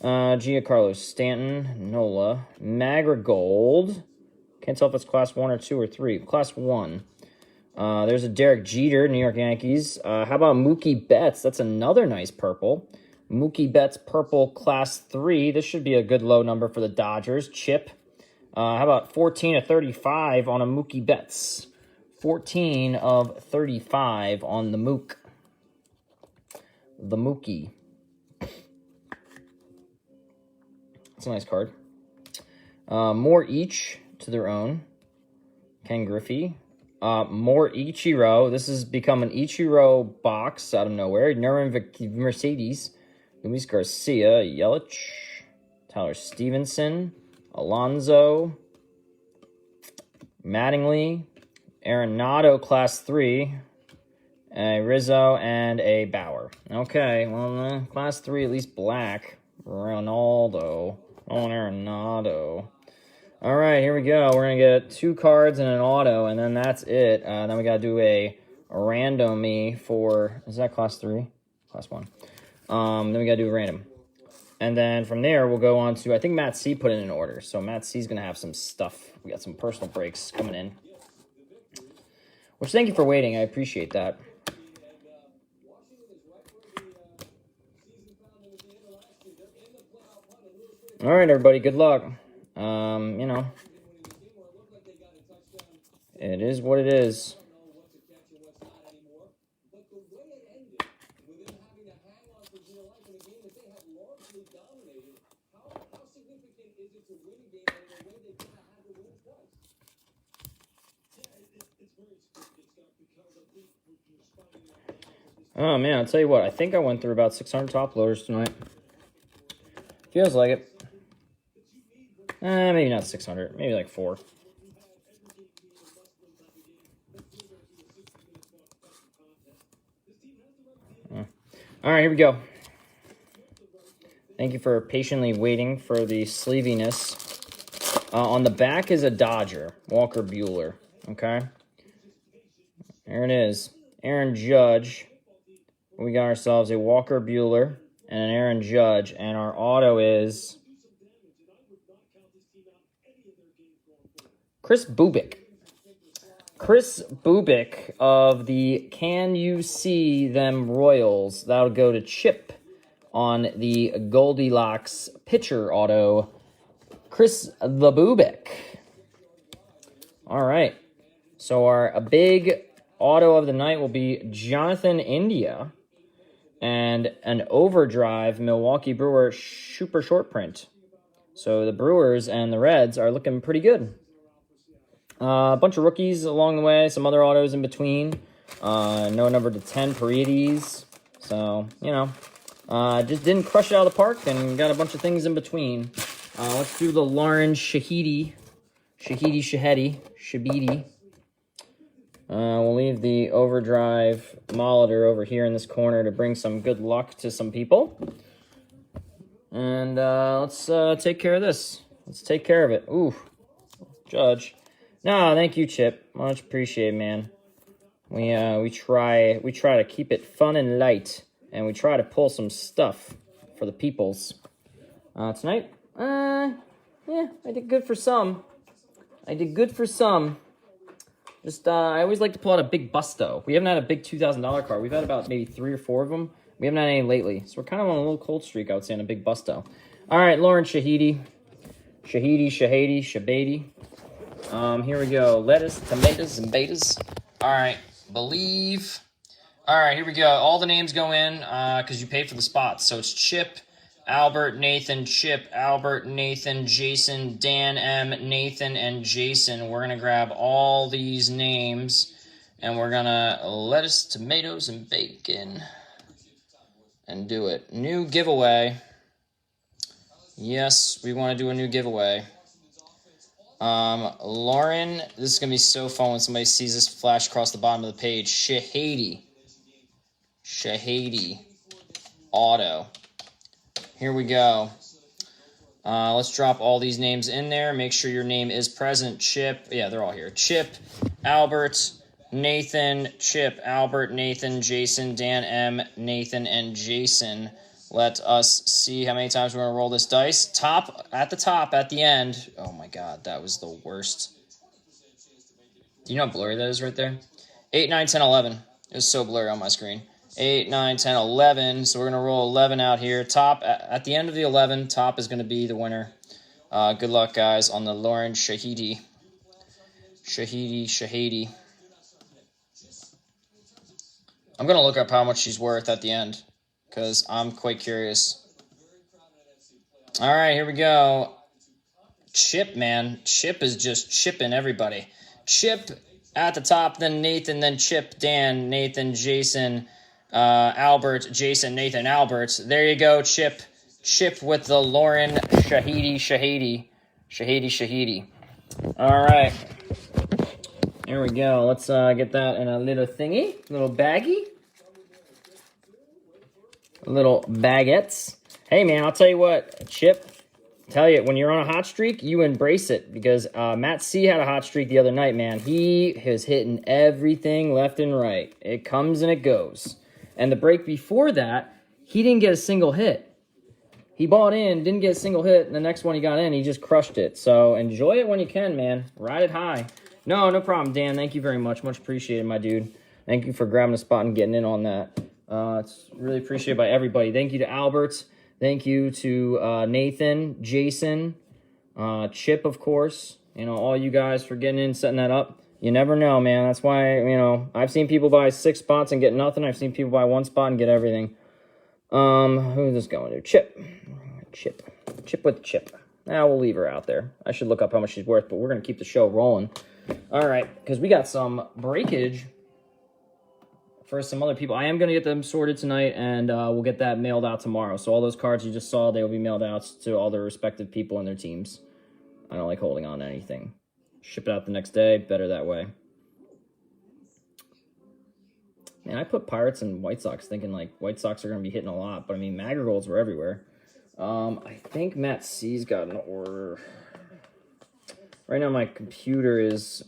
Giancarlo Stanton, Nola. Magergold. Can't tell if it's Class 1 or 2 or 3. Class 1. There's a Derek Jeter, New York Yankees. How about Mookie Betts? That's another nice purple. Mookie Betts purple Class 3. This should be a good low number for the Dodgers. Chip. How about 14 of 35 on a Mookie Betts? 14 of 35 on the Mook. The Mookie. That's a nice card. More each to their own. Ken Griffey. More Ichiro. This has become an Ichiro box out of nowhere. Nerman Mercedes. Luis Garcia. Yelich. Tyler Stevenson. Alonzo. Mattingly. Arenado Class 3. A Rizzo and a Bauer. Okay, well, Class 3 at least black. Ronaldo. Arenado. All right, here we go. We're going to get 2 cards and an auto, and then that's it. Then we got to do a random for... Is that Class 3? Class 1. Then we got to do a random. And then from there, we'll go on to... I think Matt C put in an order, so Matt C's going to have some stuff. We got some personal breaks coming in. Which, thank you for waiting. I appreciate that. All right, everybody. Good luck. You know, It is what it is. Oh, man, I'll tell you what. I think I went through about 600 top loaders tonight. Feels like it. Maybe not 600. Maybe like 4. All right, here we go. Thank you for patiently waiting for the sleeviness. On the back is a Dodger, Walker Buehler. Okay. There it is. Aaron Judge. We got ourselves a Walker Buehler and an Aaron Judge, and our auto is Chris Bubic. Chris Bubic of the Can You See Them Royals. That'll go to Chip on the Goldilocks pitcher auto. Chris the Bubic. All right. So our big auto of the night will be Jonathan India and an OverDrive Milwaukee Brewer super short print. So the Brewers and the Reds are looking pretty good. A bunch of rookies along the way, some other autos in between. No number to 10 Paredes. So, you know, just didn't crush it out of the park and got a bunch of things in between. Let's do the Lauren Shahidi. Shabidi. We'll leave the OverDrive Molitor over here in this corner to bring some good luck to some people. And let's take care of this. Let's take care of it. Ooh, Judge. No, thank you, Chip. Much appreciated, man. We try to keep it fun and light, and we try to pull some stuff for the peoples. Tonight, yeah, I did good for some. Just, I always like to pull out a big busto. We haven't had a big $2,000 card. We've had about maybe 3 or 4 of them. We haven't had any lately. So we're kind of on a little cold streak, I would say, on a big busto. All right, Lauren Shahidi. Shabady. Here we go. Lettuce, tomatoes, and betas. All right, believe. All right, here we go. All the names go in because you paid for the spots. So it's Chip, Albert, Nathan, Chip, Albert, Nathan, Jason, Dan M, Nathan, and Jason. We're going to grab all these names, and we're going to lettuce, tomatoes, and bacon, and do it. New giveaway. Yes, we want to do a new giveaway. Lauren, this is going to be so fun when somebody sees this flash across the bottom of the page. Shahady. Auto. Here we go. Let's drop all these names in there. Make sure your name is present. Chip. Yeah, they're all here. Chip, Albert, Nathan, Chip, Albert, Nathan, Jason, Dan M, Nathan, and Jason. Let us see how many times we're going to roll this dice. At the end. Oh, my God. That was the worst. Do you know how blurry that is right there? 8, 9, 10, 11. It was so blurry on my screen. 8, 9, 10, 11. So we're going to roll 11 out here. Top, at the end of the 11, top is going to be the winner. Good luck, guys, on the Lauren Shahidi. Shahidi. I'm going to look up how much she's worth at the end, because I'm quite curious. All right, here we go. Chip, man. Chip is just chipping everybody. Chip at the top, then Nathan, then Chip, Dan, Nathan, Jason, Albert, Jason, Nathan, Albert. There you go, Chip. Chip with the Lauren Shahidi. All right. There we go. Let's get that in a little thingy, little baggie. Little baguettes. Hey, man, I'll tell you what, Chip. Tell you, when you're on a hot streak, you embrace it, because Matt C had a hot streak the other night, man. He is hitting everything left and right. It comes and it goes. And the break before that, he didn't get a single hit. He bought in, didn't get a single hit, and the next one he got in, he just crushed it. So enjoy it when you can, man. Ride it high. No problem, Dan. Thank you very much. Much appreciated, my dude. Thank you for grabbing a spot and getting in on that. It's really appreciated by everybody. Thank you to Albert. Thank you to Nathan, Jason, Chip, of course. You know, all you guys for getting in, setting that up. You never know, man. That's why, you know, I've seen people buy 6 spots and get nothing. I've seen people buy 1 spot and get everything. Who's this going to? Chip with Chip. Now we'll leave her out there. I should look up how much she's worth, but we're going to keep the show rolling. All right, because we got some breakage for some other people. I am going to get them sorted tonight, and we'll get that mailed out tomorrow. So all those cards you just saw, they will be mailed out to all their respective people and their teams. I don't like holding on to anything. Ship it out the next day. Better that way. Man, I put Pirates and White Sox thinking, like, White Sox are going to be hitting a lot. But, I mean, Madrigals were everywhere. I think Matt C's got an order. Right now my computer is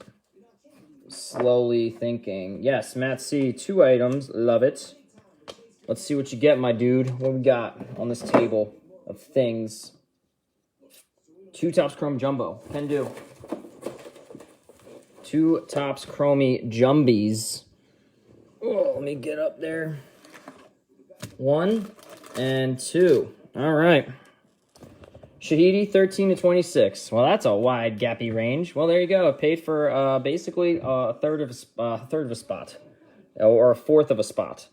slowly thinking. Yes, Matt C, 2 items. Love it. Let's see what you get, my dude. What we got on this table of things? 2 Topps Chrome Jumbo. Can do. 2 Topps Chromey Jumbies. Oh, let me get up there. 1 and 2. All right. Shahidi, 13 to 26. Well, that's a wide, gappy range. Well, there you go. It paid for basically a third of a spot, or a fourth of a spot.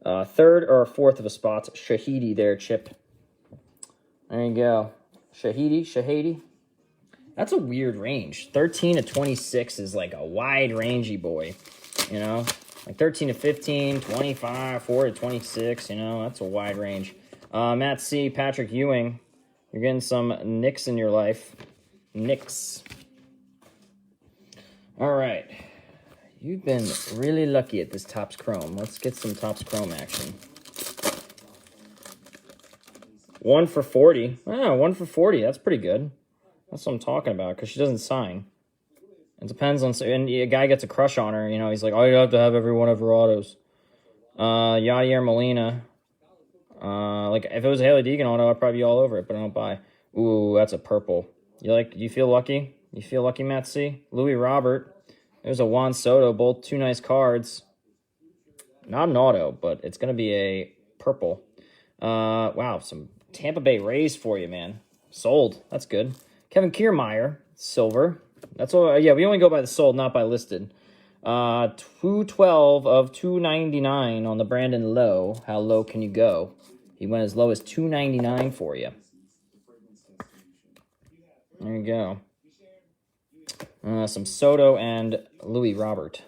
Third or a fourth of a spot. Shahidi there, Chip. There you go. Shahidi. That's a weird range. 13 to 26 is like a wide rangey boy, you know? Like 13 to 15, 25, 4 to 26, you know? That's a wide range. Matt C, Patrick Ewing. You're getting some Knicks in your life. Knicks. All right. You've been really lucky at this Topps Chrome. Let's get some Topps Chrome action. 1 for 40. Oh, 1 for 40. That's pretty good. That's what I'm talking about, because she doesn't sign. It depends on... And a guy gets a crush on her, you know. He's like, oh, you have to have every one of her autos. Yadier Molina. Like, if it was a Haley Deegan auto, I'd probably be all over it, but I don't buy. Ooh, that's a purple. You feel lucky? You feel lucky, Matt C? Louis Robert. There's a Juan Soto, both 2 nice cards. Not an auto, but it's going to be a purple. Wow, some Tampa Bay Rays for you, man. Sold. That's good. Kevin Kiermaier, silver. That's all. Yeah, we only go by the sold, not by listed. 212 of 299 on the Brandon Lowe. How low can you go? He went as low as 299 for you. There you go. Some Soto and Louis Robert.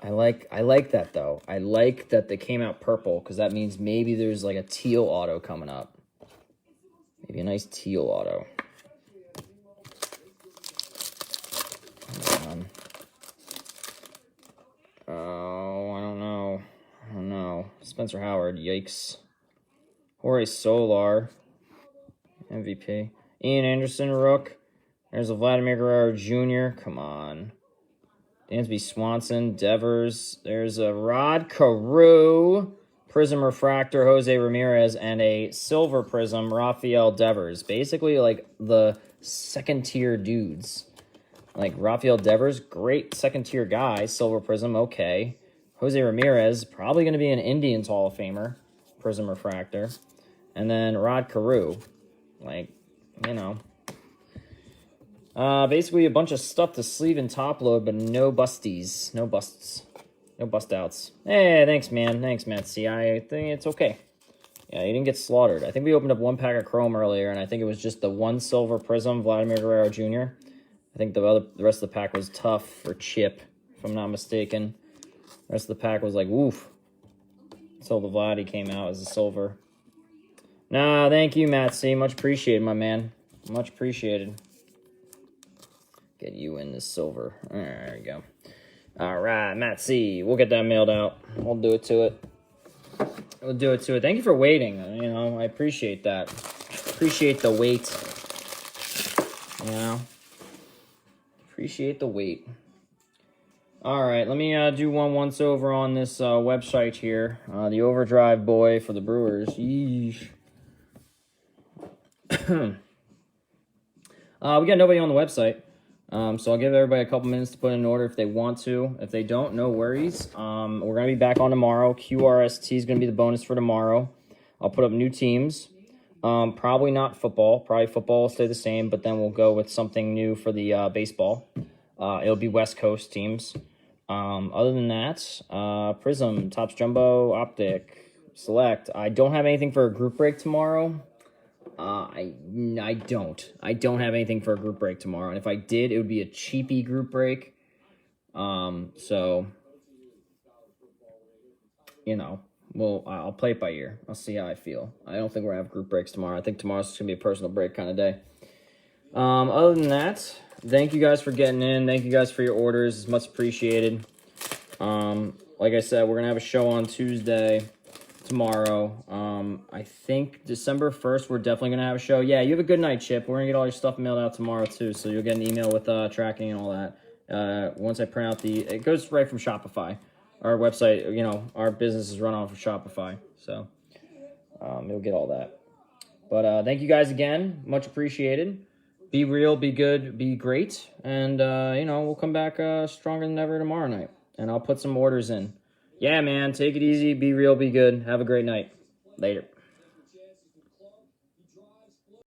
I like that, though. I like that they came out purple, because that means maybe there's like a teal auto coming up. Maybe a nice teal auto. Oh, I don't know. Spencer Howard, yikes. Jorge Solar, MVP. Ian Anderson, Rook. There's a Vladimir Guerrero Jr. Come on. Dansby Swanson, Devers. There's a Rod Carew, Prizm Refractor, Jose Ramirez, and a Silver Prizm, Rafael Devers. Basically, like, the second-tier dudes. Like, Rafael Devers, great second-tier guy. Silver Prizm, okay. Jose Ramirez, probably going to be an Indians Hall of Famer. Prizm Refractor. And then Rod Carew. Like, you know. Basically a bunch of stuff to sleeve and top load, but no busties. No busts. No bust outs. Hey, thanks, man. Thanks, Matt C. I think it's okay. Yeah, you didn't get slaughtered. I think we opened up 1 pack of Chrome earlier, and I think it was just the 1 silver Prizm, Vladimir Guerrero Jr. I think the rest of the pack was tough for Chip, if I'm not mistaken. The rest of the pack was like, woof. Until the Vladdy came out as a silver. Nah, thank you, Matt C. Much appreciated, my man. Much appreciated. Get you in this silver. There you go. All right, Matt C. We'll get that mailed out. We'll do it to it. We'll do it to it. Thank you for waiting. You know, I appreciate that. Appreciate the wait. You know? Appreciate the wait. All right, let me do one once over on this website here. The OverDrive boy for the Brewers. Yeesh. We got nobody on the website. So I'll give everybody a couple minutes to put in an order if they want to. If they don't, no worries. We're going to be back on tomorrow. QRST is going to be the bonus for tomorrow. I'll put up new teams. Probably not football. Probably football will stay the same, but then we'll go with something new for the baseball. It'll be West Coast teams. Other than that, Prizm, Topps Jumbo, Optic, Select. I don't have anything for a group break tomorrow. I don't. I don't have anything for a group break tomorrow. And if I did, it would be a cheapy group break. So, you know, I'll play it by ear. I'll see how I feel. I don't think we're going to have group breaks tomorrow. I think tomorrow's just going to be a personal break kind of day. Other than that, thank you guys for getting in. Thank you guys for your orders. It's much appreciated. Like I said, we're going to have a show on Tuesday, tomorrow. I think December 1st, we're definitely going to have a show. Yeah, you have a good night, Chip. We're going to get all your stuff mailed out tomorrow, too. So you'll get an email with tracking and all that. Once I print out it goes right from Shopify. Our website, you know, our business is run off of Shopify. So you'll get all that. But thank you guys again. Much appreciated. Be real, be good, be great. And, you know, we'll come back stronger than ever tomorrow night. And I'll put some orders in. Yeah, man, take it easy, be real, be good. Have a great night. Later.